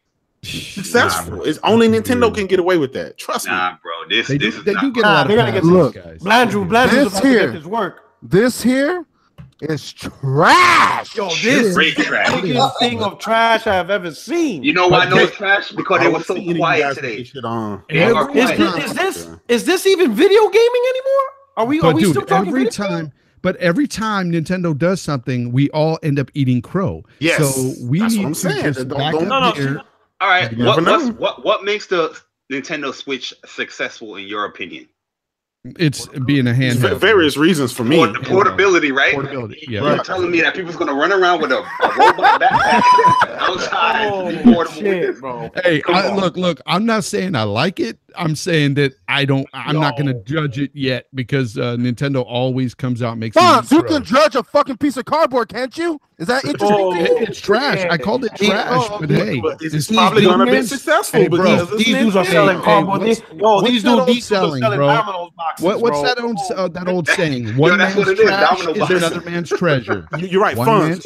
Speaker 2: successful. It's only Nintendo can get away with that. Trust me.
Speaker 4: Bro. They do
Speaker 6: get a lot of passes,
Speaker 1: look,
Speaker 6: guys.
Speaker 3: Blandrew's about to get this work.
Speaker 1: This here is trash.
Speaker 3: Yo, this is the biggest thing of trash I've ever seen.
Speaker 4: You know why I know it's trash? Because it was so quiet today.
Speaker 3: Is this even video gaming anymore? Are we still talking
Speaker 6: every time? But every time Nintendo does something, we all end up eating crow.
Speaker 2: Yes,
Speaker 6: so
Speaker 2: that's what I'm saying.
Speaker 4: All right, what makes the Nintendo Switch successful in your opinion?
Speaker 6: It's being a handheld.
Speaker 2: Various reasons for me.
Speaker 4: The portability, right?
Speaker 6: Portability, yeah.
Speaker 4: You're telling me that people's going to run around with a robot backpack outside.
Speaker 3: Shit, bro.
Speaker 6: Hey, look, I'm not saying I like it. I'm saying that I'm not going to judge it yet because Nintendo always comes out and makes.
Speaker 1: Fonz, you can judge a fucking piece of cardboard, can't you? Is that interesting?
Speaker 6: It's trash. I called it trash, but hey,
Speaker 2: it's probably going to be successful.
Speaker 6: Hey, bro,
Speaker 3: these dudes are selling cardboard. These dudes are selling Domino's boxes.
Speaker 6: What's that old saying? One man's trash is another man's treasure.
Speaker 2: You're right. Fonz,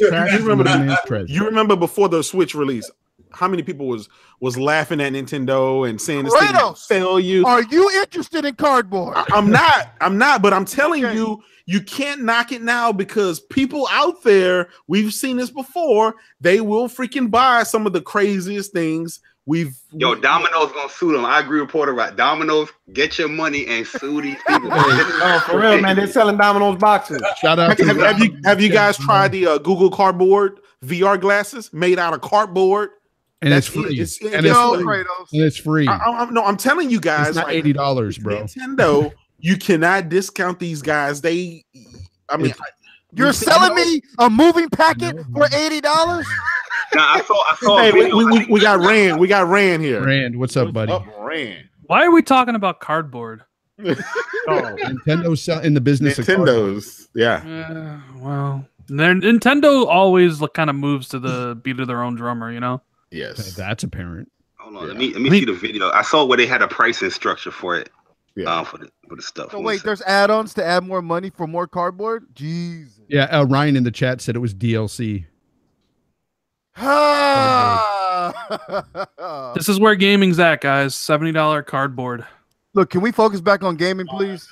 Speaker 2: you remember before the Switch release, how many people was laughing at Nintendo and saying this thing fail you?
Speaker 1: Are you interested in cardboard?
Speaker 2: I'm not, but I'm telling you, you can't knock it now because people out there, we've seen this before, they will freaking buy some of the craziest things.
Speaker 4: Domino's gonna sue them. I agree with Porter. Right, Domino's, get your money and sue these people.
Speaker 3: For real, man, they're selling Domino's boxes.
Speaker 6: Shout out!
Speaker 2: Have you guys tried the Google Cardboard VR glasses made out of cardboard?
Speaker 6: And it's free. It's free.
Speaker 2: I'm telling you guys,
Speaker 6: it's not $80, bro.
Speaker 2: Nintendo, you cannot discount these guys.
Speaker 1: You're selling me a moving packet for $80?
Speaker 4: Now I saw.
Speaker 2: Hey, we got Rand. We got Rand here.
Speaker 6: Rand, what's up, buddy?
Speaker 2: Rand.
Speaker 7: Why are we talking about cardboard?
Speaker 6: Nintendo's in the business.
Speaker 2: Nintendo's, yeah.
Speaker 7: Well, Nintendo always kind of moves to the beat of their own drummer, you know.
Speaker 2: Yes,
Speaker 6: that's apparent.
Speaker 4: Hold on, let me see the video. I saw where they had a pricing structure for it. For the stuff.
Speaker 1: So wait, there's add-ons to add more money for more cardboard? Jeez.
Speaker 6: Yeah, Ryan in the chat said it was DLC.
Speaker 7: This is where gaming's at, guys. $70 cardboard.
Speaker 1: Look, can we focus back on gaming, please?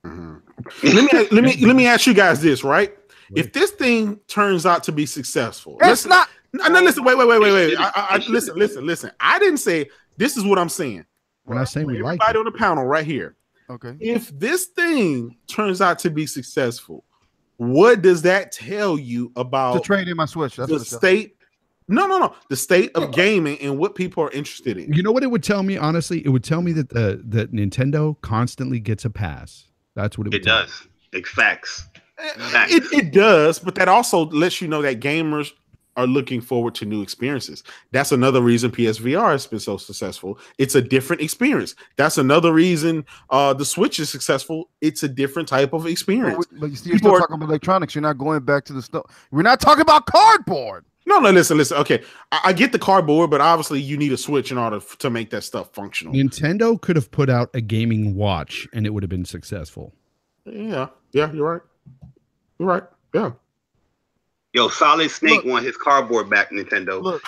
Speaker 2: Let me ask you guys this, right? If this thing turns out to be successful, listen. Wait. Listen. I didn't say this is what I'm saying.
Speaker 6: When I say we like
Speaker 2: everybody on the panel right here.
Speaker 1: Okay.
Speaker 2: If this thing turns out to be successful, what does that tell you about
Speaker 1: to trade in my Switch? That's
Speaker 2: the state? No. The state of gaming and what people are interested in.
Speaker 6: You know what it would tell me? Honestly, it would tell me that that Nintendo constantly gets a pass. That's what it
Speaker 4: does. It's facts.
Speaker 2: It does, but that also lets you know that gamers are looking forward to new experiences. That's another reason PSVR has been so successful. It's a different experience. That's another reason the Switch is successful. It's a different type of experience.
Speaker 1: But you see, you're still talking about electronics. You're not going back to the stuff. We're not talking about cardboard.
Speaker 2: No, listen. Okay, I get the cardboard, but obviously you need a Switch in order to make that stuff functional.
Speaker 6: Nintendo could have put out a gaming watch, and it would have been successful.
Speaker 2: Yeah, you're right. You're right. Yeah.
Speaker 4: Yo, Solid Snake won his cardboard back, Nintendo.
Speaker 1: Look,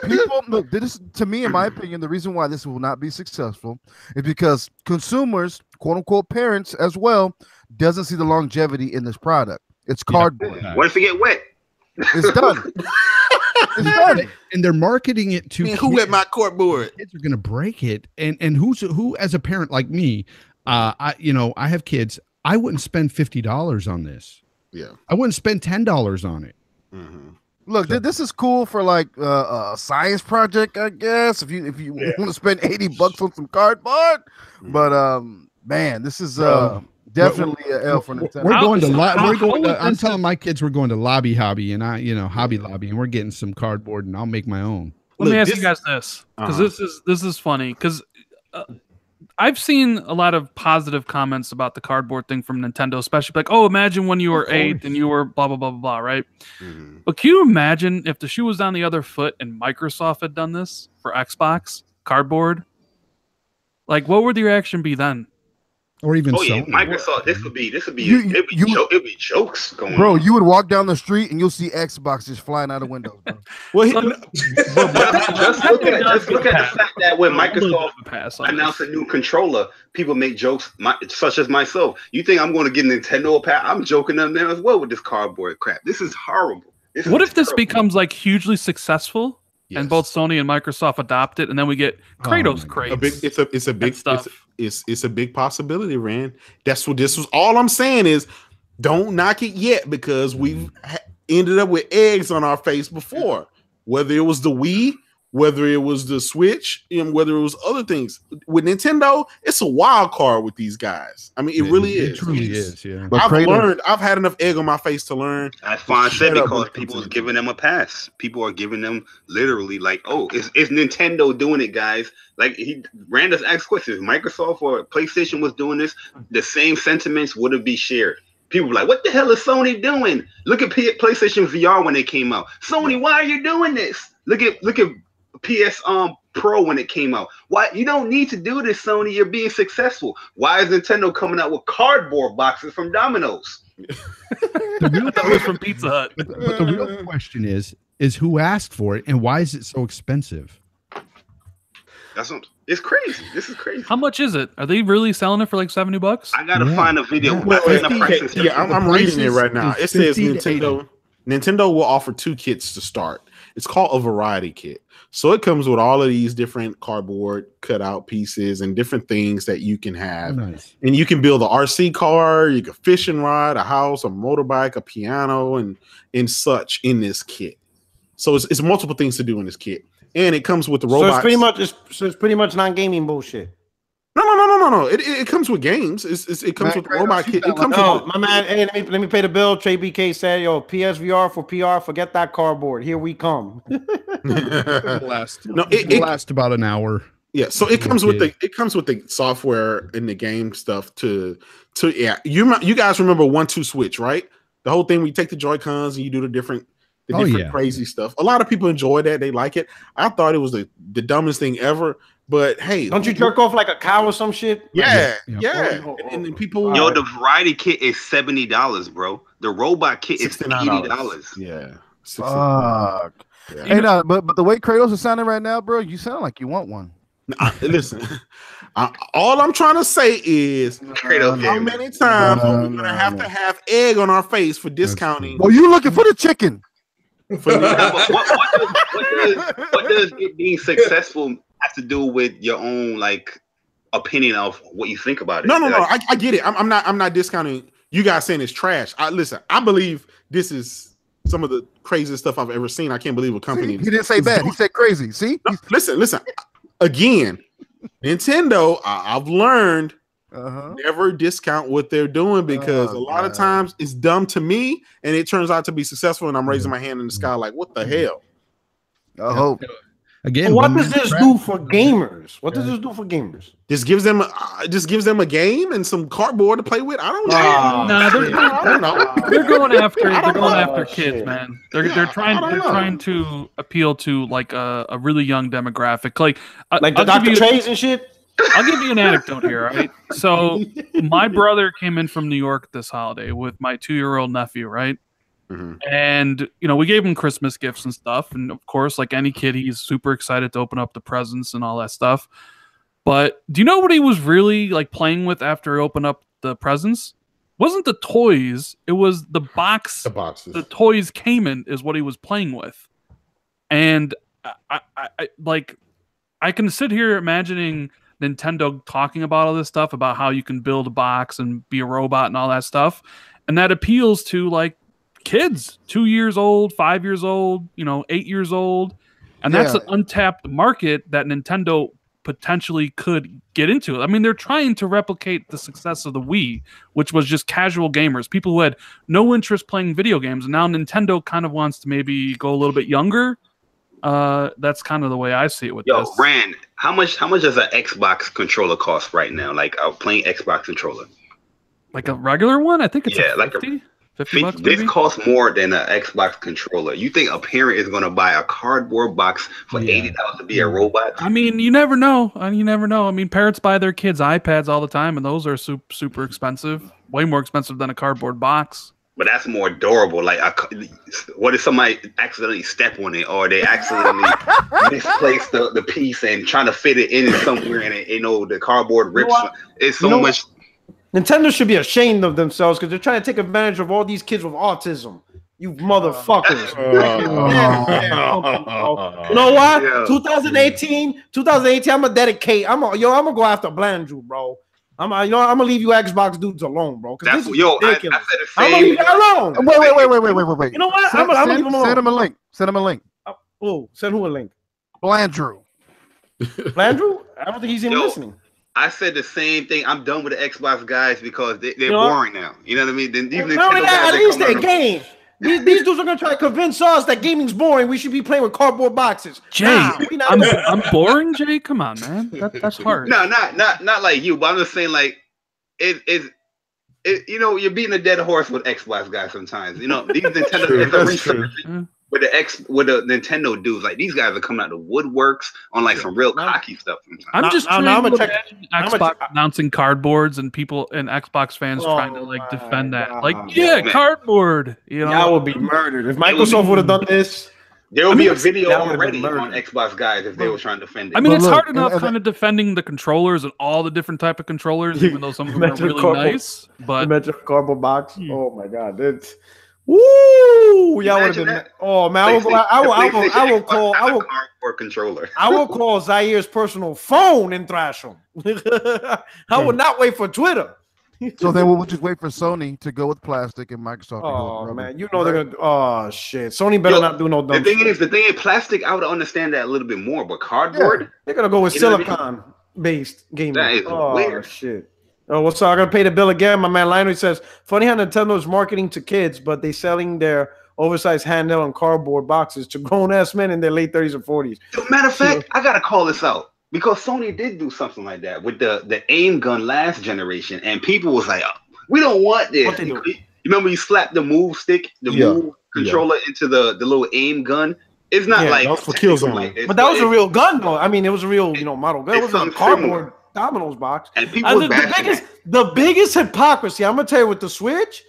Speaker 1: people, this, to me, in my opinion, the reason why this will not be successful is because consumers, quote unquote parents as well, doesn't see the longevity in this product. It's cardboard.
Speaker 4: What if it get wet?
Speaker 1: It's done. It's done.
Speaker 6: And they're marketing it to
Speaker 2: who wet my cardboard?
Speaker 6: Kids are gonna break it. And who as a parent like me, I have kids. I wouldn't spend $50 on this.
Speaker 2: Yeah,
Speaker 6: I wouldn't spend $10 on it.
Speaker 2: Mm-hmm.
Speaker 1: Look, this is cool for like a science project, I guess. If you want to spend $80 on some cardboard, but man, this is definitely an L for Nintendo.
Speaker 6: I'm telling my kids we're going to Lobby Hobby and Hobby Lobby, and we're getting some cardboard, and I'll make my own.
Speaker 7: Let me ask you guys this, because this is funny, because I've seen a lot of positive comments about the cardboard thing from Nintendo, especially like, oh, imagine when you were 8 and you were blah, blah, blah, blah, blah, right? Mm-hmm. But can you imagine if the shoe was on the other foot and Microsoft had done this for Xbox, cardboard? Like, what would the reaction be then?
Speaker 6: Or even
Speaker 4: Sony. Microsoft, this would be it'd be jokes going
Speaker 1: bro,
Speaker 4: on.
Speaker 1: You would walk down the street and you'll see Xbox just flying out of windows, bro.
Speaker 4: Just look at the fact that when Microsoft announced a new controller, people make jokes, such as myself. You think I'm going to get Nintendo a pass? I'm joking them there as well with this cardboard crap. This is horrible.
Speaker 7: What if this becomes like hugely successful? Yes. And both Sony and Microsoft adopt it, and then we get Kratos crates.
Speaker 2: It's a big possibility, Rand. That's what this was. All I'm saying is, don't knock it yet, because we've ended up with eggs on our face before. Whether it was the Wii whether it was the Switch and whether it was other things. With Nintendo, it's a wild card with these guys. I mean, it really is.
Speaker 6: It truly is, yeah.
Speaker 1: But
Speaker 2: I've had enough egg on my face to learn.
Speaker 4: That's fine said,
Speaker 2: Shut up
Speaker 4: because
Speaker 2: when it
Speaker 4: people
Speaker 2: comes
Speaker 4: are
Speaker 2: to
Speaker 4: giving them a pass. People are giving them literally like, oh, it's Nintendo doing it, guys. Like Randall asked questions. If Microsoft or PlayStation was doing this, the same sentiments wouldn't be shared. People were like, what the hell is Sony doing? Look at PlayStation VR when it came out. Sony, why are you doing this? Look at PS Pro when it came out. Why you don't need to do this, Sony? You're being successful. Why is Nintendo coming out with cardboard boxes from Domino's?
Speaker 7: That was from Pizza Hut.
Speaker 6: But the real question is who asked for it and why is it so expensive?
Speaker 4: It's crazy. This is crazy.
Speaker 7: How much is it? Are they really selling it for like $70?
Speaker 4: I gotta find a video.
Speaker 2: I'm reading it right now. It says Nintendo will offer 2 kits to start. It's called a variety kit. So it comes with all of these different cardboard cutout pieces and different things that you can have.
Speaker 6: Nice.
Speaker 2: And you can build an RC car, you can fish and ride, a house, a motorbike, a piano, and such in this kit. So it's multiple things to do in this kit. And it comes with the robots.
Speaker 3: So it's pretty much non-gaming bullshit.
Speaker 2: No. It comes with games. It comes with the robot kit. It comes with
Speaker 3: my man. Hey, let me pay the bill. Trey BK said, "Yo, PSVR for PR. Forget that cardboard. Here we come."
Speaker 6: It'll last about an hour.
Speaker 2: Yeah, so it comes with the software and the game stuff to yeah. You guys remember 1-2 Switch, right? The whole thing where you take the Joy-Cons and you do the different crazy stuff. A lot of people enjoy that. They like it. I thought it was the dumbest thing ever. But hey,
Speaker 3: don't you jerk off like a cow or some shit?
Speaker 2: Yeah. And then people,
Speaker 4: the variety kit is $70, bro. The robot kit is $80.
Speaker 2: Yeah.
Speaker 1: Fuck. Yeah. Hey, no, but the way Kratos is sounding right now, bro, you sound like you want one.
Speaker 2: Listen, all I'm trying to say is how many times are we gonna have to have egg on our face for discounting?
Speaker 1: Well, you looking for the chicken?
Speaker 4: What does it being successful have to do with your own like opinion of what you think about it?
Speaker 2: No. I get it. I'm not discounting you guys saying it's trash. Listen, I believe this is some of the craziest stuff I've ever seen. I can't believe a company.
Speaker 1: He didn't say bad. He said crazy. See?
Speaker 2: No, listen. Again, Nintendo, I've learned never discount what they're doing because a lot of times it's dumb to me and it turns out to be successful and I'm raising my hand in the sky like, what the hell?
Speaker 1: I hope.
Speaker 3: Again, what does this do for gamers? What does this do for gamers?
Speaker 2: This gives them a game and some cardboard to play with. I don't know.
Speaker 7: They're going after kids, man. They're trying to appeal to like a really young demographic, like
Speaker 3: the Dr. Trey's and shit.
Speaker 7: I'll give you an anecdote here, right? So my brother came in from New York this holiday with my 2-year-old nephew, right? Mm-hmm. And we gave him Christmas gifts and stuff, and of course, like any kid, he's super excited to open up the presents and all that stuff. But do you know what he was really like playing with after he opened up the presents? Wasn't the toys? It was the box.
Speaker 2: The boxes.
Speaker 7: The toys came in is what he was playing with, and I can sit here imagining Nintendo talking about all this stuff about how you can build a box and be a robot and all that stuff, and that appeals to like kids 2 years old, 5 years old, 8 years old, and that's an untapped market that Nintendo potentially could get into. I mean, they're trying to replicate the success of the Wii, which was just casual gamers, people who had no interest playing video games, and now Nintendo kind of wants to maybe go a little bit younger. That's kind of the way I see it with this.
Speaker 4: Rand, how much does an Xbox controller cost right now? Like a plain Xbox controller,
Speaker 7: like a regular one? I think it's
Speaker 4: like
Speaker 7: $50
Speaker 4: this costs more than an Xbox controller. You think a parent is going to buy a cardboard box for $80 to be a robot?
Speaker 7: I mean, you never know. I mean, parents buy their kids iPads all the time, and those are super expensive. Way more expensive than a cardboard box.
Speaker 4: But that's more durable. Like, what if somebody accidentally step on it, or they accidentally misplace the piece and trying to fit it in somewhere, and the cardboard rips? It's so much.
Speaker 3: Nintendo should be ashamed of themselves because they're trying to take advantage of all these kids with autism. You motherfuckers. You know what? Yeah. 2018, I'm gonna dedicate. I'm gonna go after Blandrew, bro. I'm gonna leave you Xbox dudes alone, bro. This is ridiculous. I'm gonna leave you alone.
Speaker 1: Wait.
Speaker 3: You know what? I'm gonna leave him alone.
Speaker 1: Send him a link. Send him a link.
Speaker 3: Oh, send who a link?
Speaker 1: Blandrew.
Speaker 3: Landrew? I don't think he's even listening.
Speaker 4: I said the same thing. I'm done with the Xbox guys because they're boring now. You know what I mean? Then even
Speaker 3: at least they're games. These dudes are gonna try to convince us that gaming's boring. We should be playing with cardboard boxes.
Speaker 7: Jay, I'm boring, Jay. Come on, man. That's hard.
Speaker 4: No, not like you, but I'm just saying like it you know, you're beating a dead horse with Xbox guys sometimes. You know, these Nintendo with the Nintendo dudes, like these guys are coming out of woodworks on like some real cocky stuff sometimes.
Speaker 7: I'm just trying to imagine Xbox announcing cardboards and people and Xbox fans trying to like defend that. Like, cardboard. You know,
Speaker 3: I would be murdered if Microsoft would have done this.
Speaker 4: There would be a video already on Xbox guys if they were trying to defend it.
Speaker 7: I mean, it's hard enough kind of defending the controllers and all the different type of controllers, even though some of them are really nice. But
Speaker 3: imagine a cardboard box. Oh my god, it's woo! Y'all would have been. Oh man, I will call
Speaker 4: cardboard controller.
Speaker 3: I will call Zaire's personal phone and thrash him. I will not wait for Twitter.
Speaker 1: So then we'll just wait for Sony to go with plastic and Microsoft.
Speaker 3: Oh man, you know they're gonna. Oh shit, Sony better not do no dumb.
Speaker 4: The thing is, plastic. I would understand that a little bit more, but cardboard.
Speaker 3: They're gonna go with silicon-based gaming.
Speaker 4: That is weird.
Speaker 3: Shit. Oh, what's up? I'm gonna pay the bill again. My man Lionel says, "Funny how Nintendo is marketing to kids, but they selling their oversized handheld and cardboard boxes to grown-ass men in their late 30s or 40s."
Speaker 4: Matter of fact, I gotta call this out. Because Sony did do something like that with the aim gun last generation, and people was like, oh, "We don't want this."
Speaker 3: What they do?
Speaker 4: You remember you slapped the move stick, move controller into the little aim gun. It's not like
Speaker 2: that was for Killzone,
Speaker 4: like this,
Speaker 3: but that was a real gun, though. I mean, it was a real model gun. It was a cardboard Domino's box.
Speaker 4: And people
Speaker 3: the biggest hypocrisy. I'm gonna tell you with the Switch,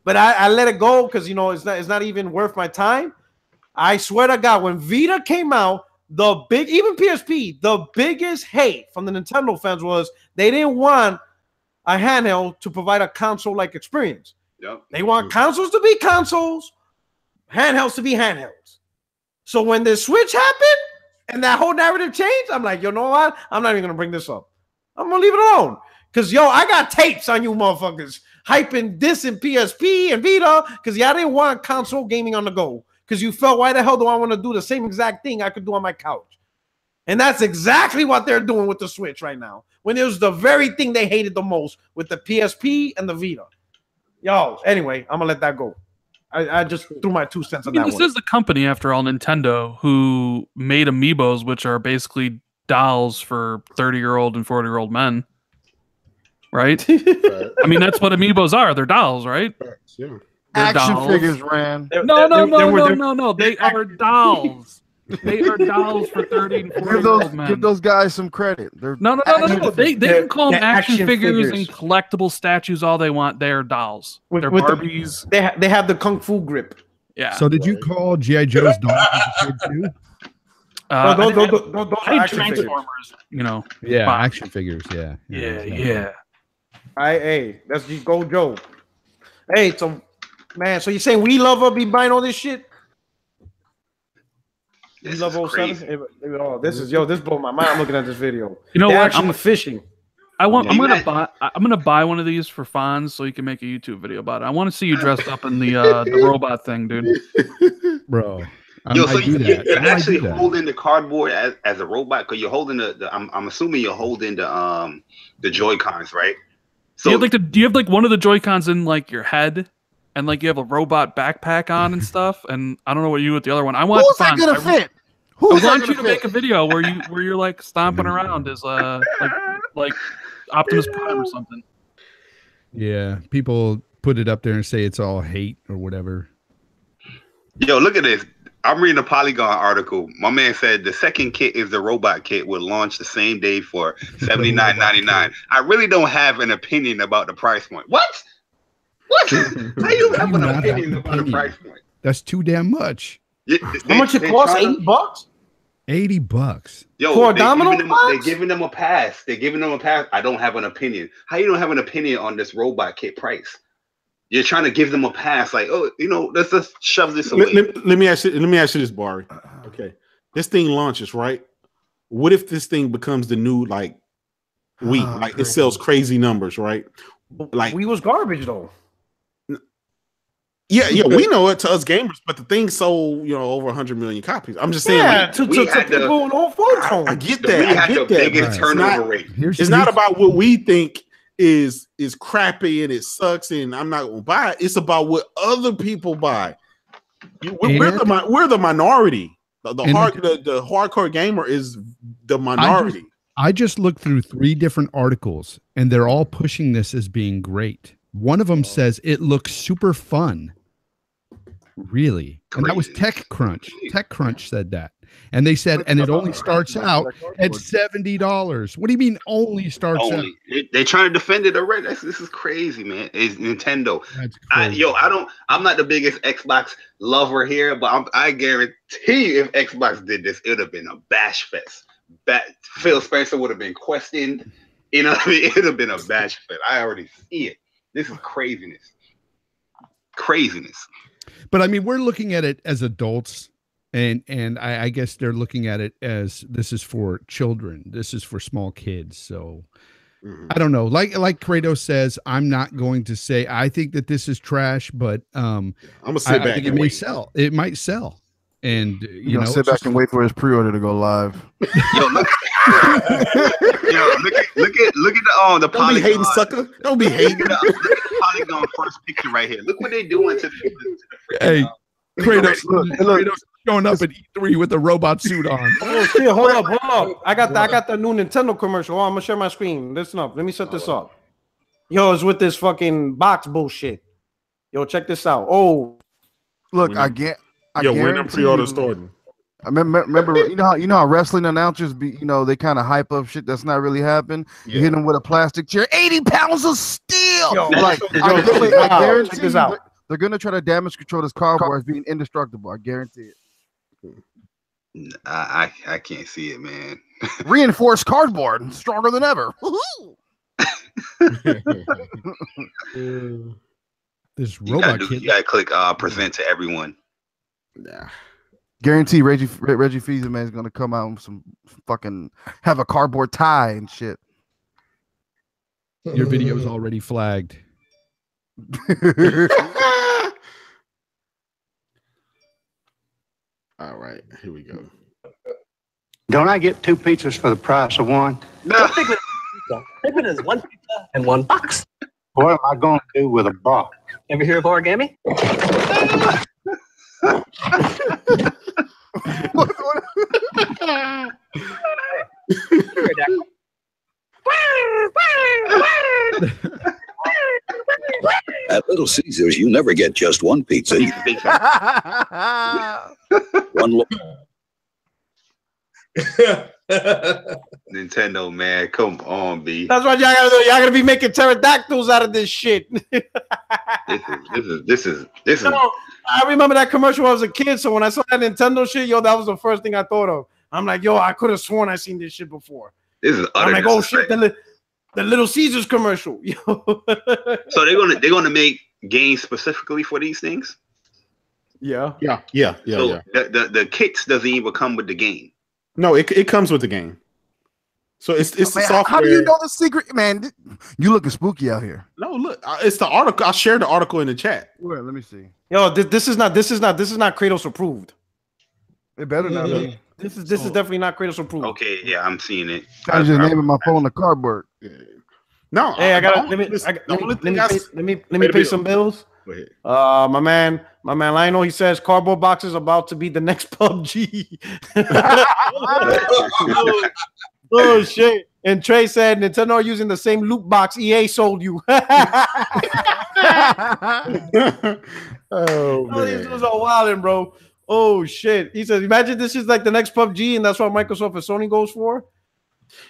Speaker 3: but I let it go because it's not even worth my time. I swear to God, when Vita came out. Even PSP, the biggest hate from the Nintendo fans was they didn't want a handheld to provide a console-like experience.
Speaker 4: Yep.
Speaker 3: They want consoles to be consoles, handhelds to be handhelds. So when the Switch happened and that whole narrative changed, I'm like, you know what? I'm not even gonna bring this up. I'm gonna leave it alone. Cause I got tapes on you motherfuckers hyping this in PSP and Vita because y'all didn't want console gaming on the go. Because you felt, why the hell do I want to do the same exact thing I could do on my couch? And that's exactly what they're doing with the Switch right now. When it was the very thing they hated the most with the PSP and the Vita. Anyway, I'm going to let that go. I just threw my 2 cents on that one.
Speaker 7: This is the company, after all, Nintendo, who made amiibos, which are basically dolls for 30-year-old and 40-year-old men. Right? I mean, that's what amiibos are. They're dolls, right?
Speaker 5: Yeah.
Speaker 1: Action figures, Ran.
Speaker 7: No. They are dolls. They are dolls for 30 and 40 men.
Speaker 1: Give those guys some credit.
Speaker 7: No. They can call them action figures and collectible statues all they want. They're dolls. They're Barbies.
Speaker 3: They have the kung fu grip.
Speaker 7: Yeah.
Speaker 6: So did you call G.I. Joe's dolls as a kid too?
Speaker 3: Those are action
Speaker 7: Transformers.
Speaker 6: Yeah, action figures. Yeah.
Speaker 3: Hey, let's just go, Joe. Hey, man, so you're saying We Lover be buying all this shit? We Love 07? This blew my mind. I'm looking at this video.
Speaker 7: You know what?
Speaker 3: I'm fishing.
Speaker 7: I'm gonna buy one of these for Fonz so you can make a YouTube video about it. I want to see you dressed up in the robot thing, dude.
Speaker 6: Bro.
Speaker 4: You're actually holding the cardboard as a robot because you're holding I'm assuming you're holding the Joy-Cons, right? So
Speaker 7: do you have like one of the Joy-Cons in like your head? And like you have a robot backpack on and stuff, and I don't know what you do with the other one. I want
Speaker 1: Who's that gonna fit?
Speaker 7: I want you to make a video where you're like stomping around as like Optimus Prime or something.
Speaker 6: Yeah, people put it up there and say it's all hate or whatever.
Speaker 4: Yo, look at this. I'm reading a Polygon article. My man said the second kit is the robot kit will launch the same day for $79.99. I really don't have an opinion about the price point. What? How you have an opinion about the price point?
Speaker 6: That's too damn much.
Speaker 3: How much it costs? $80?
Speaker 6: $80.
Speaker 4: Yo,
Speaker 3: for a domino box?
Speaker 4: They're giving them a pass. I don't have an opinion. How you don't have an opinion on this robot kit price? You're trying to give them a pass, like, oh, let's just shove this away.
Speaker 2: Let me ask you this, Barry. Okay, this thing launches, right? What if this thing becomes the new Wii? It sells crazy numbers, right?
Speaker 3: Wii was garbage though.
Speaker 2: Yeah, we know it to us gamers, but the thing sold, over 100 million copies. I'm just saying,
Speaker 3: to people in all folks.
Speaker 2: I get that.
Speaker 4: We had the biggest turnover rate.
Speaker 2: It's not about what we think is crappy and it sucks, and I'm not gonna buy it. It's about what other people buy. We're the minority. The hardcore gamer is the minority.
Speaker 6: I just looked through 3 different articles, and they're all pushing this as being great. One of them says it looks super fun. Really? And that was TechCrunch. TechCrunch said that. And they said, and it only starts out at $70. What do you mean only starts out?
Speaker 4: They're trying to defend it already. This is crazy, man. It's Nintendo. I'm not the biggest Xbox lover here, but I guarantee if Xbox did this, it would have been a bash fest. Phil Spencer would have been questioned. You know what I mean? It would have been a bash fest. I already see it. This is craziness.
Speaker 6: But I mean, we're looking at it as adults, and I guess they're looking at it as this is for children. This is for small kids. So I don't know. Like Kratos says, I'm not going to say I think that this is trash, but
Speaker 2: I'm gonna sit back.
Speaker 6: I think it may sell. It might sell. And you know,
Speaker 1: sit back and wait for his pre-order to go live.
Speaker 4: Look at the
Speaker 2: Don't be hating, sucker. Don't be hating.
Speaker 4: Look at the Polygon first picture right here. Look what they're doing to the
Speaker 6: hey, Kratos showing up at E3 with a robot suit on.
Speaker 3: Oh shit! Hold up! I got the new Nintendo commercial. I'm gonna share my screen. Listen up. Let me set this up. Yo, it's with this fucking box bullshit. Yo, check this out. Oh,
Speaker 1: look, when the
Speaker 2: pre-order starting.
Speaker 1: I remember, you know how wrestling announcers be, they kind of hype up shit that's not really happening. Yeah. You hit them with a plastic chair, 80 pounds of steel.
Speaker 3: Yo,
Speaker 1: I guarantee
Speaker 3: check this out.
Speaker 1: They're gonna try to damage control this cardboard as being indestructible. I guarantee
Speaker 4: it. I can't see it, man.
Speaker 1: Reinforced cardboard, stronger than ever.
Speaker 6: This robot
Speaker 4: you gotta click present to everyone.
Speaker 2: Yeah.
Speaker 1: Guarantee Reggie Fils-Aimé is gonna come out with some fucking have a cardboard tie and shit.
Speaker 6: Your video is already flagged.
Speaker 2: All right, here we go.
Speaker 8: Don't I get 2 pizzas for the price of 1?
Speaker 4: No.
Speaker 9: Pigment is 1 pizza and 1 box.
Speaker 8: What am I going to do with a box?
Speaker 9: Ever hear of origami?
Speaker 10: At Little Caesars, you never get just 1 pizza. One look.
Speaker 4: Nintendo, man, come on, B.
Speaker 3: That's what y'all gotta do. Y'all gotta be making pterodactyls out of this shit.
Speaker 4: This is.
Speaker 3: I remember that commercial when I was a kid. So when I saw that Nintendo shit, that was the first thing I thought of. I'm like, I could have sworn I seen this shit before.
Speaker 4: This is
Speaker 3: I'm like, oh shit, the Little Caesars commercial.
Speaker 4: So they're gonna make games specifically for these things.
Speaker 3: Yeah.
Speaker 4: So the kits doesn't even come with the game.
Speaker 2: No, it comes with the game. So it's the software.
Speaker 1: How do you know the secret, man? You looking spooky out here.
Speaker 2: No, look, it's the article. I shared the article in the chat.
Speaker 1: Where? Let me see.
Speaker 3: Yo, this is not Kratos approved.
Speaker 1: It better not be.
Speaker 3: This is definitely not Kratos approved.
Speaker 4: Okay, yeah, I'm seeing it.
Speaker 1: I just naming my phone the cardboard.
Speaker 2: Yeah. No,
Speaker 3: hey, let me pay some bills.
Speaker 2: Go ahead.
Speaker 3: My man Lionel, he says cardboard box is about to be the next PUBG. Oh shit! And Trey said Nintendo are using the same loot box EA sold you. Oh man, these dudes are wilding, bro. Oh shit! He says, imagine this is like the next PUBG, and that's what Microsoft and Sony goes for.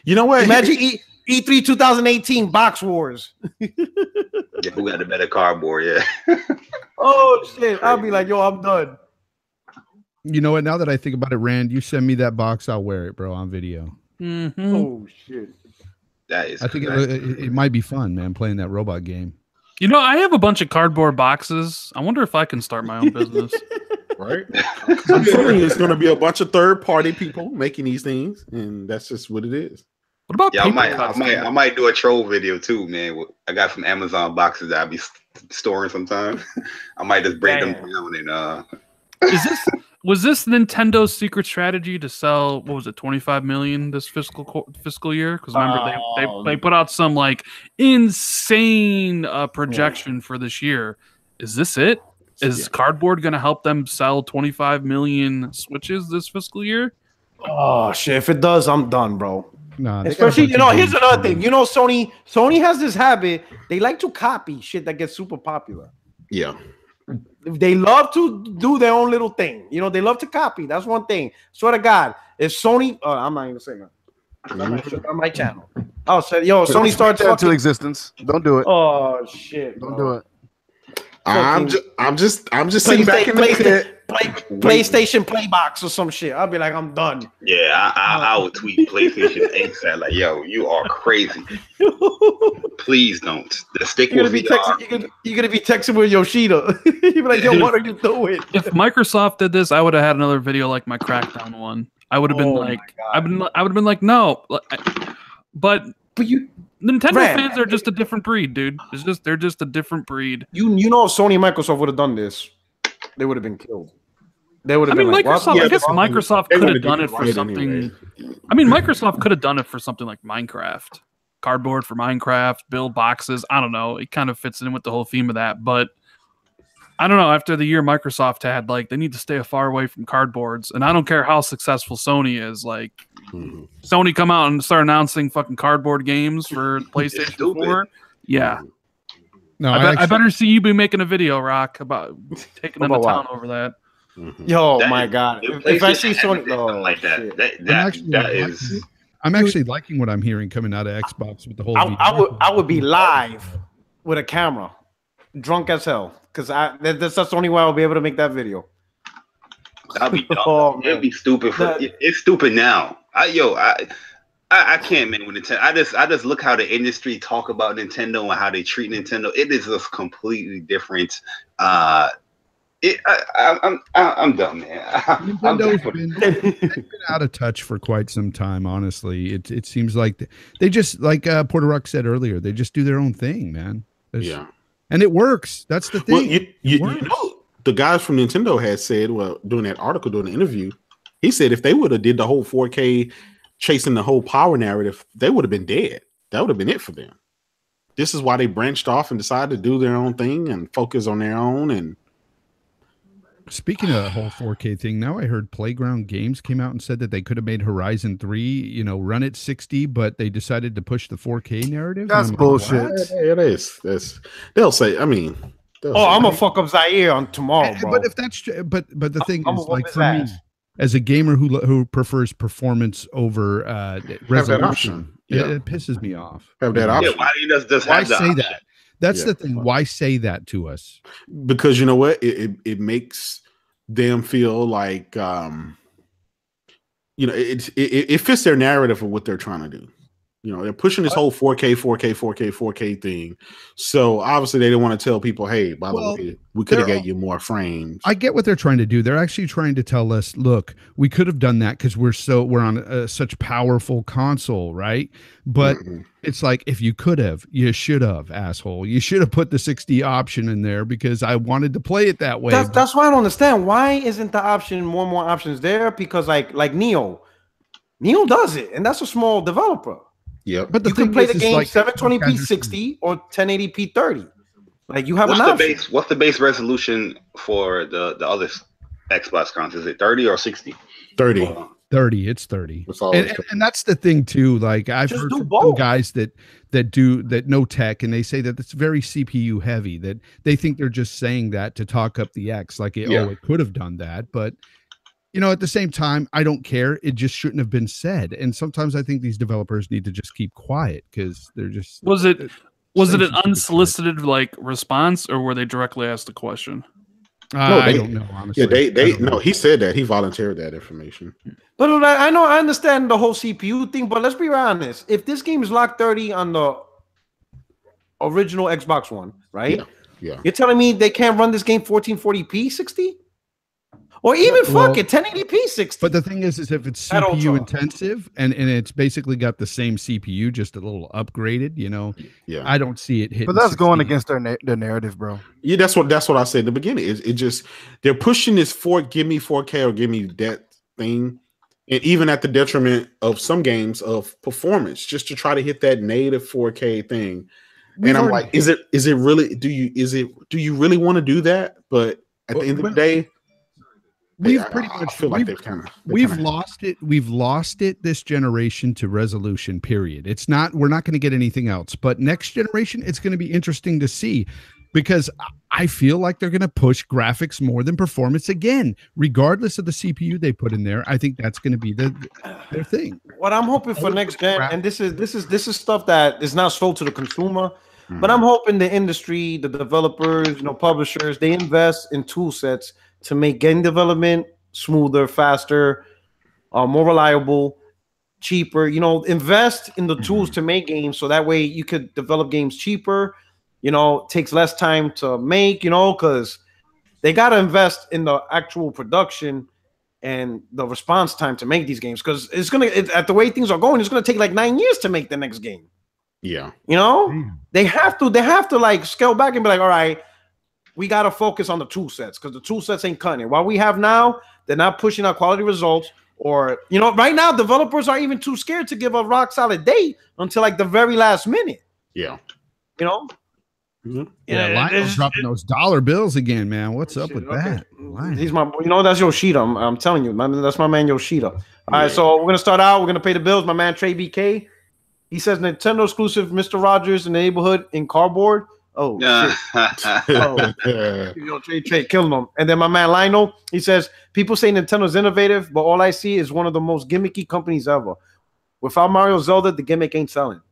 Speaker 2: You know what?
Speaker 3: Imagine E3 2018 Box Wars.
Speaker 4: Yeah, who got the better cardboard? Yeah.
Speaker 3: Oh shit! I'll be like, yo, I'm done.
Speaker 6: You know what? Now that I think about it, Rand, you send me that box, I'll wear it, bro, on video.
Speaker 7: Mm-hmm.
Speaker 3: Oh shit!
Speaker 4: That is.
Speaker 6: I think it might be fun, man, playing that robot game.
Speaker 7: I have a bunch of cardboard boxes. I wonder if I can start my own business.
Speaker 2: Right? I'm telling you, it's going to be a bunch of third-party people making these things, and that's just what it is.
Speaker 7: What about
Speaker 4: Yeah,
Speaker 7: paper cuts?
Speaker 4: I might do a troll video too, man. I got some Amazon boxes that I'll be storing sometimes. I might just break them down and
Speaker 7: Was this Nintendo's secret strategy to sell, what was it, 25 million this fiscal year? Because remember they put out some like insane projection for this year. Is this it? Is Cardboard going to help them sell 25 million Switches this fiscal year?
Speaker 3: Oh shit! If it does, I'm done, bro.
Speaker 6: No,
Speaker 3: especially here's another thing. Sony has this habit. They like to copy shit that gets super popular.
Speaker 2: Yeah.
Speaker 3: They love to do their own little thing. They love to copy. That's one thing. Swear to God, if Sony, I'm not even saying that. On my channel. Oh, so Sony starts
Speaker 1: into existence. Don't do it.
Speaker 3: Oh shit!
Speaker 1: Don't do it.
Speaker 2: I'm just sitting back in the pit.
Speaker 3: PlayStation Playbox or some shit. I'll be like, I'm done.
Speaker 4: Yeah, I would tweet PlayStation ASAP like, yo, you are crazy. Please don't. The stick will be
Speaker 3: you're gonna be texting with Yoshida. You'd be like, yo, what are you doing?
Speaker 7: If Microsoft did this, I would have had another video like my Crackdown one. I would have been like, I would have been like, no, but you. Nintendo fans are just a different breed, dude. They're just a different breed.
Speaker 3: If Sony and Microsoft would have done this, they would have been killed. They would have been
Speaker 7: Microsoft. I guess Microsoft could have done it for something. Anyway. I mean, Microsoft could have done it for something like Minecraft, Cardboard for Minecraft, build boxes. I don't know. It kind of fits in with the whole theme of that, but I don't know. After the year Microsoft had, they need to stay far away from cardboards, and I don't care how successful Sony is. Sony come out and start announcing fucking cardboard games for PlayStation 4. Yeah. No, I better see you be making a video, Rock, about taking them to town over that.
Speaker 3: Yo, my God! If I see Sony
Speaker 4: like that, that is.
Speaker 6: I'm actually liking what I'm hearing coming out of Xbox with the whole.
Speaker 3: I would be live with a camera, drunk as hell, because that's the only way I'll be able to make that video.
Speaker 4: That'd be dumb. It'd be stupid. It's stupid now. I can't, man. With Nintendo, I just look how the industry talk about Nintendo and how they treat Nintendo. It is just completely different. I'm done, man.
Speaker 6: Nintendo's been out of touch for quite some time. Honestly, it seems like they just, like Porter Rock said earlier, they just do their own thing, man. And it works. That's the thing.
Speaker 2: Well, the guys from Nintendo had said, during that article, during the interview, he said if they would have did the whole 4K chasing the whole power narrative, they would have been dead. That would have been it for them. This is why they branched off and decided to do their own thing and focus on their own. And
Speaker 6: speaking of the whole 4K thing, now I heard Playground Games came out and said that they could have made Horizon 3, run at 60, but they decided to push the 4K narrative.
Speaker 1: That's bullshit.
Speaker 2: It is. They'll say, I'm
Speaker 3: gonna fuck up Zaire on tomorrow, bro.
Speaker 6: But if that's true, but the thing is, like, for me, as a gamer who prefers performance over resolution, it pisses me off.
Speaker 2: Have that option.
Speaker 4: Yeah, why do you just
Speaker 6: why say that? That's the thing. Why say that to us?
Speaker 2: Because you know what? It makes them feel like it fits their narrative of what they're trying to do. They're pushing this whole 4K thing. So obviously they didn't want to tell people, hey, by the way, we could have got you more frames.
Speaker 6: I get what they're trying to do. They're actually trying to tell us, look, we could have done that because we're on such powerful console, right? But it's like, if you could have, you should have, asshole. You should have put the 60 option in there because I wanted to play it that way.
Speaker 3: That's why I don't understand. Why isn't the option more and more options there? Because like Neo does it, and that's a small developer.
Speaker 2: Yeah,
Speaker 3: but you can play the game 720p 60 or 1080p 30. Like, you have an option.
Speaker 4: What's the base resolution for the other Xbox consoles? Is it 30 or 60?
Speaker 2: 30.
Speaker 6: 30. It's 30. And that's the thing too. Like, I've heard from some guys that know tech, and they say that it's very CPU heavy. That they think they're just saying that to talk up the X. Like, it could have done that, but. At the same time, I don't care. It just shouldn't have been said. And sometimes I think these developers need to just keep quiet because they're just.
Speaker 7: Was it an unsolicited response, or were they directly asked the question?
Speaker 6: I don't know, honestly.
Speaker 2: Yeah, he said that he volunteered that information.
Speaker 3: But I understand the whole CPU thing, but let's be honest. If this game is locked 30 on the original Xbox One, right?
Speaker 2: Yeah.
Speaker 3: You're telling me they can't run this game 1440p 60? Or even fuck it, 1080p 60.
Speaker 6: But the thing is if it's
Speaker 3: At
Speaker 6: CPU
Speaker 3: ultra.
Speaker 6: intensive and it's basically got the same CPU, just a little upgraded, you know, I don't see it hitting.
Speaker 1: But that's
Speaker 6: 60.
Speaker 1: going against their narrative, bro.
Speaker 2: Yeah, that's what I said in the beginning. It just they're pushing this give me 4K or give me that thing, and even at the detriment of some games of performance, just to try to hit that native 4K thing. And I'm like, is it really? Do you really want to do that? But at the end of the day,
Speaker 6: we've pretty much
Speaker 2: feel like
Speaker 6: we've lost it. We've lost it this generation to resolution. Period. It's not. We're not going to get anything else. But next generation, it's going to be interesting to see, because I feel like they're going to push graphics more than performance again, regardless of the CPU they put in there. I think that's going to be their thing.
Speaker 3: What I'm hoping for next gen, and this is stuff that is not sold to the consumer, but I'm hoping the industry, the developers, publishers, they invest in tool sets to make game development smoother, faster, more reliable, cheaper. Invest in the tools to make games so that way you could develop games cheaper. Takes less time to make, because they got to invest in the actual production and the response time to make these games, because at the way things are going, it's going to take like 9 years to make the next game.
Speaker 2: Yeah.
Speaker 3: They have to like scale back and be like, all right, we got to focus on the tool sets, because the tool sets ain't cutting it. What we have now, they're not pushing out quality results, or, right now, developers are even too scared to give a rock solid date until like the very last minute.
Speaker 2: Yeah.
Speaker 6: Yeah, Lionel's dropping those dollar bills again, man. What's up with that?
Speaker 3: He's my, that's Yoshida. I'm telling you, that's my man Yoshida. All right, so we're gonna start out. We're gonna pay the bills. My man Trey BK. He says Nintendo exclusive Mr. Rogers in the neighborhood in cardboard. Oh, shit. Trey killing him. And then my man Lionel, he says people say Nintendo's innovative, but all I see is one of the most gimmicky companies ever. Without Mario Zelda, the gimmick ain't selling.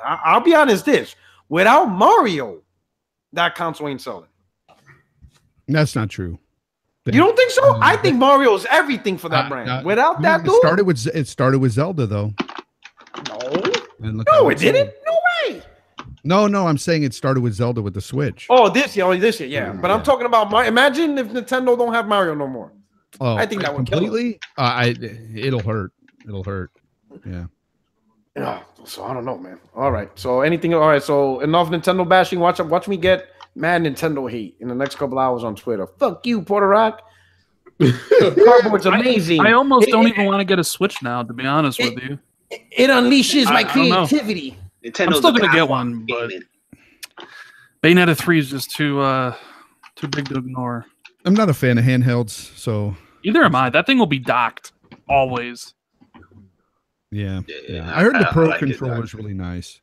Speaker 3: I'll be honest, without Mario, that console ain't selling.
Speaker 6: That's not true.
Speaker 3: You don't think so? I think Mario is everything for that brand. Without that, dude.
Speaker 6: It started with Zelda, though.
Speaker 3: No, it didn't. No way.
Speaker 6: No, I'm saying it started with Zelda with the Switch.
Speaker 3: Oh, this year, yeah. But I'm talking about Mario. Imagine if Nintendo don't have Mario no more.
Speaker 6: Oh,
Speaker 3: I think that would
Speaker 6: completely. It'll hurt. It'll hurt. Yeah.
Speaker 3: Yeah. So I don't know, man. All right. So anything. All right. So enough Nintendo bashing. Watch me get mad Nintendo hate in the next couple hours on Twitter. Fuck you, Puerto Rock. Cardboard's amazing.
Speaker 7: I almost don't even want to get a Switch now, to be honest with you.
Speaker 3: It unleashes my creativity.
Speaker 7: I'm still gonna get one, but Bayonetta 3 is just too big to ignore.
Speaker 6: I'm not a fan of handhelds, so
Speaker 7: either am I. That thing will be docked always.
Speaker 6: Yeah. I heard the Pro controller is really nice.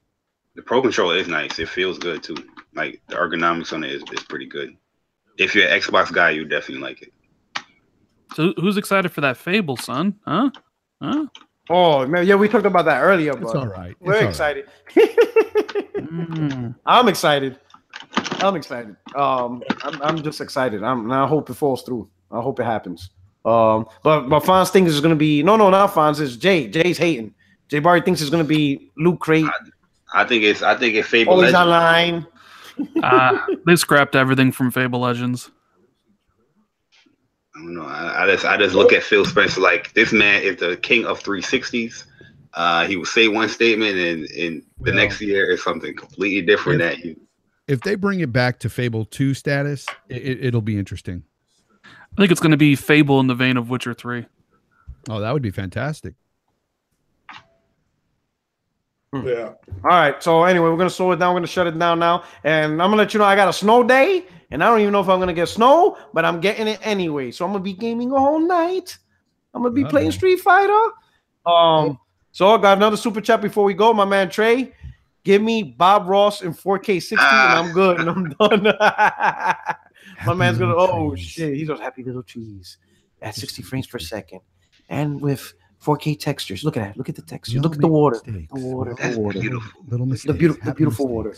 Speaker 4: The Pro controller is nice. It feels good too. Like the ergonomics on it is pretty good. If you're an Xbox guy, you definitely like it.
Speaker 7: So who's excited for that Fable, son? Huh?
Speaker 3: Oh man, yeah, we talked about that earlier. But
Speaker 6: it's all right.
Speaker 3: We're excited. I'm excited. I'm just excited. I hope it falls through. I hope it happens. But Fonz thinks it's gonna be no, not Fonz. It's Jay. Jay's hating. Jay Barry thinks it's gonna be Loot Crate.
Speaker 4: I think it's Fable.
Speaker 3: Always online.
Speaker 7: They scrapped everything from Fable Legends.
Speaker 4: I don't know. I just look at Phil Spencer like this man is the king of 360s. He will say one statement and the next year is something completely different.
Speaker 6: If they bring it back to Fable 2 status, it'll be interesting.
Speaker 7: I think it's going to be Fable in the vein of Witcher 3.
Speaker 6: Oh, that would be fantastic.
Speaker 5: Yeah.
Speaker 3: All right. So anyway, we're gonna slow it down. We're gonna shut it down now, and I'm gonna let you know I got a snow day, and I don't even know if I'm gonna get snow, but I'm getting it anyway. So I'm gonna be gaming a whole night. I'm gonna be playing Street Fighter. So I got another super chat before we go. My man Trey, give me Bob Ross in 4K 60, and I'm good, and I'm done. My man's gonna. Oh shit, he's a happy little cheese at 60 frames per second, and with 4K textures. Look at that. Look at the texture. Look at the water. The water.
Speaker 4: That's
Speaker 3: the water.
Speaker 4: beautiful.
Speaker 3: The beautiful water.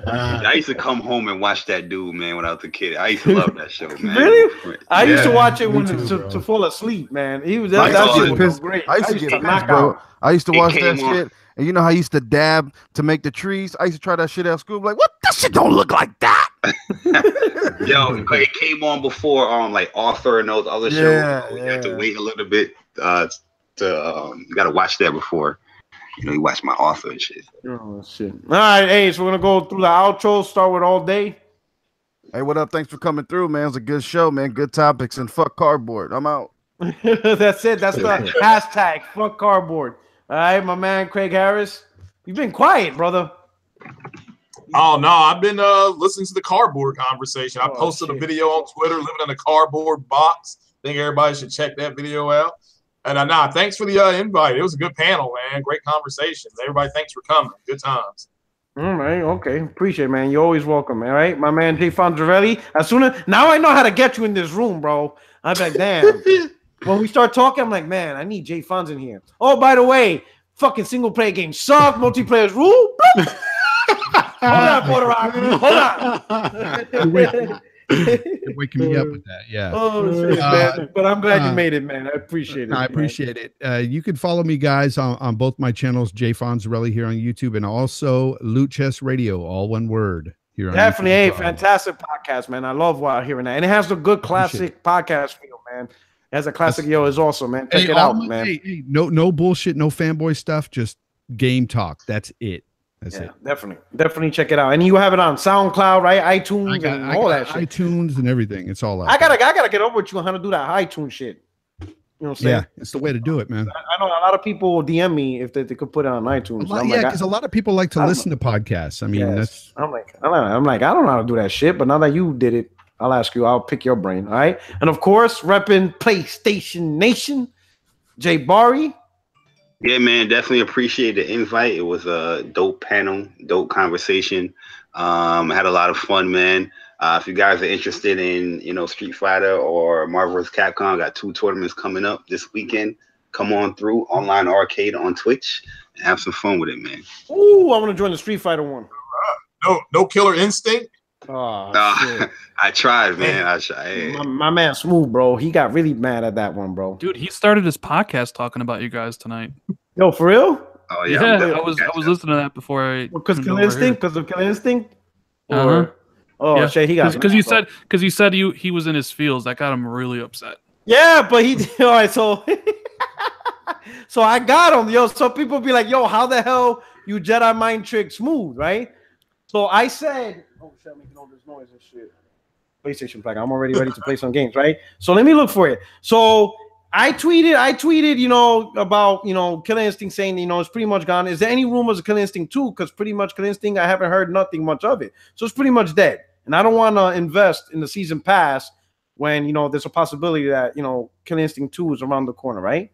Speaker 4: I used to come home and watch that dude, man, when I was a kid. I used to love that show, man.
Speaker 3: Really? I used to watch it to fall asleep, man. That shit was great.
Speaker 1: I used to get pissed, bro. I used to watch that shit, And you know how I used to dab to make the trees? I used to try that shit at school. Like, what? That shit don't look like that.
Speaker 4: Yo, it came on before like Arthur and those other shows. You have to wait a little bit you gotta watch that before. You watch my Arthur and shit.
Speaker 3: Oh shit. All right, hey, so we're gonna go through the outro, start with All Day.
Speaker 1: Hey, what up? Thanks for coming through, man. It was a good show, man. Good topics, and fuck cardboard. I'm out.
Speaker 3: That's it. That's the hashtag. Fuck cardboard. All right, my man Craig Harris. You've been quiet, brother.
Speaker 5: Oh no, I've been listening to the cardboard conversation. I posted a video on Twitter, living in a cardboard box. I think everybody should check that video out. And thanks for the invite. It was a good panel, man. Great conversations. Everybody, thanks for coming. Good times.
Speaker 3: All right, okay. Appreciate it, man. You're always welcome, all right? My man Jay Fonzarelli. Now I know how to get you in this room, bro. I'm like, damn. When we start talking, I'm like, man, I need Jay Fonz in here. Oh, by the way, fucking single player games suck. Multiplayer's rule. Hold on, Puerto Rico. Hold on.
Speaker 6: You're waking me up with that, yeah.
Speaker 3: Oh, shit, man. But I'm glad you made it, man. I appreciate it.
Speaker 6: I appreciate it. You can follow me, guys, on both my channels, Jay Fonzarelli here on YouTube, and also Loot Chest Radio, all one word. Here on
Speaker 3: Definitely,
Speaker 6: YouTube.
Speaker 3: hey, fantastic podcast, man. I love hearing that, and it has a good classic podcast feel, man. It has a classic. It's awesome, man. Check it out, man.
Speaker 6: Hey, no bullshit, no fanboy stuff, just game talk. That's it. That's it.
Speaker 3: Definitely check it out. And you have it on SoundCloud, right? iTunes and all that shit.
Speaker 6: iTunes and everything. It's all out.
Speaker 3: I gotta get over with you on how to do that iTunes shit. You know what I'm saying?
Speaker 6: Yeah, it's the way to do it, man.
Speaker 3: I know a lot of people will DM me if they could put it on iTunes.
Speaker 6: Because a lot of people like to listen to podcasts. I mean, that's.
Speaker 3: I'm like, I don't know how to do that shit. But now that you did it, I'll ask you. I'll pick your brain. All right. And of course, repping PlayStation Nation, Jay Bari.
Speaker 4: Yeah, man, definitely appreciate the invite. It was a dope panel, dope conversation. I had a lot of fun, man. If you guys are interested in, Street Fighter or Marvel vs. Capcom, got 2 tournaments coming up this weekend. Come on through Online Arcade on Twitch and have some fun with it, man.
Speaker 3: Ooh, I want to join the Street Fighter one.
Speaker 5: No Killer Instinct.
Speaker 3: Oh,
Speaker 4: I tried, man. I tried.
Speaker 3: My man Smooth, bro. He got really mad at that one, bro.
Speaker 7: Dude, he started his podcast talking about you guys tonight.
Speaker 3: Yo, for real?
Speaker 4: Oh yeah.
Speaker 7: I was listening to that before I.
Speaker 3: Because Killer Instinct. Because of Killer Instinct.
Speaker 7: Yeah.
Speaker 3: Shit, he got
Speaker 7: because you said he was in his feels. That got him really upset.
Speaker 3: Yeah, but he all right. So so I got him. Yo, so people be like, yo, how the hell you Jedi mind trick Smooth, right? So I said, oh shit, I'm making all this noise and shit. PlayStation Pack. I'm already ready to play some games, right? So let me look for it. So I tweeted, about, Killer Instinct saying, it's pretty much gone. Is there any rumors of Killer Instinct 2? Because pretty much Killer Instinct, I haven't heard nothing much of it. So it's pretty much dead. And I don't want to invest in the season pass when, there's a possibility that, Killer Instinct 2 is around the corner, right?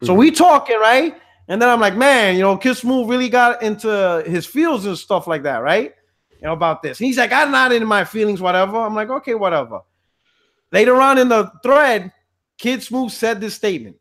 Speaker 3: So we talking, right? And then I'm like, man, Kid Smooth really got into his feels and stuff like that, right? About this. And he's like, I'm not in my feelings, whatever. I'm like, okay, whatever. Later on in the thread, Kid Smooth said this statement.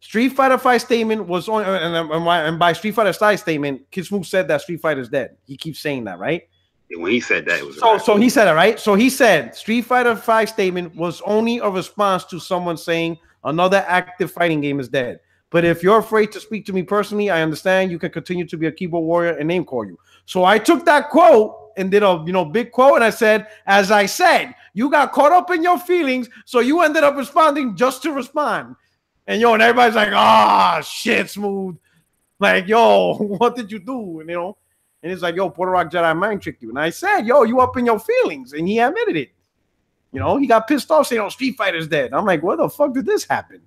Speaker 3: Street Fighter 5 statement was on, and by Street Fighter 5 statement, Kid Smooth said that Street Fighter's dead. He keeps saying that, right?
Speaker 4: Yeah, when he said that, it was
Speaker 3: so he said it, right? So he said Street Fighter 5 statement was only a response to someone saying another active fighting game is dead. But if you're afraid to speak to me personally, I understand. You can continue to be a keyboard warrior and name call you. So I took that quote and did a big quote, and I said, as I said, you got caught up in your feelings, so you ended up responding just to respond. And and everybody's like, shit, Smooth. Like, yo, what did you do? And and it's like, yo, Puerto Rock Jedi mind tricked you. And I said, yo, you up in your feelings, and he admitted it. He got pissed off saying, Street Fighter's dead. I'm like, where the fuck did this happen?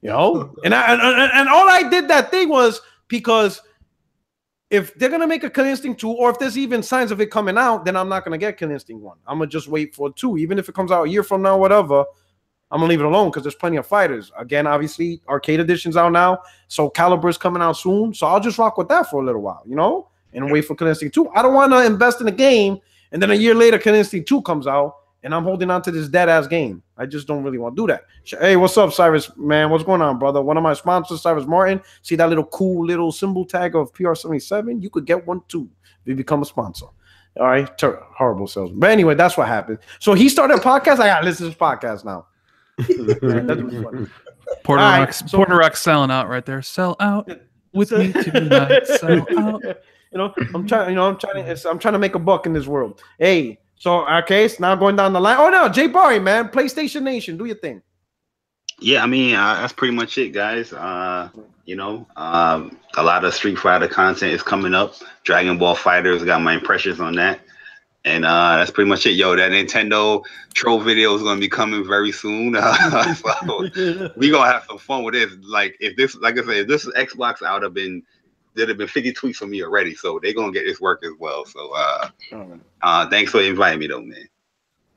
Speaker 3: And all I did that thing was because if they're gonna make a Killer Instinct 2, or if there's even signs of it coming out, then I'm not gonna get Killer Instinct 1. I'm gonna just wait for 2, even if it comes out a year from now, whatever. I'm gonna leave it alone because there's plenty of fighters. Again, obviously, arcade edition's out now, so Calibur's coming out soon. So I'll just rock with that for a little while, and wait for Killer Instinct 2. I don't want to invest in a game and then a year later Killer Instinct 2 comes out and I'm holding on to this dead ass game. I just don't really want to do that. Hey, what's up, Cyrus? Man, what's going on, brother? One of my sponsors, Cyrus Martin. See that little cool little symbol tag of PR77? You could get one too if you become a sponsor. All right, horrible salesman. But anyway, that's what happened. So he started a podcast. I gotta listen to his podcast now. Man, that was funny.
Speaker 7: Porter Rock's selling out right there. Sell out. with me tonight. So,
Speaker 3: I'm trying to make a buck in this world. Hey, so okay, so now going down the line. Oh no, Jay Barry, man, PlayStation Nation, do your thing.
Speaker 4: Yeah, I mean that's pretty much it, guys. A lot of Street Fighter content is coming up. Dragon Ball Fighters, got my impressions on that, and that's pretty much it. Yo, that Nintendo troll video is gonna be coming very soon. So we gonna have some fun with this. Like if this, like I said, if this is Xbox, there'd have been 50 tweets from me already. So they're gonna get this work as well. So thanks for inviting me though, man.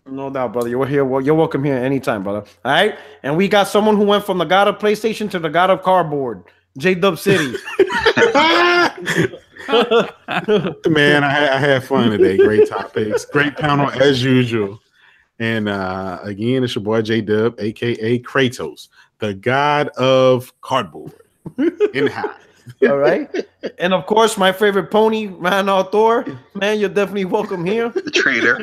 Speaker 3: No doubt, brother. You're here. You're welcome here anytime, brother. All right. And we got someone who went from the god of PlayStation to the god of cardboard, J-Dub City.
Speaker 11: Man, I had fun today. Great topics, great panel as usual. And again, it's your boy J-Dub, aka Kratos, the god of cardboard in high.
Speaker 3: All right. And of course, my favorite pony, man, Thor. Man, you're definitely welcome here.
Speaker 4: The traitor.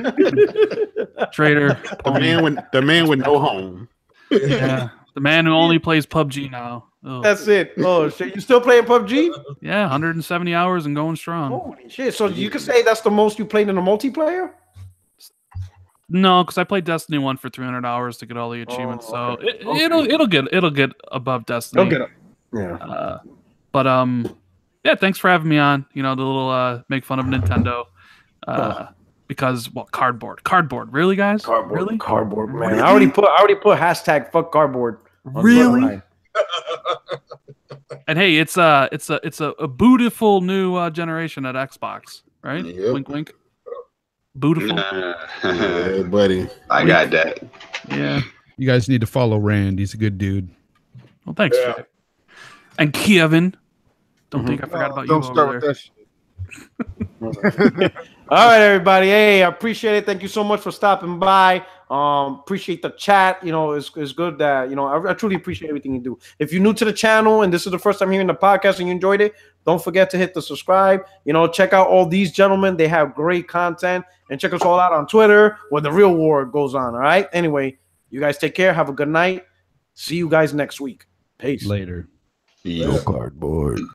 Speaker 11: The man with no home.
Speaker 7: Yeah. The man who only plays PUBG now. Ugh.
Speaker 3: That's it. Oh shit. You still playing PUBG?
Speaker 7: Yeah, 170 hours and going strong.
Speaker 3: Holy shit. So you can say that's the most you played in a multiplayer?
Speaker 7: No, because I played Destiny 1 for 300 hours to get all the achievements. So it'll get above Destiny.
Speaker 3: It'll get up. Yeah.
Speaker 7: But yeah, thanks for having me on. The little make fun of Nintendo. Because cardboard. Really, guys? Really?
Speaker 3: Cardboard, man. I already put hashtag fuck cardboard.
Speaker 7: Really? And hey, it's a beautiful new generation at Xbox, right?
Speaker 11: Yep.
Speaker 7: Wink, wink. Beautiful.
Speaker 11: Yeah, buddy.
Speaker 4: I got that.
Speaker 7: Yeah.
Speaker 6: You guys need to follow Rand. He's a good dude.
Speaker 7: Well, thanks. Yeah. And Kevin. Don't think I forgot about you.
Speaker 1: Don't start with
Speaker 3: that shit. All right, everybody. Hey, I appreciate it. Thank you so much for stopping by. Appreciate the chat. It's good that I truly appreciate everything you do. If you're new to the channel and this is the first time hearing the podcast and you enjoyed it, don't forget to hit the subscribe. Check out all these gentlemen. They have great content. And check us all out on Twitter where the real war goes on. All right. Anyway, you guys take care. Have a good night. See you guys next week. Peace.
Speaker 6: Later.
Speaker 4: No cardboard.